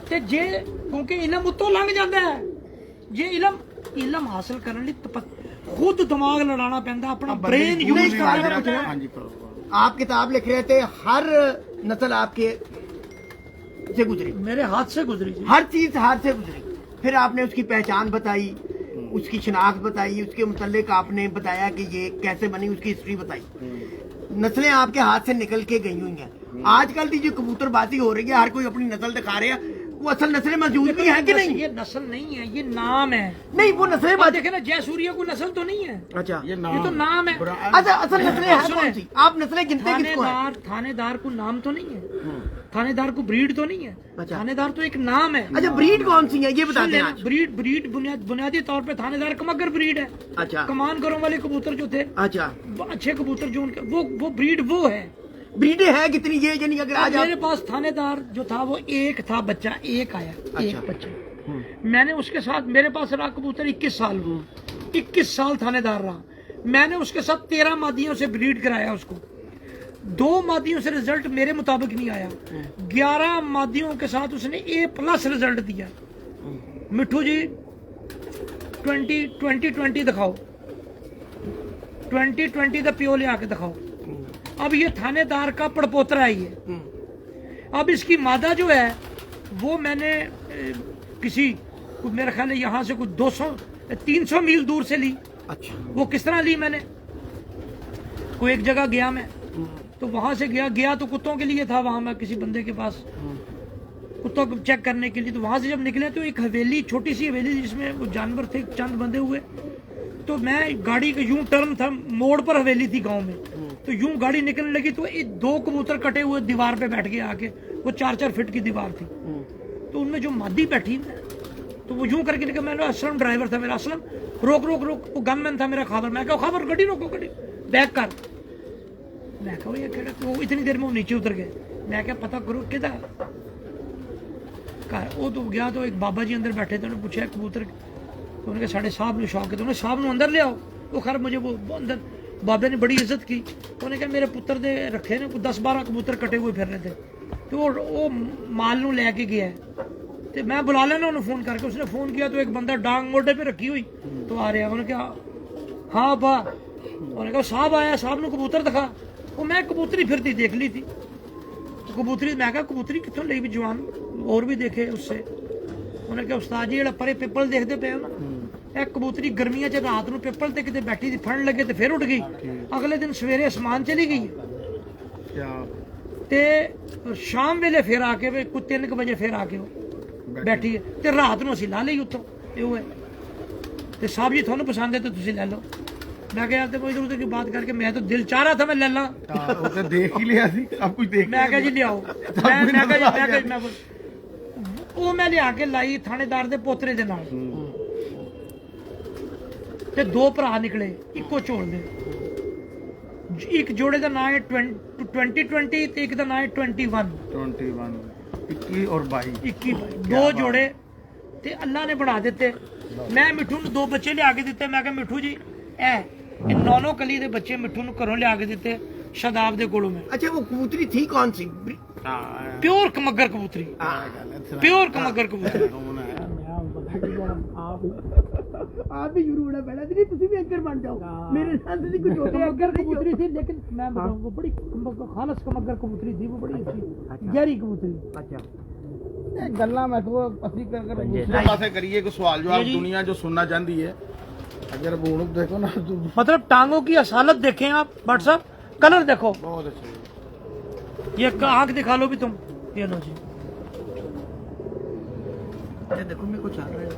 ते जे क्योंकि इलम उत्तों लंघ जाता है। जे इलम हासिल करने लिए खुद दिमाग लड़ाना पैंदा, अपना ब्रेन यूज करना पैंदा। आप किताब लिख रहे थे, हर नस्ल आपके से गुजरी, मेरे हाथ से गुजरी जी। हर चीज हाथ से गुजरी। फिर आपने उसकी पहचान बताई, उसकी शिनाख्त बताई, उसके मुतल्लिक आपने बताया कि ये कैसे बनी, उसकी हिस्ट्री बताई। नस्लें आपके हाथ से निकल के गई हुई हैं। आजकल की जो कबूतरबाजी हो रही है, हर कोई अपनी नस्ल दिखा रहे हैं, वो असल नस्लें मौजूद भी हैं कि नहीं? ये नस्ल नहीं है, ये नाम है। नहीं, वो नस्लें आप देखे ना, जयसूर्य को नस्ल तो नहीं है, अच्छा, ये ये तो नाम है। अच्छा, असल नस्लें हैं कौन सी? आप नस्लें गिनते किसको हैं? थानेदार को नाम तो नहीं है, थानेदार को ब्रीड तो नहीं है, अच्छा। थानेदार तो एक नाम है। अच्छा, ब्रीड कौन सी है ये बता दें आज। ब्रीड बुनियादी तौर पे थानेदार कमगर ब्रीड है। अच्छा, कमान घरों वाले कबूतर जो थे, अच्छा, वो अच्छे कबूतर जो उनके, वो ब्रीड वो है। ब्रीडें हैं कितनी ये, यानी अगर आज मेरे आप पास थानेदार जो था वो एक था बच्चा, एक आया, एक अच्छा। बच्चा। मैंने उसके साथ, मेरे पास रहा कबूतर 21 साल, 21 साल थानेदार रहा। मैंने उसके साथ 13 मादियों से ब्रीड कराया उसको। 2 मादियों से रिजल्ट मेरे मुताबिक नहीं आया, 11 मादियों के साथ उसने A+ रिजल्ट दिया। मिठू जी 2020 दिखाओ, 2020 का प्यो ले आके दिखाओ। अब ये थानेदार का पड़पोतरा है ये। अब इसकी मादा जो है वो मैंने किसी, मेरा ख्याल है यहाँ से कुछ 200-300 मील दूर से ली। अच्छा, वो किस तरह ली मैंने, कोई एक जगह गया मैं, तो वहां से गया तो कुत्तों के लिए था, वहां मैं किसी बंदे के पास कुत्तों को चेक करने के लिए। तो वहां से जब निकले तो एक हवेली, छोटी सी हवेली जिसमें वो जानवर थे चंद बंधे हुए। तो मैं गाड़ी का यूं टर्न था, मोड़ पर हवेली थी गांव में, तो यूं गाड़ी निकलने लगी तो 2 कबूतर कटे हुए दीवार पे बैठ गए आके। वो 4-4 फीट की दीवार थी, तो उनमें जो मादी बैठी तो वो यूं करके निकल। मैंने असलम ड्राइवर था मेरा, असलम रोक रोक रोक। वो गनमैन था मेरा खाबर। मैं कहा खाबर गाड़ी रोको, गाड़ी बैक कर। मैं कहा ये केड़ा, तो इतनी देर में वो नीचे उतर गए। मैं क्या पता करो किधर वो तो गया, तो एक बाबा जी अंदर बैठे थे, उन्होंने पूछा कबूतर, तो उन्होंने कहा साढ़े साहब ने शौक है, तो उन्होंने साहब ने अंदर ले आओ। वो खैर मुझे वो अंदर बाबे ने बड़ी इज्जत की। उन्होंने कहा मेरे पुत्र दे रखे ने 10-12 कबूतर कटे हुए फिर रहे थे, तो वो माल नू लैके गया है। तो मैं बुला लेना उन्होंने फोन करके। उसने फोन किया तो एक बंदा डांग मोटे पे रखी हुई तो आ रहा। उन्होंने कहा हाँ बा, उन्होंने कहा साहब आया, साहब ने कबूतर दिखा। वो मैं कबूतरी फिरती देख ली थी, तो कबूतरी मैं कहा कबूतरी कितों ली भी जवान, और भी देखे उससे। उन्होंने कहा उस्ताद जी परे पिपल देखते पे हो ना, एक कबूतरी गर्मियां च रात ਨੂੰ पिपल ते किते बैठी थी, फड़ लगे ते फिर उठ गई। अगले दिन सवेरे आसमान चली गई ते शाम वेले फिर आके कुछ 3 बजे फिर आके बैठी है ते रात ਨੂੰ ਅਸੀਂ ਲਾ ਲਈ ਉੱਤੋਂ। ਇਹ ਹੈ ਤੇ साहब जी ਤੁਹਾਨੂੰ पसंद है तो ਤੁਸੀਂ ले लो। मैं कहा यार तो इधर उधर की बात करके मैं तो दिल चाह रहा था मैं ले ला। तो देख ही लिया थी, अब कुछ देख। मैं कहा जी ले आओ, ਉਹ ਮੈਂ ਲਿਆ ਕੇ ਲਾਈ ਥਾਣੇਦਾਰ ਦੇ ਪੋਤਰੇ ਦੇ ਨਾਲ ਤੇ 2 ਭਰਾ ਨਿਕਲੇ ਇੱਕੋ ਝੋਲ ਦੇ। ਇੱਕ ਜੋੜੇ ਦਾ ਨਾਮ ਹੈ 2020 ਤੇ ਇੱਕ ਦਾ ਨਾਮ ਹੈ 21 21 और 22 2 ਜੋੜੇ ਤੇ ਅੱਲਾ ਨੇ ਬਣਾ ਦਿੱਤੇ। ਮੈਂ ਮਿੱਠੂ ਨੂੰ 2 ਬੱਚੇ ਲਿਆ ਕੇ ਦਿੱਤੇ। ਮੈਂ ਕਿਹਾ ਮਿੱਠੂ ਜੀ ਇਹ 9 ਕਲੀ ਦੇ ਬੱਚੇ ਮਿੱਠੂ ਨੂੰ ਘਰੋਂ ਲਿਆ ਕੇ ਦਿੱਤੇ ਸ਼ਦਾਬ ਦੇ ਕੋਲੋਂ ਮੈਂ। अच्छा, वो कबूतरी थी कौन सी? प्योर कमगर कबूतरी, प्योर कमगर कबूतरी। आप भी शुरू होना पहला थी, तुम भी एंकर बन जाओ मेरे साथ से कुछ होते हैं। कमगर कबूतरी थी, लेकिन मैं बताऊं वो बड़ी खालस कमगर कबूतरी थी, वो बड़ी अच्छी गहरी कबूतरी। अच्छा, गल्ला मैं तो असली कर दूसरे पासे करिए कोई सवाल जो आप दुनिया जो सुनना चाहती है। अगर वो देखो ना तो मतलब टांगों की असालत देखें आप, बट साहब कलर देखो, बहुत अच्छा। ये आंख दिखा लो भी तुम, ये लो जी। अच्छा देखो मैं कुछ आ रहा है।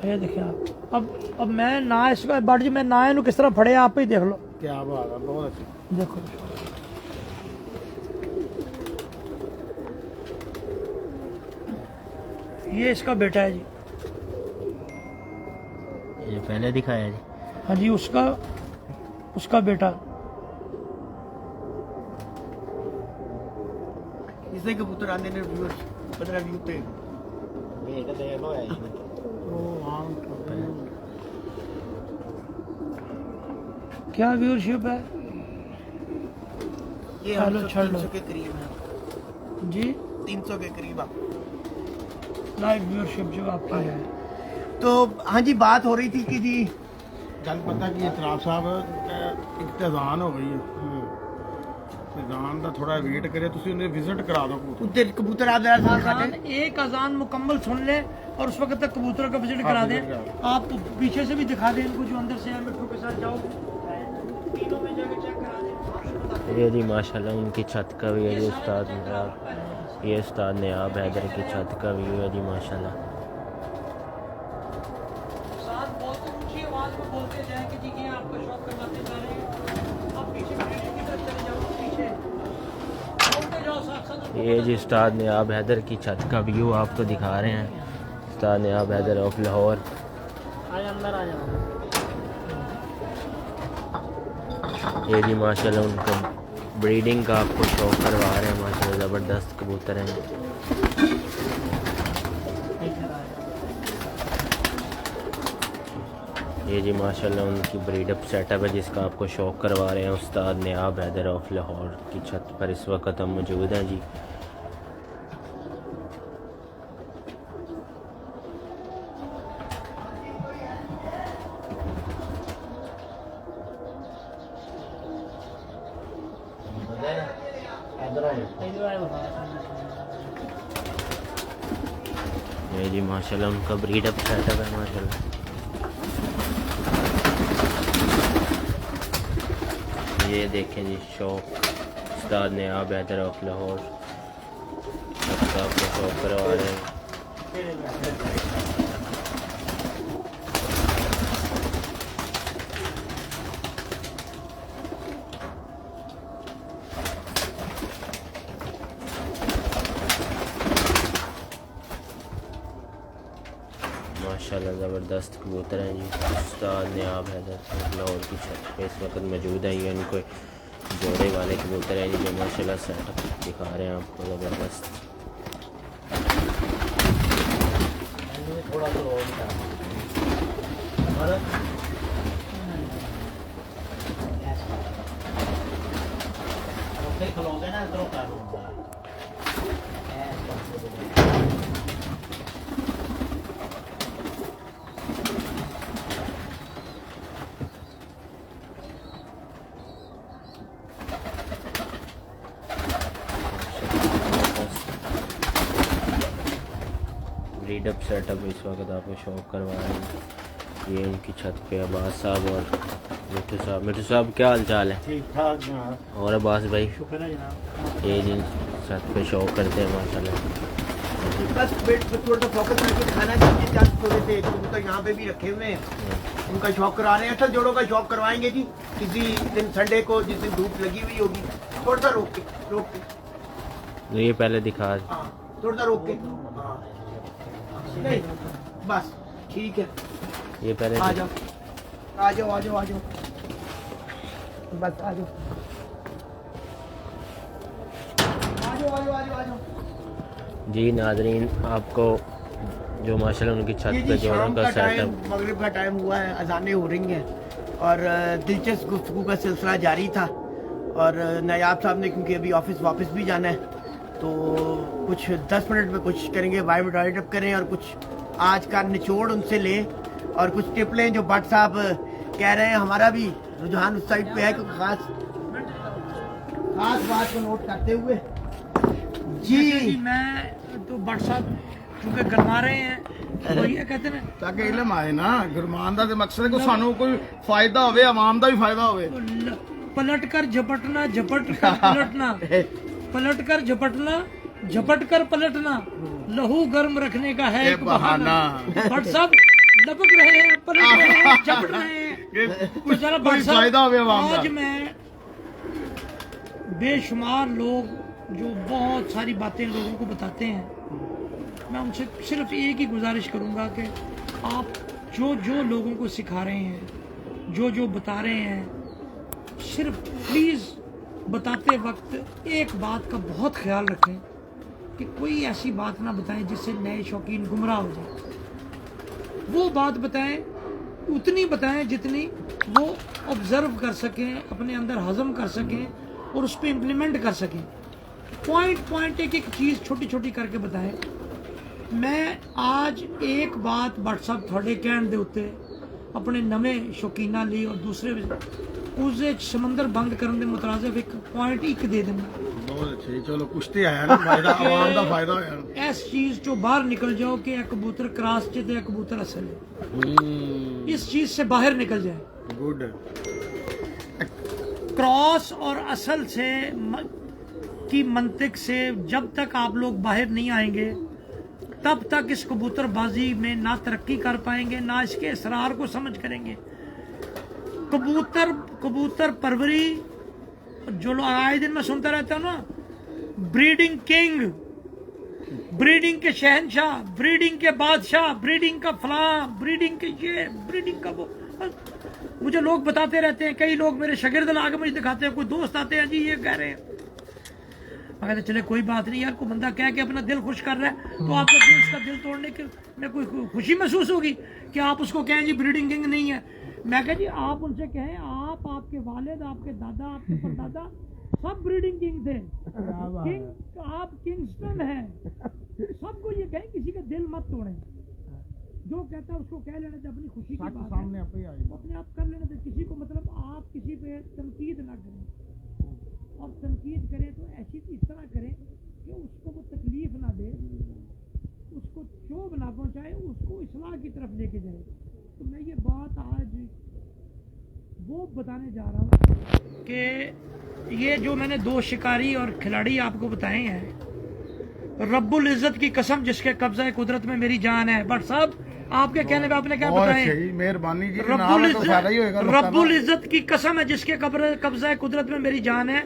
ये देखिए आप, अब मैं ना इसका बट जी मैं ना इनू किस तरह फड़े आप ही देख लो। क्या बात है, बहुत अच्छा। देखो ये इसका बेटा है जी। ये पहले दिखाया जी। हाँ जी, उसका बेटा। इसने कबूतर आने ने व्यूअर्स 15 व्यू पे क्या व्यूअरशिप है ये चलो, छोड़ लो। 300 के करीब है जी, 300 के करीब आप। लाइव व्यूअरशिप जो आपकी है तो हाँ जी, बात हो रही थी कि जी गल पता कि इतराब साहब एक तो अजान हो गई है अजान का थोड़ा वेट करे तुसी उन्हें विजिट करा दो कबूतर उधर कबूतर आप जरा साथ अजान खाते एक अजान मुकम्मल सुन ले और उस वक्त तक कबूतरों का विजिट करा दें। विजिट आप पीछे से भी दिखा दें इनको, जो अंदर से है मिट्टू के साथ जाओ, तीनों में जाके चेक करा दें। ये जी माशाल्लाह उनकी छत का भी है जी उस्ताद नयाब, ये उस्ताद नयाब हैदर की छत का व्यू है जी माशाल्लाह। साथ बहुत ऊंची आवाज में बोलते जाएं कि जी ये आपका शौक करवाते जा रहे हैं, आप पीछे ब्रीडिंग की तरफ चले जाओ, पीछे बोलते जाओ साथ साथ। ये जी उस्ताद नयाब हैदर की छत का व्यू आपको दिखा रहे हैं। उस्ताद नयाब हैदर ऑफ लाहौर। अंदर आ जाओ। ये जी माशाल्लाह उनको ब्रीडिंग का आपको शौक करवा रहे हैं माशाल्लाह, ज़बरदस्त कबूतर हैं। ये जी माशाल्लाह उनकी ब्रीडअप सेटअप है जिसका आपको शौक करवा रहे हैं उस्ताद नयाब हैदर ऑफ लाहौर की छत पर इस वक्त हम मौजूद हैं जी। ये जी माशाल्लाह उनका ब्रीडअप सेटअप है माशाल्लाह। ये देखें जी शौक उस्ताद नयाब हैदर ऑफ लाहौर सबका आपको शौक करवा रहे हैं। माशाल्लाह ज़बरदस्त कबूतर हैं जी। उस्ताद नयाब हैदर लाहौर की छत पे इस वक्त मौजूद हैं। ये इनको जोड़े वाले कबूतर हैं जी जो माशाल्लाह सेटअप दिखा रहे हैं आपको ज़बरदस्त। ब्रीडअप सेटअप इस वक्त आपको शौक करवा रहे हैं। ये इनकी छत पे अब्बास साहब और मिट्टू साहब। मिट्टू साहब क्या हाल चाल है? ठीक ठाक जनाब। और अब्बास भाई शुक्र है जनाब। ये जी छत पे शौक करते हैं माशाल्लाह। बस बेट पे थोड़ा फोकस करके दिखाना चाहिए। चार थोड़े से कबूतर यहाँ पे भी रखे हुए हैं, उनका शौक करा रहे हैं। असल जोड़ों का शौक करवाएंगे जी किसी दिन संडे को, जिस दिन धूप लगी हुई होगी। थोड़ा सा रोक के तो ये पहले दिखा हाँ, थोड़ा सा रोक के हाँ। नहीं बस ठीक है। ये पहले आ जाओ आ जाओ आ जाओ आ जाओ, बस आ जाओ आ जाओ आ जाओ आ जाओ आ जाओ। जी नाजरीन आपको जो माशाल्लाह उनकी छत ये पे जी जोड़ों शाम का का टाइम, सेटअप। मगरिब का टाइम हुआ है, अजानें हो रही हैं और दिलचस्प गुफ्तगू का सिलसिला जारी था। और नायाब साहब ने क्योंकि अभी ऑफिस वापस भी जाना है तो कुछ 10 मिनट में कोशिश करेंगे वाइब राइडअप करें और कुछ आज का निचोड़ उनसे लें और कुछ टिप लें जो भट्ट साहब कह रहे हैं। हमारा भी रुझान उस साइड पे है क्योंकि खास बात को नोट करते हुए जी मैं तो भट्ट साहब चूंकि गरमा रहे हैं तो ये कहते हैं ताकि इलम आए ना गुरमान दा ते मकसद है कि सानू कोई फायदा होवे, आवाम दा भी फायदा होवे। पलट कर झपटना, झपट कर पलटना, पलट कर झपटना, झपट कर पलटना, लहू गर्म रखने का है एक बहाना। भट्ट साहब लपक रहे हैं, पलट रहे हैं, झपट रहे हैं। तो जरा भट्ट साहब, फायदा होवे आवाम दा। आज मैं बेशुमार लोग जो बहुत सारी बातें लोगों को बताते हैं, मैं उनसे सिर्फ एक ही गुजारिश करूंगा कि आप जो जो लोगों को सिखा रहे हैं, जो जो बता रहे हैं, सिर्फ प्लीज़ बताते वक्त एक बात का बहुत ख्याल रखें कि कोई ऐसी बात ना बताएं जिससे नए शौकीन गुमराह हो जाए। वो बात बताएं, उतनी बताएं जितनी वो ऑब्जर्व कर सकें, अपने अंदर हजम कर सकें और उस पर इम्प्लीमेंट कर सकें। पॉइंट एक एक चीज़ छोटी छोटी करके बताएं। मैं आज एक बात WhatsApp थोड़े कहण दे उत्ते अपने नवे शौकीना लिए और दूसरे उस समंदर बंद करने के मुतराजिफ एक पॉइंट एक दे देना। बहुत अच्छे, चलो कुछ तो आया ना फायदा, आवाम का फायदा होया। इस चीज चो बाहर निकल जाओ कि एक कबूतर क्रॉस च ते एक कबूतर असल है, इस चीज से बाहर निकल जाए। गुड। क्रॉस और असल से की मंतिक से जब तक आप लोग बाहर नहीं आएंगे तब तक इस कबूतरबाजी में ना तरक्की कर पाएंगे ना इसके असरार को समझ करेंगे। कबूतर परवरी जो लोग आए दिन में सुनता रहता हूँ ना, ब्रीडिंग किंग, ब्रीडिंग के शहनशाह, ब्रीडिंग के बादशाह, ब्रीडिंग का फलां, ब्रीडिंग के ये, ब्रीडिंग का वो, मुझे लोग बताते रहते हैं। कई लोग मेरे शागिर्द लाके मुझे दिखाते हैं, कोई दोस्त आते हैं जी ये कह रहे हैं। मैं कहते चले कोई बात नहीं यार, कोई बंदा कह के अपना दिल खुश कर रहा है तो आपको उसका दिल तोड़ने के में कोई खुशी महसूस होगी कि आप उसको कहें जी ब्रीडिंग किंग नहीं है। मैं कह जी आप उनसे कहें आप, आपके वालिद, आपके दादा, आपके परदादा सब ब्रीडिंग किंग थे, किंग आप किंगस्टन है। सबको ये कहें किसी का दिल मत तोड़ें, जो कहता है उसको कह लेना, अपनी खुशी की बात सामने है अपने अपने आप कर लेना। किसी को मतलब आप किसी पे तनकीद ना करें, और तनकीद करें तो ऐसी इस तरह करें कि उसको वो तकलीफ ना दे, उसको क्षोभ ना पहुंचाए, उसको इस्लाह की तरफ लेके जाए। तो मैं ये बात आज वो बताने जा रहा हूँ कि ये जो मैंने दो शिकारी और खिलाड़ी आपको बताए हैं, रब्बुल इज़्ज़त की कसम जिसके कब्जा कुदरत में मेरी जान है। बट साहब आपके कहने पे आपने क्या बताया? मेहरबानी जी, रब्बुल इज़्ज़त की कसम है जिसके कब्जा कुदरत में मेरी जान है।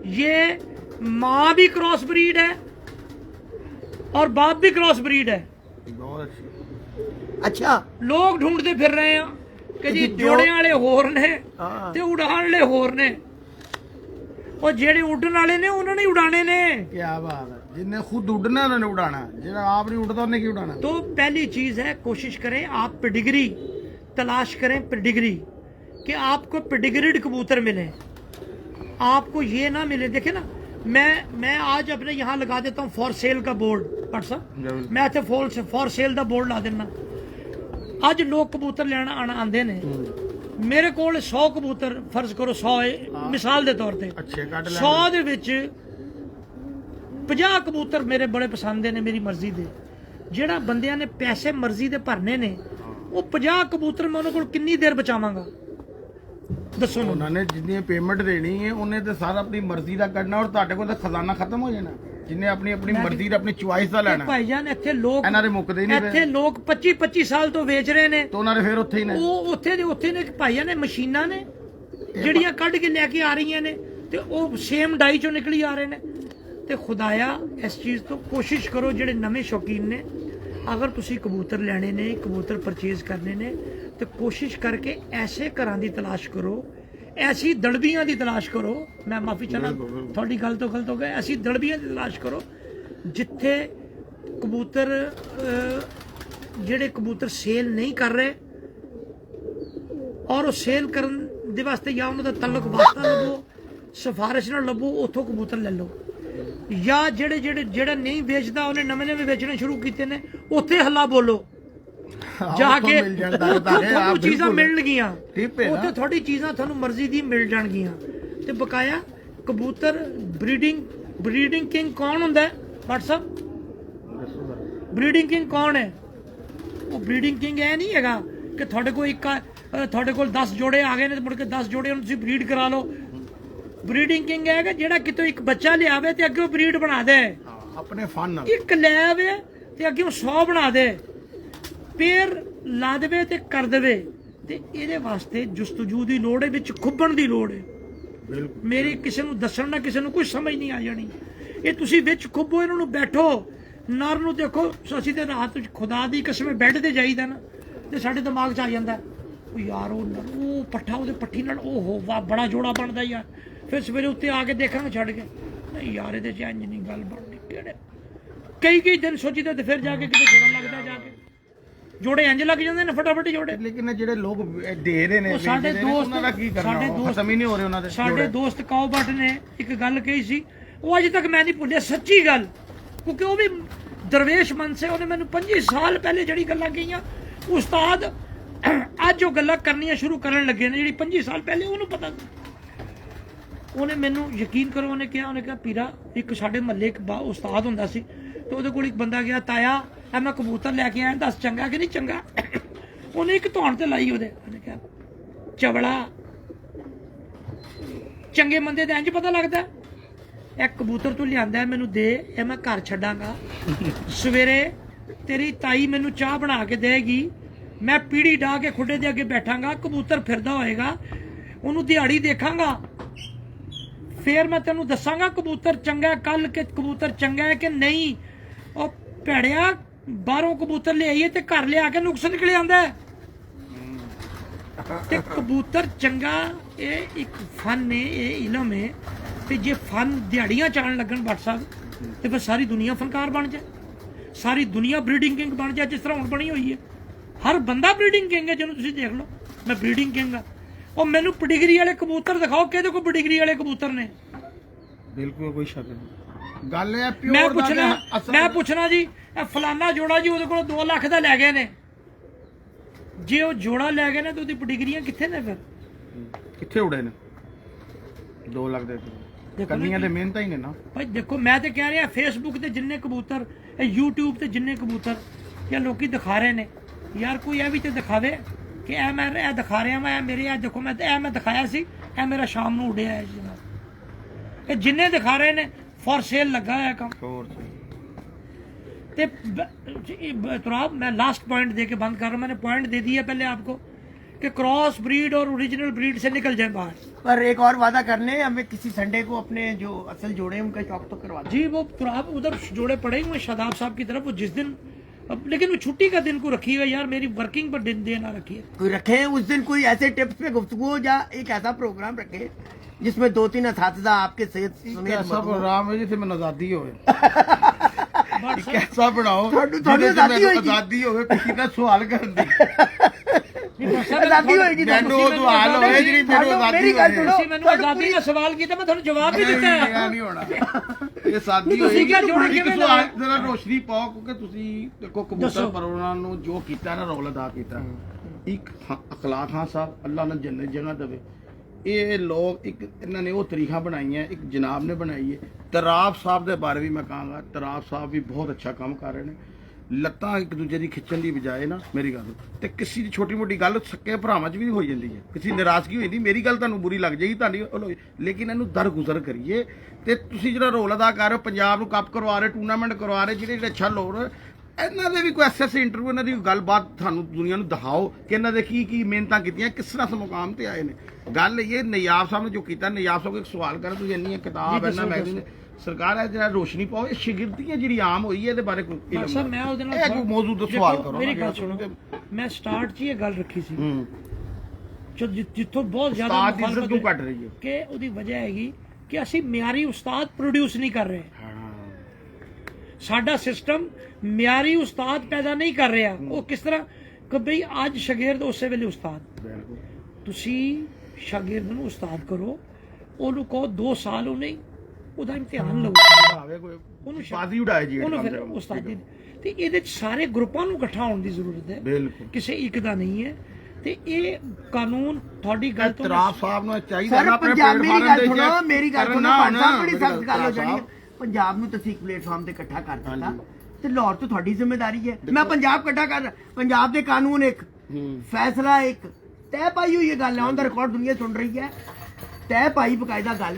ये माँ भी क्रॉस ब्रीड है और बाप भी क्रॉस ब्रीड है। अच्छा, लोग ढूंढते फिर रहे हैं कि जी जोड़े वाले होर ने ते उड़ान वाले होर ने, और जेड़े उड़न वाले ने उन्होंने उड़ाने ने। क्या बात है, जिन्हें खुद उड़ना उन्होंने उड़ाना, जिन्हें आप नहीं उड़ता उन्हें क्यों उड़ाना? तो पहली चीज है कोशिश करें आप पेडिग्री तलाश करें, पेडिग्री कि आपको पेडिग्रीड कबूतर मिले, आपको ये ना मिले। देखे ना, मैं आज अपने यहाँ लगा देता हूँ फॉर सेल का बोर्ड, पर साहब मैं इतने फॉर सेल का बोर्ड ला देना। ਅੱਜ ਲੋਕ ਕਬੂਤਰ ਲੈਣ ਆਉਂਦੇ ਨੇ ਮੇਰੇ ਕੋਲ 100 ਕਬੂਤਰ ਫਰਜ਼ ਕਰੋ 100 ਮਿਸਾਲ ਦੇ ਤੌਰ ਤੇ 100 ਦੇ ਵਿੱਚ 50 ਕਬੂਤਰ ਮੇਰੇ ਬੜੇ ਪਸੰਦ ਨੇ ਮੇਰੀ ਮਰਜ਼ੀ ਦੇ। ਜਿਹੜਾ ਬੰਦਿਆਂ ਨੇ ਪੈਸੇ ਮਰਜ਼ੀ ਦੇ ਭਰਨੇ ਨੇ ਉਹ 50 ਕਬੂਤਰ ਮੈਂ ਉਹਨਾਂ ਕੋਲ ਕਿੰਨੀ ਦੇਰ ਬਚਾਵਾਂਗਾ ਦੱਸੋ। ਉਹਨਾਂ ਨੇ ਜਿੰਨੀ ਪੇਮੈਂਟ ਦੇਣੀ ਹੈ ਉਹਨੇ ਤੇ ਸਾਰਾ ਆਪਣੀ ਮਰਜ਼ੀ ਦਾ ਕਰਨਾ, ਔਰ ਤੁਹਾਡੇ ਕੋਲ ਤਾਂ ਖਜ਼ਾਨਾ ਖਤਮ ਹੋ ਜਾਣਾ। ਜਿੰਨੇ ਆਪਣੀ ਮਰਜ਼ੀ ਦਾ ਆਪਣੀ ਚੁਆਇਸ ਦਾ ਲੈਣਾ। ਭਾਈਜਾਨ ਇੱਥੇ ਲੋਕ ਇਹਨਾਂ ਦੇ ਮੁੱਕਦੇ ਨਹੀਂ ਪਏ। ਇੱਥੇ ਲੋਕ 25 ਸਾਲ ਤੋਂ ਵੇਚ ਰਹੇ ਨੇ ਤਾਂ ਉਹਨਾਂ ਦੇ ਫਿਰ ਉੱਥੇ ਹੀ ਨੇ। ਉਹ ਉੱਥੇ ਨੇ ਭਾਈਆਂ ਨੇ ਮਸ਼ੀਨਾਂ ਨੇ ਜਿਹੜੀਆਂ ਕੱਢ ਕੇ ਲੈ ਕੇ ਆ ਰਹੀਆਂ ਨੇ ਤੇ ਉਹ ਸੇਮ ਡਾਈ ਚੋਂ ਨਿਕਲੀ ਆ ਰਹੇ ਨੇ। ਤੇ ਖੁਦਾਇਆ ਇਸ ਚੀਜ਼ ਤੋਂ ਕੋਸ਼ਿਸ਼ ਕਰੋ, ਜਿਹੜੇ ਨਵੇਂ ਸ਼ੌਕੀਨ ਨੇ, ਅਗਰ ਤੁਸੀਂ ਕਬੂਤਰ ਲੈਣੇ ਨੇ, ਕਬੂਤਰ ਪਰਚੇਜ਼ ਕਰਨੇ ਨੇ, ਤੇ ਕੋਸ਼ਿਸ਼ ਕਰਕੇ ਐਸੇ ਘਰਾਂ ਦੀ ਤਲਾਸ਼ ਕਰੋ, ऐसी दड़बियां की तलाश करो। मैं माफी चाहना थोड़ी गल तो गलत हो गई। ऐसी दड़बियां की तलाश करो जिथे कबूतर जेड़े कबूतर सेल नहीं कर रहे, और सेल करने दे वास्ते या उन्होंने तल्लक वास्ता लभो, सिफारिश ना लभो, उतों कबूतर ले लो। या जेड़े जेड़े जेड़ा नहीं बेचता उन्हें नवे नवे बेचने शुरू किए ने, उत्थे हल्ला बोलो जाके चीज़ां मिलणगियां, उत्थे थोड़ी चीज़ां थानू मर्जी दी मिल जाणगियां। ते बकाया कबूतर ब्रीडिंग किंग कौन हुंदा है? व्हाट्सअप ब्रीडिंग किंग कौन है? वो ब्रीडिंग किंग ऐ नहीं हैगा कि थोड़े को एक थोड़े को 10 जोड़े आ गए ने मुड़ के 10 जोड़े तुसीं ब्रीड करा लो। ब्रीडिंग किंग है कि जेड़ा कितों एक बच्चा लियावे ते अगे ब्रीड बना दे, अपने फन एक ले आवे ते अगे 100 बना दे, पेड़ ला देवे ते कर देवे। ते इहदे वास्ते जस्तजू दी लोड़ है, विच खुब्बण दी लोड़ है। मेरी किसी नूं दस्सण ना किसी नूं कुछ समझ नहीं आ जानी। ये तुसीं विच खुब्बो, इन्हां नूं बैठो। नर नूं देखो, असीं ते रात खुदा दी कसम बैड ते जाईदा ना ते साडे दिमाग च आ जांदा यार वो पट्ठा उहदे पट्ठी नाल ओहो वाह बड़ा जोड़ा बनदा यार। फिर सवेरे उत्ते आके देखांगे छड्ड के नहीं यार इहदे च इंज नहीं गल बनदी। किहड़े कई दिन सोचीदा ते फिर जाके किते जोड़ा लगदा, जाके जोड़े इंज लग जाते हैं फटाफट जोड़े। लेकिन जेडे लोग दे रहे ने साडे दोस्त उन्हां दा की करना, खत्म ही नहीं हो रहे उन्हां दे। साडे दोस्त काउबट ने एक गल कही सी, वो अज तक मैं नहीं भुलिया, सच्ची गल, क्योंकि वो भी ਦਰਵੇਸ਼ ਮਨ ਸੇ ਉਹਨੇ ਮੈਨੂੰ 25 ਸਾਲ ਪਹਿਲੇ ਜਿਹੜੀ ਗੱਲਾਂ ਕਹੀਆਂ ਉਸਤਾਦ ਅੱਜ ਉਹ ਗੱਲਾਂ ਕਰਨੀਆਂ ਸ਼ੁਰੂ ਕਰਨ ਲੱਗੇ ਨੇ ਜਿਹੜੀ 25 ਸਾਲ ਪਹਿਲੇ ਉਹਨੂੰ ਪਤਾ ਸੀ। ਉਹਨੇ ਮੈਨੂੰ ਯਕੀਨ ਕਰੋ ਉਹਨੇ ਕਿਹਾ ਪੀਰਾ ਇੱਕ ਸਾਡੇ ਮਹੱਲੇ ਇੱਕ ਉਸਤਾਦ ਹੁੰਦਾ ਸੀ ਤੇ ਉਹਦੇ ਕੋਲ ਇੱਕ ਬੰਦਾ ਗਿਆ ਤਾਇਆ ਇਹ ਮੈਂ ਕਬੂਤਰ ਲੈ ਕੇ ਆਇਆ ਦੱਸ ਚੰਗਾ ਕਿ ਨਹੀਂ ਚੰਗਾ। ਉਹਨੇ ਇੱਕ ਧੌਣ ਤੇ ਲਾਈ ਉਹਨੇ ਕਿਹਾ ਚਵੜਾ ਚੰਗੇ ਮੰਦੇ ਦਾ ਇੰਜ ਪਤਾ ਲੱਗਦਾ ਇਹ ਕਬੂਤਰ ਤੂੰ ਲਿਆਂਦਾ ਮੈਨੂੰ ਦੇ ਇਹ ਮੈਂ ਘਰ ਛੱਡਾਂਗਾ ਸਵੇਰੇ ਤੇਰੀ ਤਾਈ ਮੈਨੂੰ ਚਾਹ ਬਣਾ ਕੇ ਦੇਗੀ ਮੈਂ ਪੀੜੀ ਢਾ ਕੇ ਖੁੱਡੇ ਦੇ ਅੱਗੇ ਬੈਠਾਂਗਾ ਕਬੂਤਰ ਫਿਰਦਾ ਹੋਏਗਾ ਉਹਨੂੰ ਦਿਹਾੜੀ ਦੇਖਾਂਗਾ ਫਿਰ ਮੈਂ ਤੈਨੂੰ ਦੱਸਾਂਗਾ ਕਬੂਤਰ ਚੰਗਾ ਕੱਲ ਕਿ ਕਬੂਤਰ ਚੰਗਾ ਹੈ ਕਿ ਨਹੀਂ। ਉਹ ਭੈੜਿਆ ਬਾਹਰੋਂ ਕਬੂਤਰ ਲਿਆਈਏ ਤੇ ਘਰ ਲਿਆ ਕੇ ਨੁਕਸ ਨਿਕਲ ਆਂਦਾ ਤੇ ਕਬੂਤਰ ਚੰਗਾ ਇਹ ਇੱਕ ਫਨ ਹੈ ਇਹ ਇਲਮ ਹੈ ਤੇ ਜੇ ਫਨ ਦਿਹਾੜੀਆਂ ਚਾਣ ਲੱਗਣ ਬੱਟ ਸਾਹਿਬ ਤੇ ਫਿਰ ਸਾਰੀ ਦੁਨੀਆ ਫਨਕਾਰ ਬਣ ਜਾਏ ਸਾਰੀ ਦੁਨੀਆ ਬਰੀਡਿੰਗ ਕਿੰਗ ਬਣ ਜਾਏ ਜਿਸ ਤਰ੍ਹਾਂ ਹੁਣ ਬਣੀ ਹੋਈ ਹੈ। ਹਰ ਬੰਦਾ ਬਰੀਡਿੰਗ ਕਿੰਗ ਹੈ ਜਿਹਨੂੰ ਤੁਸੀਂ ਦੇਖ ਲਓ ਮੈਂ ਬਰੀਡਿੰਗ ਕਿੰਗ ਆ। ਉਹ ਮੈਨੂੰ ਪਡਿਗਰੀ ਵਾਲੇ ਕਬੂਤਰ ਦਿਖਾਓ ਕਿਹਦੇ ਕੋਲ ਪਡਿਗਰੀ ਵਾਲੇ ਕਬੂਤਰ ਨੇ। ਬਿਲਕੁਲ ਕੋਈ ਸ਼ੱਕ ਨਹੀਂ ਗੱਲ ਹੈ ਮੈਂ ਪੁੱਛਣਾ ਜੀ ਇਹ ਫਲਾਨਾ ਜੋੜਾ ਜੀ ਉਹਦੇ ਕੋਲ 2 ਲੱਖ ਦਾ ਲੈ ਗਏ ਨੇ ਜੇ ਉਹ ਜੋੜਾ ਲੈ ਗਏ ਨੇ ਤਾਂ ਉਹਦੀ ਪਡਿਗਰੀਆਂ ਕਿੱਥੇ ਨੇ ਫਿਰ ਕਿੱਥੇ ਉੜੇ ਨੇ 2 ਲੱਖ ਦੇ ਕੰਨੀਆਂ ਦੇ ਮਿਹਨਤਾਂ ਹੀ ਨੇ ਨਾ ਭਾਈ ਦੇਖੋ ਮੈਂ ਤੇ ਕਹਿ ਰਿਹਾ ਫੇਸਬੁੱਕ ਤੇ ਜਿੰਨੇ ਕਬੂਤਰ ਇਹ YouTube ਤੇ ਜਿੰਨੇ ਕਬੂਤਰ ਇਹ ਲੋਕੀ ਦਿਖਾ ਰਹੇ ਨੇ ਯਾਰ ਕੋਈ ਇਹ ਵੀ ਤੇ ਦਿਖਾਵੇ ਕਿ ਇਹ ਮੈਂ ਇਹ ਦਿਖਾ ਰਿਹਾ ਮੈਂ ਮੇਰੇ ਇਹ ਦੇਖੋ ਮੈਂ ਦਿਖਾਇਆ ਸੀ ਇਹ ਮੇਰਾ ਸ਼ਾਮ ਨੂੰ ਉੱਡਿਆ ਹੈ ਜੀ ਇਹ ਜਿੰਨੇ ਦਿਖਾ ਰਹੇ ਨੇ ਫॉर सेल लगा है काम तुराब मैं लास्ट पॉइंट दे के बंद कर रहा हूँ। मैंने पॉइंट दे दिया पहले आपको कि क्रॉस ब्रीड और ओरिजिनल ब्रीड से निकल जाए बाहर। पर एक और वादा कर लें हमें किसी संडे को अपने जो असल जोड़े उनका शौक तो करवा दें। जी वो तुराब उधर जोड़े पड़े हुए शादाब साहब की तरफ वो जिस दिन अब लेकिन वो छुट्टी का दिन को रखी है यार मेरी वर्किंग पर दिन देना रखी है कोई रखे उस दिन कोई ऐसे टिप्स पे गुफ्तगू हो या एक ऐसा प्रोग्राम रखे जिसमें 2-3 असातिज़ा आपके सेहत ऐसा प्रोग्राम है जिसमें आजादी होवे कैसा बनाओ आजादी होवे किसी का सवाल करन दी आजादी होएगी ਮੈਨੂੰ ਉਹ ਸਵਾਲ ਹੋਵੇ ਜਿਹੜੀ ਮੈਨੂੰ ਆਜ਼ਾਦੀ ਹੋਵੇ ਤੁਸੀਂ ਮੈਨੂੰ ਆਜ਼ਾਦੀ ਦਾ ਸਵਾਲ ਕੀਤਾ ਮੈਂ ਤੁਹਾਨੂੰ ਜਵਾਬ ਵੀ ਦਿੱਤਾ ਹੈ ਨਹੀਂ ਹੋਣਾ ਇਹ ਸਾਦੀ ਹੋਏਗੀ ਤੁਸੀਂ ਕਿਹਾ ਜੋੜ ਇੱਕ ਕਿਵੇਂ ਸਵਾਲ ਜਰਾ ਰੋਸ਼ਨੀ ਪਾਓ ਕਿਉਂਕਿ ਤੁਸੀਂ ਦੇਖੋ ਕਬੂਤਰ ਪਰਵਰਾਂ ਨੂੰ ਜੋ ਕੀਤਾ ਨਾ ਰੋਲ ਅਦਾ ਕੀਤਾ ਇੱਕ ਅਖਲਾਕ ਖਾਨ ਸਾਹਿਬ ਅੱਲਾਹ ਨੇ ਜੰਨਤ ਜਗ੍ਹਾ ਦੇਵੇ ਇਹ ਲੋਕ ਇੱਕ ਇਹਨਾਂ ਨੇ ਉਹ ਤਰੀਕਾ ਬਣਾਈਆਂ ਇੱਕ ਜਨਾਬ ਨੇ ਬਣਾਈ ਹੈ ਤਰਾਬ ਸਾਹਿਬ ਦੇ ਬਾਰੇ ਵੀ ਮੈਂ ਕਹਾਂਗਾ ਤਰਾਬ ਸਾਹਿਬ ਵੀ ਬਹੁਤ ਅੱਛਾ ਕੰਮ ਕਰ ਰਹੇ ਨੇ ਲੱਤਾਂ ਇੱਕ ਦੂਜੇ ਦੀ ਖਿੱਚਣ ਦੀ ਬਜਾਏ ਨਾ ਮੇਰੀ ਗੱਲ ਤੇ ਕਿਸੇ ਦੀ ਛੋਟੀ ਮੋਟੀ ਗੱਲ ਸੱਕੇ ਭਰਾਵਾਂ 'ਚ ਵੀ ਹੋ ਜਾਂਦੀ ਹੈ ਕਿਸੇ ਨਾਰਾਜ਼ਗੀ ਹੋ ਜਾਂਦੀ ਮੇਰੀ ਗੱਲ ਤੁਹਾਨੂੰ ਬੁਰੀ ਲੱਗ ਜਾਏਗੀ ਤੁਹਾਡੀ ਲੇਕਿਨ ਇਹਨੂੰ ਦਰਗੁਜ਼ਰ ਕਰੀਏ ਤੇ ਤੁਸੀਂ ਜਿਹੜਾ ਰੋਲ ਅਦਾ ਕਰ ਰਹੇ ਹੋ ਪੰਜਾਬ ਨੂੰ ਕੱਪ ਕਰਵਾ ਰਹੇ ਟੂਰਨਾਮੈਂਟ ਕਰਵਾ ਰਹੇ ਜਿਹੜੇ ਅੱਛਾ ਲੋੜ ਇਹਨਾਂ ਦੇ ਵੀ ਕੋਈ ਐਸਐਸ ਇੰਟਰਵਿਊ ਇਹਨਾਂ ਦੀ ਗੱਲਬਾਤ ਤੁਹਾਨੂੰ ਦੁਨੀਆ ਨੂੰ ਦਿਖਾਓ ਕਿ ਇਹਨਾਂ ਦੇ ਕੀ ਮਿਹਨਤਾਂ ਕੀਤੀਆਂ ਕਿਸ ਤਰ੍ਹਾਂ ਇਸ ਮੁਕਾਮ ਤੇ ਆਏ ਨੇ ਗੱਲ ਇਹ ਨਯਾਬ ਸਾਹਿਬ ਨੇ ਜੋ ਕੀਤਾ ਨਯਾਬ ਸਾਹਿਬ ਇੱਕ ਸਵਾਲ ਕਰਾਂ ਤੁਸੀਂ ਇੰਨੀ ਕਿਤਾਬ ਇੰਨਾ ਮੈਗਜ਼ੀਨ ਸਰਕਾਰ ਹੈ ਜਿਹੜਾ ਰੋਸ਼ਨੀ ਪਾਓ ਇਹ ਸ਼ਾਗਿਰਦੀਆਂ ਜਿਹੜੀ ਆਮ ਹੋਈ ਹੈ ਇਹਦੇ ਬਾਰੇ ਕੋਈ ਸਰ ਮੈਂ ਉਹਦੇ ਨਾਲ ਇਹ ਕੋਈ ਮੌਜੂਦ ਦਾ ਸਵਾਲ ਕਰੋ ਮੇਰੀ ਗੱਲ ਸੁਣੋ ਮੈਂ ਸਟਾਰਟ 'ਚ ਇਹ ਗੱਲ ਰੱਖੀ ਸੀ ਜਿੱਥੋਂ ਬਹੁਤ ਜ਼ਿਆਦਾ ਮੁਖਾਲਫਤ ਕਿਉਂ ਘਟ ਰਹੀ ਹੈ ਕਿ ਉਹਦੀ ਵਜ੍ਹਾ ਹੈਗੀ ਕਿ ਅਸੀਂ ਮਿਆਰੀ ਉਸਤਾਦ ਪ੍ਰੋਡਿਊਸ ਨਹੀਂ ਕਰ ਰਹੇ ਸਾਡਾ ਸਿਸਟਮ ਮਿਆਰੀ ਉਸਤਾਦ ਪੈਦਾ ਨਹੀਂ ਕਰ ਰਿਹਾ ਉਹ ਕਿਸ ਤਰ੍ਹਾਂ ਕਿ ਬਈ ਅੱਜ ਸ਼ਾਗਿਰਦ ਉਸੇ ਵੇਲੇ ਉਸਤਾਦ ਤੁਸੀਂ ਸ਼ਾਗਿਰਦ ਨੂੰ ਉਸਤਾਦ ਕਰੋ ਉਹਨੂੰ ਕਹੋ 2 ਸਾਲ ਉਹਨੇ ਉਹਦਾ ਇਮਤਿਹਾਨ ਲਓ ਉਹਨੂੰ ਬਾਜ਼ੀ ਉਡਾਏ ਜੀ ਉਹਨੂੰ ਫਿਰ ਉਸਤਾਦੀ ਤੇ ਇਹਦੇ ਚ ਸਾਰੇ ਗਰੁੱਪਾਂ ਨੂੰ ਇਕੱਠਾ ਹੋਣ ਦੀ ਜ਼ਰੂਰਤ ਹੈ ਬਿਲਕੁਲ ਕਿਸੇ ਇੱਕ ਦਾ ਨਹੀਂ ਹੈ ਤੇ ਇਹ ਕਾਨੂੰਨ ਤੁਹਾਡੀ ਗੱਲ ਤੋਂ ਤਰਾਬ ਸਾਹਿਬ ਨੂੰ ਚਾਹੀਦਾ ਸਰ ਪੰਜਾਬ ਮੇਰੀ ਗੱਲ ਸੁਣੋ ਬੜੀ ਸਖਤ ਗੱਲ ਹੋ ਜਾਣੀ ਪੰਜਾਬ ਨੂੰ ਤੁਸੀਂ ਇੱਕ ਪਲੇਟਫਾਰਮ ਤੇ ਇਕੱਠਾ ਕਰ ਦਿੱਤਾ ਤੇ ਲਾਹੌਰ ਤੋਂ ਤੁਹਾਡੀ ਜ਼ਿੰਮੇਵਾਰੀ ਹੈ ਮੈਂ ਪੰਜਾਬ ਇਕੱਠਾ ਕਰ ਪੰਜਾਬ ਦੇ ਕਾਨੂੰਨ ਇੱਕ ਫੈਸਲਾ ਇੱਕ ਤੈਅ ਪਾਈ ਹੋਈ ਇਹ ਗੱਲ ਹੈ ਔਨ ਦਾ ਰਿਕਾਰਡ ਦੁਨੀਆ ਸੁਣ ਰਹੀ ਹੈ ਤੈਅ ਪਾਈ ਬਕਾਇਦਾ ਗੱਲ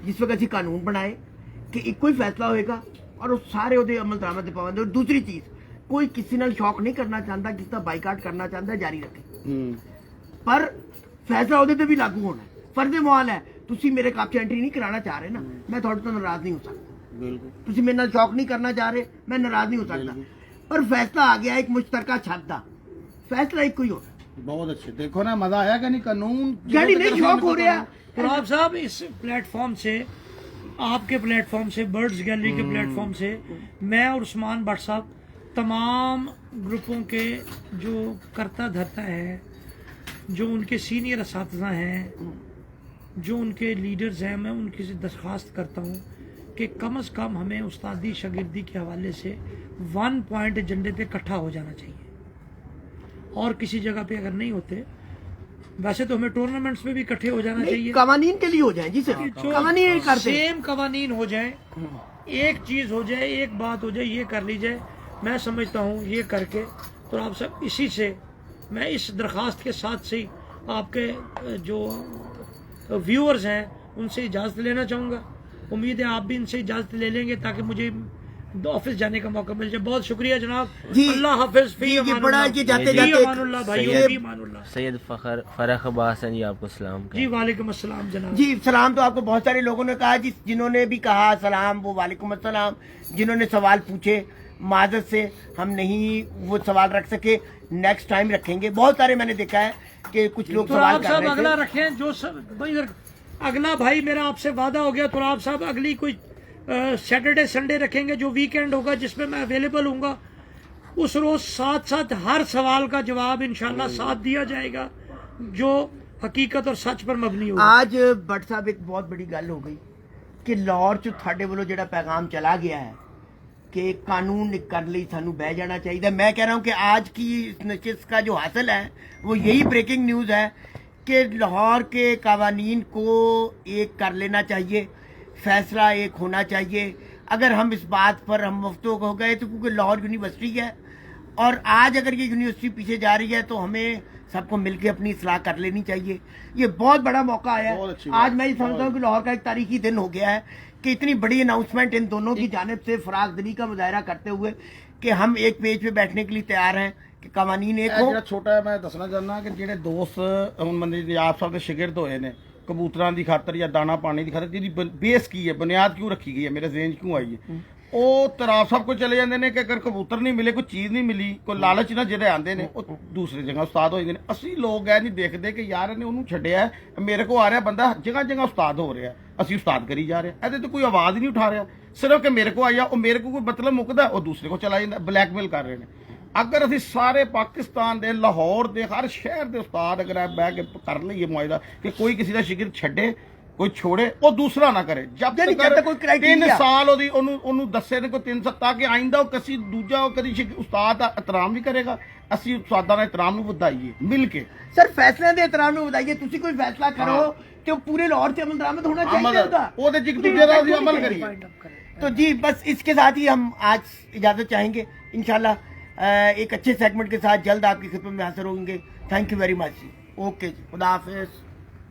ਜਿਸ ਵਕਤ ਅਸੀਂ ਕਾਨੂੰਨ ਬਣਾਏ ਕਿ ਇੱਕੋ ਹੀ ਫੈਸਲਾ ਹੋਏਗਾ ਔਰ ਉਹ ਸਾਰੇ ਉਹਦੇ ਅਮਲ ਦਰਾਮਦ ਤੇ ਪਾਬੰਦ। ਔਰ ਦੂਸਰੀ ਚੀਜ਼ ਕੋਈ ਕਿਸੇ ਨਾਲ ਸ਼ੌਕ ਨਹੀਂ ਕਰਨਾ ਚਾਹੁੰਦਾ ਕਿਸੇ ਦਾ ਬਾਈਕਾਟ ਕਰਨਾ ਚਾਹੁੰਦਾ ਜਾਰੀ ਰੱਖੇ ਪਰ ਫੈਸਲਾ ਉਹਦੇ ਤੇ ਵੀ ਲਾਗੂ ਹੋਣਾ ਫਰਜ਼ ਮੁਆਲ ਹੈ ਤੁਸੀਂ ਮੇਰੇ ਕਾਪ 'ਚ ਐਂਟਰੀ ਨਹੀਂ ਕਰਾਉਣਾ ਚਾਹ ਰਹੇ ਨਾ ਮੈਂ ਤੁਹਾਡੇ ਤੋਂ ਨਾਰਾਜ਼ ਨਹੀਂ ਹੋ ਸਕਦਾ ਬਿਲਕੁਲ ਤੁਸੀਂ ਮੇਰੇ ਨਾਲ ਸ਼ੌਕ ਨਹੀਂ ਕਰਨਾ ਚਾਹ ਰਹੇ ਮੈਂ ਨਾਰਾਜ਼ ਨਹੀਂ ਹੋ ਸਕਦਾ ਪਰ ਫੈਸਲਾ ਆ ਗਿਆ ਇੱਕ ਮੁਸ਼ਤਰਕਾ ਛੱਤ ਦਾ ਫੈਸਲਾ ਇੱਕੋ ਹੀ ਹੋਣਾ बहुत अच्छे देखो ना मजा आया कि नहीं कानून यानी नहीं शौक हो रहा गुलाब साहब इस प्लेटफॉर्म से आपके प्लेटफॉर्म से बर्ड्स गैलरी के प्लेटफॉर्म से मैं और उस्मान भट्ट साहब तमाम ग्रुपों के जो करता धरता है जो उनके सीनियर असातिज़ा हैं जो उनके लीडर्स हैं मैं उनकी से दरख्वास्त करता हूँ कि कम से कम हमें उस्तादी शागिर्दी के हवाले से 1 पॉइंट एजेंडे पे इकट्ठा हो जाना चाहिए। और किसी जगह पे अगर नहीं होते, वैसे तो हमें टूर्नामेंट्स में भी इकट्ठे हो जाना चाहिए, कवानीन के लिए हो जाए जी सर, कवानीन करते सेम कवानीन हो जाए, एक चीज हो जाए, एक बात हो जाए, ये कर ली जाए। मैं समझता हूँ ये करके तो आप सब इसी से, मैं इस दरख्वास्त के साथ से ही आपके जो व्यूअर्स हैं उनसे इजाज़त लेना चाहूँगा। उम्मीद है आप भी इनसे इजाज़त ले लेंगे ताकि मुझे ऑफिस जाने का मौका मिल जाए। बहुत शुक्रिया जनाब जी, अल्लाह हाफिज़। जी बड़ा जी जाते जाते सैयद फरख अब्बास हैं जी, आपको सलाम जी। वालेकुम अस्सलाम जनाब। जी सलाम तो आपको बहुत सारे लोगों ने कहा जी, जिन्होंने भी कहा सलाम वो वालेकुम अस्सलाम, जिन्होंने सवाल पूछे माजत से हम नहीं वो सवाल रख सके, नेक्स्ट टाइम रखेंगे। बहुत सारे मैंने देखा है कि कुछ लोग तो सवाल आप कर साहब रहे अगला थे। रखें जो सब भाई अगला भाई मेरा आपसे वादा हो गया, तो आप साहब अगली कोई सैटरडे संडे रखेंगे जो वीकेंड होगा जिसमें मैं अवेलेबल हूँगा। उस रोज साथ साथ हर सवाल का जवाब इंशाल्लाह साथ दिया जाएगा जो हकीकत और सच पर मबनी होगा। आज भट्ट साहब एक बहुत बड़ी गल हो गई कि लाहौर च थाडे वालों जेड़ा पैगाम चला गया है कि कानून कर ली सानू बह जाना चाहिए। मैं कह रहा हूं कि आज की इस नशिस्त का जो हासिल है वो यही ब्रेकिंग न्यूज़ है कि लाहौर के कवानीन को एक कर लेना चाहिए, फैसला एक होना चाहिए। अगर हम इस बात पर हम मुफ्तों हो गए तो क्योंकि लाहौर यूनिवर्सिटी है और आज अगर ये यूनिवर्सिटी पीछे जा रही है तो हमें सबको मिलकर अपनी सलाह कर लेनी चाहिए। ये बहुत बड़ा मौका आया है। आज मैं ये समझता हूँ कि लाहौर का एक तारीखी दिन हो गया है कि इतनी बड़ी अनाउंसमेंट इन दोनों की जानिब से फराग दिली का मुजाहरा करते हुए कि हम एक पेज पे बैठने के लिए तैयार हैं कि कवानीन एक हो। ਜਿਹੜਾ ਛੋਟਾ ਹੈ ਮੈਂ ਦੱਸਣਾ ਚਾਹੁੰਦਾ ਕਿ ਜਿਹੜੇ ਦੋਸਤ ਹੁਣ ਮੰਨੇ ਨਿਆਬ ਸਾਹਿਬ ਦੇ ਸ਼ਾਗਿਰਦ ਹੋਏ ਨੇ ਕਬੂਤਰਾਂ ਦੀ ਖਾਤਰ ਜਾਂ ਦਾਣਾ ਪਾਣੀ ਦੀ ਖਾਤਰ, ਜਿਹਦੀ ਬੇਸ ਕੀ ਹੈ, ਬੁਨਿਆਦ ਕਿਉਂ ਰੱਖੀ ਗਈ ਹੈ, ਮੇਰੇ ਜ਼ੇਨ 'ਚ ਕਿਉਂ ਆਈ ਹੈ, ਉਹ ਤਰਾਬ ਸਾਹਿਬ ਕੋਲ ਚਲੇ ਜਾਂਦੇ ਨੇ ਕਿ ਅਗਰ ਕਬੂਤਰ ਨਹੀਂ ਮਿਲੇ, ਕੋਈ ਚੀਜ਼ ਨਹੀਂ ਮਿਲੀ, ਕੋਈ ਲਾਲਚ ਨਾਲ ਜਿਹੜੇ ਆਉਂਦੇ ਨੇ ਉਹ ਦੂਸਰੀ ਜਗ੍ਹਾ ਉਸਤਾਦ ਹੋ ਜਾਂਦੇ ਨੇ। ਅਸੀਂ ਲੋਕ ਇਹ ਨਹੀਂ ਦੇਖਦੇ ਕਿ ਯਾਰ ਇਹਨੇ ਉਹਨੂੰ ਛੱਡਿਆ, ਮੇਰੇ ਕੋਲ ਆ ਰਿਹਾ ਬੰਦਾ ਜਗ੍ਹਾ ਜਗ੍ਹਾ ਉਸਤਾਦ ਹੋ ਰਿਹਾ, ਅਸੀਂ ਉਸਤਾਦ ਕਰੀ ਜਾ ਰਹੇ, ਇਹਦੇ ਤੇ ਕੋਈ ਆਵਾਜ਼ ਨਹੀਂ ਉਠਾ ਰਿਹਾ। ਸਿਰਫ ਕਿ ਮੇਰੇ ਕੋਲ ਆਇਆ, ਉਹ ਮੇਰੇ ਕੋਲ ਕੋਈ ਮਤਲਬ ਮੁੱਕਦਾ, ਉਹ ਦੂਸਰੇ ਕੋਲ ਚਲਾ ਜਾਂਦਾ, ਬਲੈਕਮੇਲ ਕਰ ਰਹੇ ਨੇ। ਅਗਰ ਅਸੀਂ ਸਾਰੇ ਪਾਕਿਸਤਾਨ ਦੇ ਲਾਹੌਰ ਦੇ ਹਰ ਸ਼ਹਿਰ ਦੇ ਉਸਤਾਦ ਅਗਰ ਬਹਿ ਕੇ ਕਰ ਲਈਏ ਮੁਆਇਦਾ ਕਿ ਕੋਈ ਕਿਸੇ ਦਾ ਸ਼ਾਗਿਰਦ ਛੱਡੇ, ਕੋਈ ਛੋੜੇ, ਉਹ ਦੂਸਰਾ ਨਾ ਕਰੇ ਜਦ ਤੱਕ ਕੋਈ criteria 3 ਸਾਲ ਉਹਨੂੰ ਦੱਸੇ ਨੇ ਕੋਈ 3 ਸਾਲ, ਤਾਂ ਕਿ ਆਇੰਦਾ ਉਹ ਕਿਸੇ ਦੂਜਾ ਉਹ ਕਦੀ ਉਸਤਾਦ ਦਾ ਇਤਰਾਮ ਵੀ ਕਰੇਗਾ। ਅਸੀਂ ਉਸਤਾਦਾਂ ਦਾ ਇਤਰਾਮ ਨੂੰ ਵਧਾਈਏ ਮਿਲ ਕੇ। सर फैसले के एहतराम में बताइए, तुसी कोई फैसला करो तो पूरे लाहौर से अमल दरामद होना चाहिए उसका। ਉਹਦੇ ਚ ਇੱਕ ਦੂਜੇ ਦਾ ਅਸੀਂ ਅਮਲ ਕਰੀਏ। तो जी बस इसके साथ ही हम आज इजाजत चाहेंगे। इंशाल्लाह एक अच्छे सेगमेंट के साथ जल्द आपकी खिदमत में हाजिर होंगे। थैंक यू वेरी मच जी। ओके जी, खुदा हाफिज।